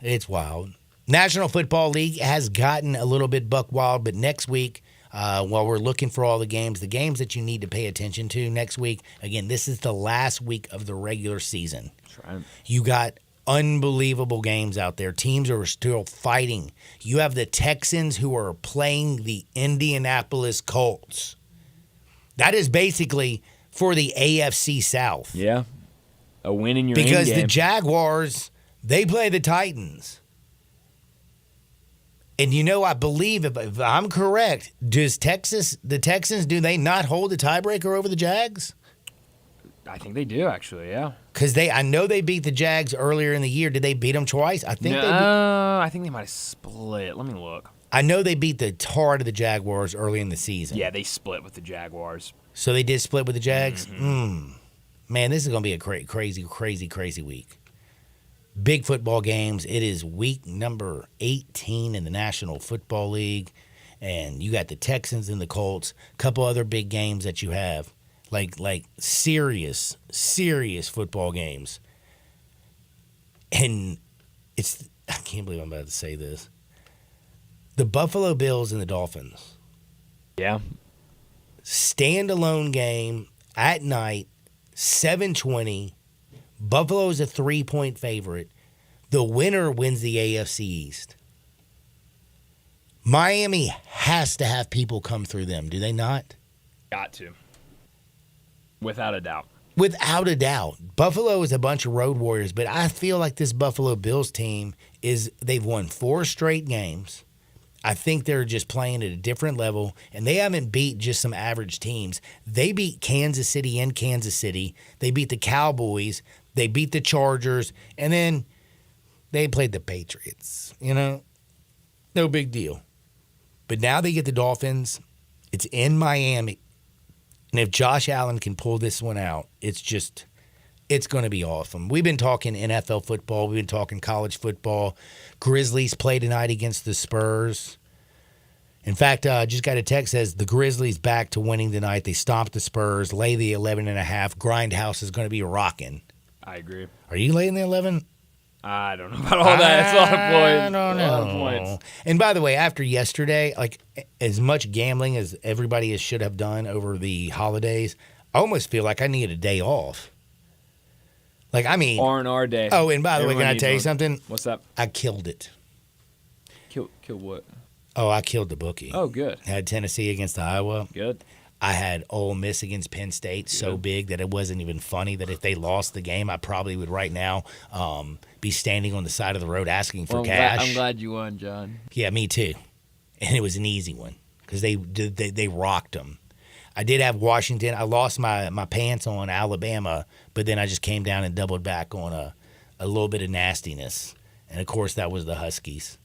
[SPEAKER 1] It's wild. National Football League has gotten a little bit buck wild, but next week, while we're looking for all the games that you need to pay attention to next week, again, this is the last week of the regular season.
[SPEAKER 2] That's right.
[SPEAKER 1] You got unbelievable games out there. Teams are still fighting. You have the Texans who are playing the Indianapolis Colts. That is basically for the AFC South.
[SPEAKER 2] Yeah. A win in your
[SPEAKER 1] Because
[SPEAKER 2] end game.
[SPEAKER 1] the Jaguars, they play the Titans. And you know, I believe, if I'm correct, the Texans, do they not hold the tiebreaker over the Jags?
[SPEAKER 2] I think they do, actually, yeah.
[SPEAKER 1] Because I know they beat the Jags earlier in the year. Did they beat them twice? I think
[SPEAKER 2] I think they might have split. Let me look.
[SPEAKER 1] I know they beat the tar to the Jaguars early in the season.
[SPEAKER 2] Yeah, they split with the Jaguars.
[SPEAKER 1] So they did split with the Jags? Man, this is going to be a crazy week. Big football games. It is week number 18 in the National Football League. And you got the Texans and the Colts. A couple other big games that you have. Like serious football games. And I can't believe I'm about to say this. The Buffalo Bills and the Dolphins.
[SPEAKER 2] Yeah.
[SPEAKER 1] Standalone game at night, 7:20. Buffalo is a 3-point favorite. The winner wins the AFC East. Miami has to have people come through them, do they not?
[SPEAKER 2] Got to. Without a doubt.
[SPEAKER 1] Without a doubt. Buffalo is a bunch of road warriors, but I feel like this Buffalo Bills team they've won 4 straight games. I think they're just playing at a different level, and they haven't beat just some average teams. They beat Kansas City in Kansas City. They beat the Cowboys. They beat the Chargers, and then they played the Patriots. No big deal. But now they get the Dolphins. It's in Miami. And if Josh Allen can pull this one out, it's going to be awesome. We've been talking NFL football. We've been talking college football. Grizzlies play tonight against the Spurs. In fact, just got a text that says the Grizzlies back to winning tonight. They stomped the Spurs, lay the 11.5. Grindhouse is going to be rocking.
[SPEAKER 2] I agree.
[SPEAKER 1] Are you laying the 11?
[SPEAKER 2] I don't know about all that. It's a lot of points.
[SPEAKER 1] I don't know.
[SPEAKER 2] A lot of points.
[SPEAKER 1] And by the way, after yesterday, like as much gambling as everybody should have done over the holidays, I almost feel like I need a day off. Like, I mean,
[SPEAKER 2] R&R day.
[SPEAKER 1] Oh, and by the way,
[SPEAKER 2] Everyone
[SPEAKER 1] can I
[SPEAKER 2] needs
[SPEAKER 1] tell you
[SPEAKER 2] one.
[SPEAKER 1] something?
[SPEAKER 2] What's up?
[SPEAKER 1] I killed it.
[SPEAKER 2] Kill what?
[SPEAKER 1] Oh, I killed the bookie.
[SPEAKER 2] Oh, good.
[SPEAKER 1] I had Tennessee against Iowa.
[SPEAKER 2] Good.
[SPEAKER 1] I had Ole Miss against Penn State so big that it wasn't even funny that if they lost the game, I probably would right now be standing on the side of the road asking for cash.
[SPEAKER 2] I'm glad you won, John.
[SPEAKER 1] Yeah, me too. And it was an easy one because they rocked them. I did have Washington. I lost my pants on Alabama, but then I just came down and doubled back on a little bit of nastiness. And, of course, that was the Huskies.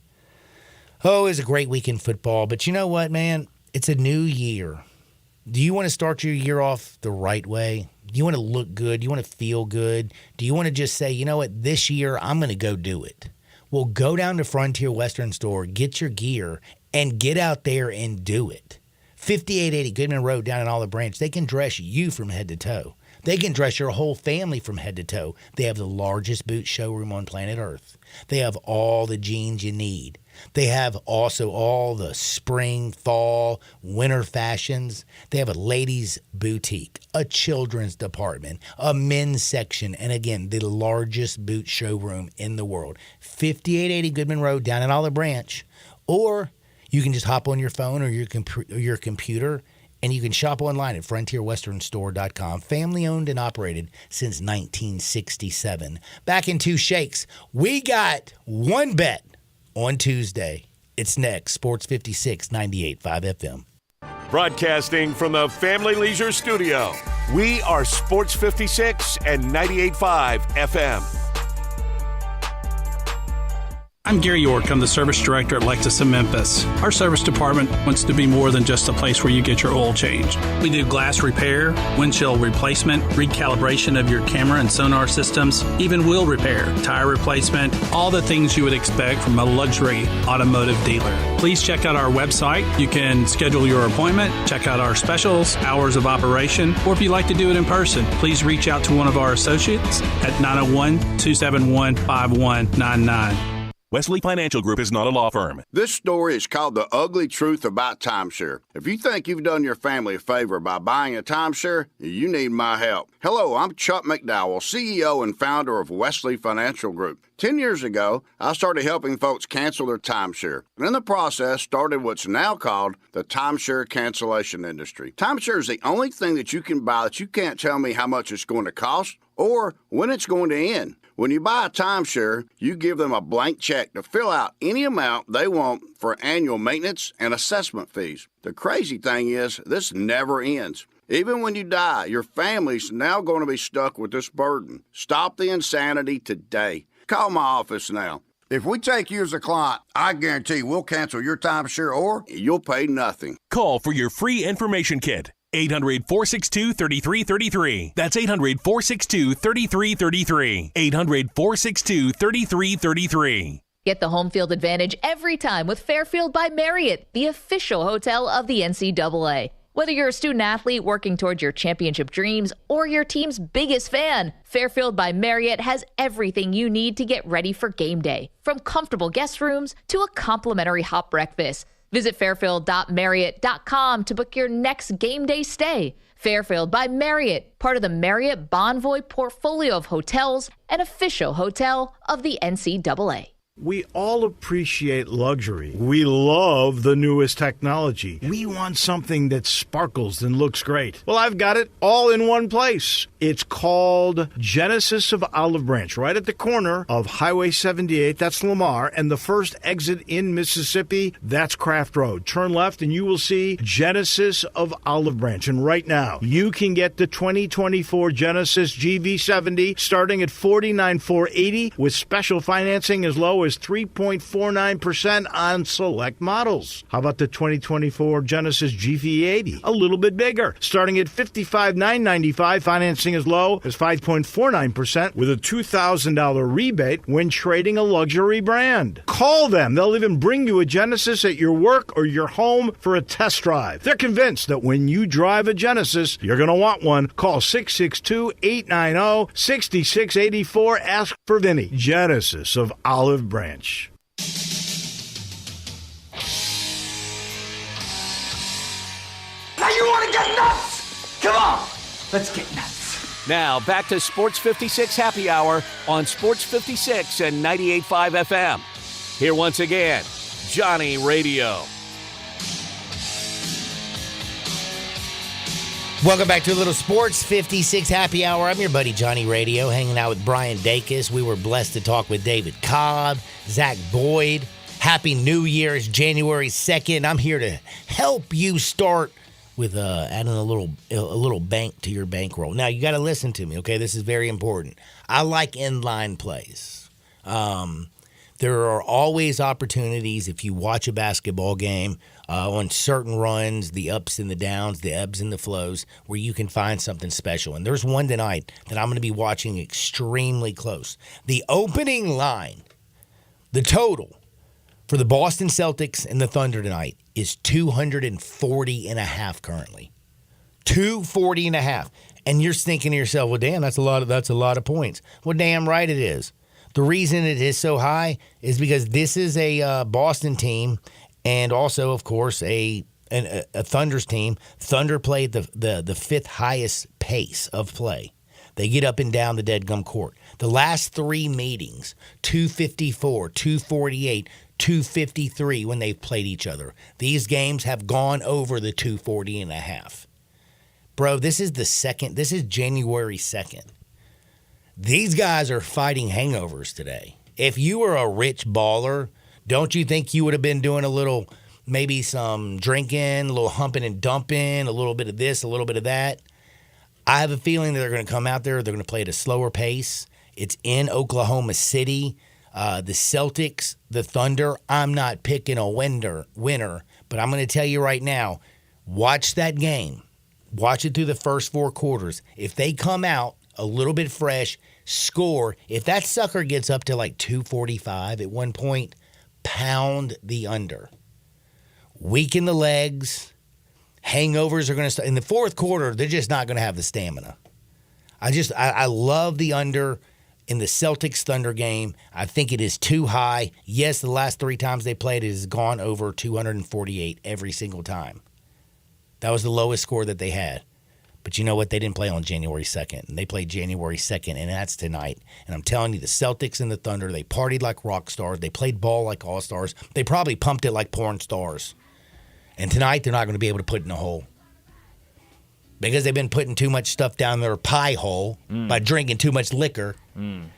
[SPEAKER 1] Oh, it was a great week in football. But you know what, man? It's a new year. Do you want to start your year off the right way? Do you want to look good? Do you want to feel good? Do you want to just say, you know what, this year I'm going to go do it? Well, go down to Frontier Western Store, get your gear, and get out there and do it. 5880 Goodman Road down in Olive Branch. They can dress you from head to toe. They can dress your whole family from head to toe. They have the largest boot showroom on planet Earth. They have all the jeans you need. They have also all the spring, fall, winter fashions. They have a ladies' boutique, a children's department, a men's section, and again, the largest boot showroom in the world. 5880 Goodman Road down in Olive Branch. Or you can just hop on your phone or your computer and you can shop online at frontierwesternstore.com. Family owned and operated since 1967. Back in two shakes, we got one bet on Tuesday. It's next, Sports 56, 98.5 FM.
[SPEAKER 3] Broadcasting from the Family Leisure Studio, we are Sports 56 and 98.5 FM.
[SPEAKER 5] I'm Gary York. I'm the service director at Lexus of Memphis. Our service department wants to be more than just a place where you get your oil changed. We do glass repair, windshield replacement, recalibration of your camera and sonar systems, even wheel repair, tire replacement, all the things you would expect from a luxury automotive dealer. Please check out our website. You can schedule your appointment, check out our specials, hours of operation, or if you'd like to do it in person, please reach out to one of our associates at 901-271-5199.
[SPEAKER 3] Wesley Financial Group is not a law firm.
[SPEAKER 22] This story is called The Ugly Truth About Timeshare. If you think you've done your family a favor by buying a timeshare, you need my help. Hello, I'm Chuck McDowell, CEO and founder of Wesley Financial Group. 10 years ago, I started helping folks cancel their timeshare. And in the process, started what's now called the timeshare cancellation industry. Timeshare is the only thing that you can buy that you can't tell me how much it's going to cost or when it's going to end. When you buy a timeshare, you give them a blank check to fill out any amount they want for annual maintenance and assessment fees. The crazy thing is, this never ends. Even when you die, your family's now going to be stuck with this burden. Stop the insanity today. Call my office now. If we take you as a client, I guarantee we'll cancel your timeshare or you'll pay nothing.
[SPEAKER 3] Call for your free information kit. 800-462-3333. That's 800-462-3333. 800-462-3333.
[SPEAKER 23] Get the home field advantage every time with Fairfield by Marriott, the official hotel of the NCAA. Whether you're a student athlete working towards your championship dreams or your team's biggest fan, Fairfield by Marriott has everything you need to get ready for game day, from comfortable guest rooms to a complimentary hot breakfast. Visit fairfield.marriott.com to book your next game day stay. Fairfield by Marriott, part of the Marriott Bonvoy portfolio of hotels, an official hotel of the NCAA.
[SPEAKER 8] We all appreciate luxury. We love the newest technology. We want something that sparkles and looks great. Well, I've got it all in one place. It's called Genesis of Olive Branch, right at the corner of Highway 78. That's Lamar. And the first exit in Mississippi, that's Craft Road. Turn left and you will see Genesis of Olive Branch. And right now, you can get the 2024 Genesis GV70 starting at $49,480 with special financing as low as 3.49% on select models. How about the 2024 Genesis GV80? A little bit bigger, starting at $55,995, financing as low as 5.49% with a $2,000 rebate when trading a luxury brand. Call them. They'll even bring you a Genesis at your work or your home for a test drive. They're convinced that when you drive a Genesis, you're going to want one. Call 662-890-6684. Ask for Vinny. Genesis of Olive Branch.
[SPEAKER 24] Now you want to get nuts? Come on, let's get nuts.
[SPEAKER 4] Now back to Sports 56 Happy Hour on Sports 56 and 98.5 FM. Here once again, Johnny Radio.
[SPEAKER 1] Welcome back to a little Sports 56 Happy Hour. I'm your buddy Johnny Radio, hanging out with Brian Dacus. We were blessed to talk with David Cobb, Zach Boyd. Happy New Year. It's January 2nd. I'm here to help you start with adding a little bank to your bankroll. Now, you got to listen to me, okay? This is very important. I like inline plays. There are always opportunities if you watch a basketball game on certain runs, the ups and the downs, the ebbs and the flows, where you can find something special. And there's one tonight that I'm going to be watching extremely close. The opening line, the total for the Boston Celtics and the Thunder tonight is 240.5 currently. 240.5. And you're thinking to yourself, well, damn, that's a lot of points. Well, damn right it is. The reason it is so high is because this is a Boston team and also, of course, a Thunder's team. Thunder played the fifth highest pace of play. They get up and down the deadgum court. The last 3 meetings, 254, 248, 253 when they've played each other. These games have gone over the 240.5. Bro, this is January 2nd. These guys are fighting hangovers today. If you were a rich baller, don't you think you would have been doing maybe some drinking, a little humping and dumping, a little bit of this, a little bit of that? I have a feeling that they're going to come out there. They're going to play at a slower pace. It's in Oklahoma City. The Celtics, the Thunder, I'm not picking a winner, but I'm going to tell you right now, watch that game. Watch it through the first 4 quarters. If they come out a little bit fresh, score. If that sucker gets up to like 245 at one point, pound the under. Weaken the legs. Hangovers are going to start. In the fourth quarter, they're just not going to have the stamina. I love the under in the Celtics Thunder game. I think it is too high. Yes, the last 3 times they played, it has gone over 248 every single time. That was the lowest score that they had. But you know what? They didn't play on January 2nd. They played January 2nd, and that's tonight. And I'm telling you, the Celtics and the Thunder, they partied like rock stars. They played ball like all-stars. They probably pumped it like porn stars. And tonight, they're not going to be able to put it in a hole. Because they've been putting too much stuff down their pie hole by drinking too much liquor. And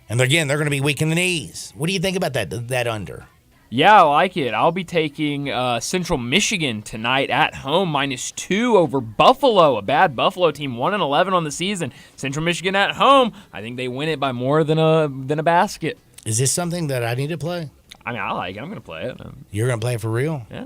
[SPEAKER 1] again, they're going to be weak in the knees. What do you think about that under?
[SPEAKER 2] Yeah, I like it. I'll be taking Central Michigan tonight at home, -2 over Buffalo, a bad Buffalo team, 1-11 on the season. Central Michigan at home, I think they win it by more than a basket.
[SPEAKER 1] Is this something that I need to play?
[SPEAKER 2] I mean, I like it. I'm going to play it.
[SPEAKER 1] You're going to play it for real?
[SPEAKER 2] Yeah.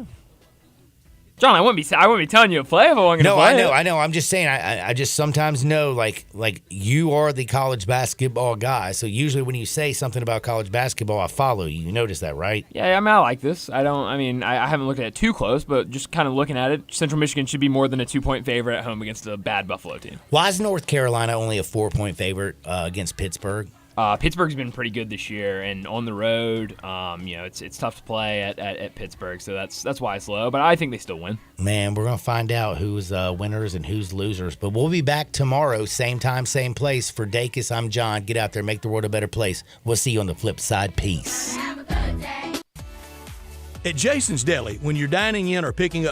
[SPEAKER 2] John, I wouldn't be telling you to play if I wasn't going to play it.
[SPEAKER 1] No, I know. I'm just saying, I just sometimes know, like you are the college basketball guy, so usually when you say something about college basketball, I follow you. You notice that, right?
[SPEAKER 2] Yeah, I mean, I like this. I haven't looked at it too close, but just kind of looking at it, Central Michigan should be more than a 2-point favorite at home against a bad Buffalo team.
[SPEAKER 1] Why is North Carolina only a 4-point favorite against Pittsburgh?
[SPEAKER 2] Pittsburgh's been pretty good this year, and on the road, it's tough to play at Pittsburgh, so that's why it's low. But I think they still win.
[SPEAKER 1] Man, we're gonna find out who's winners and who's losers. But we'll be back tomorrow, same time, same place. For Dacus, I'm John. Get out there, make the world a better place. We'll see you on the flip side. Peace.
[SPEAKER 6] At Jason's Deli, when you're dining in or picking up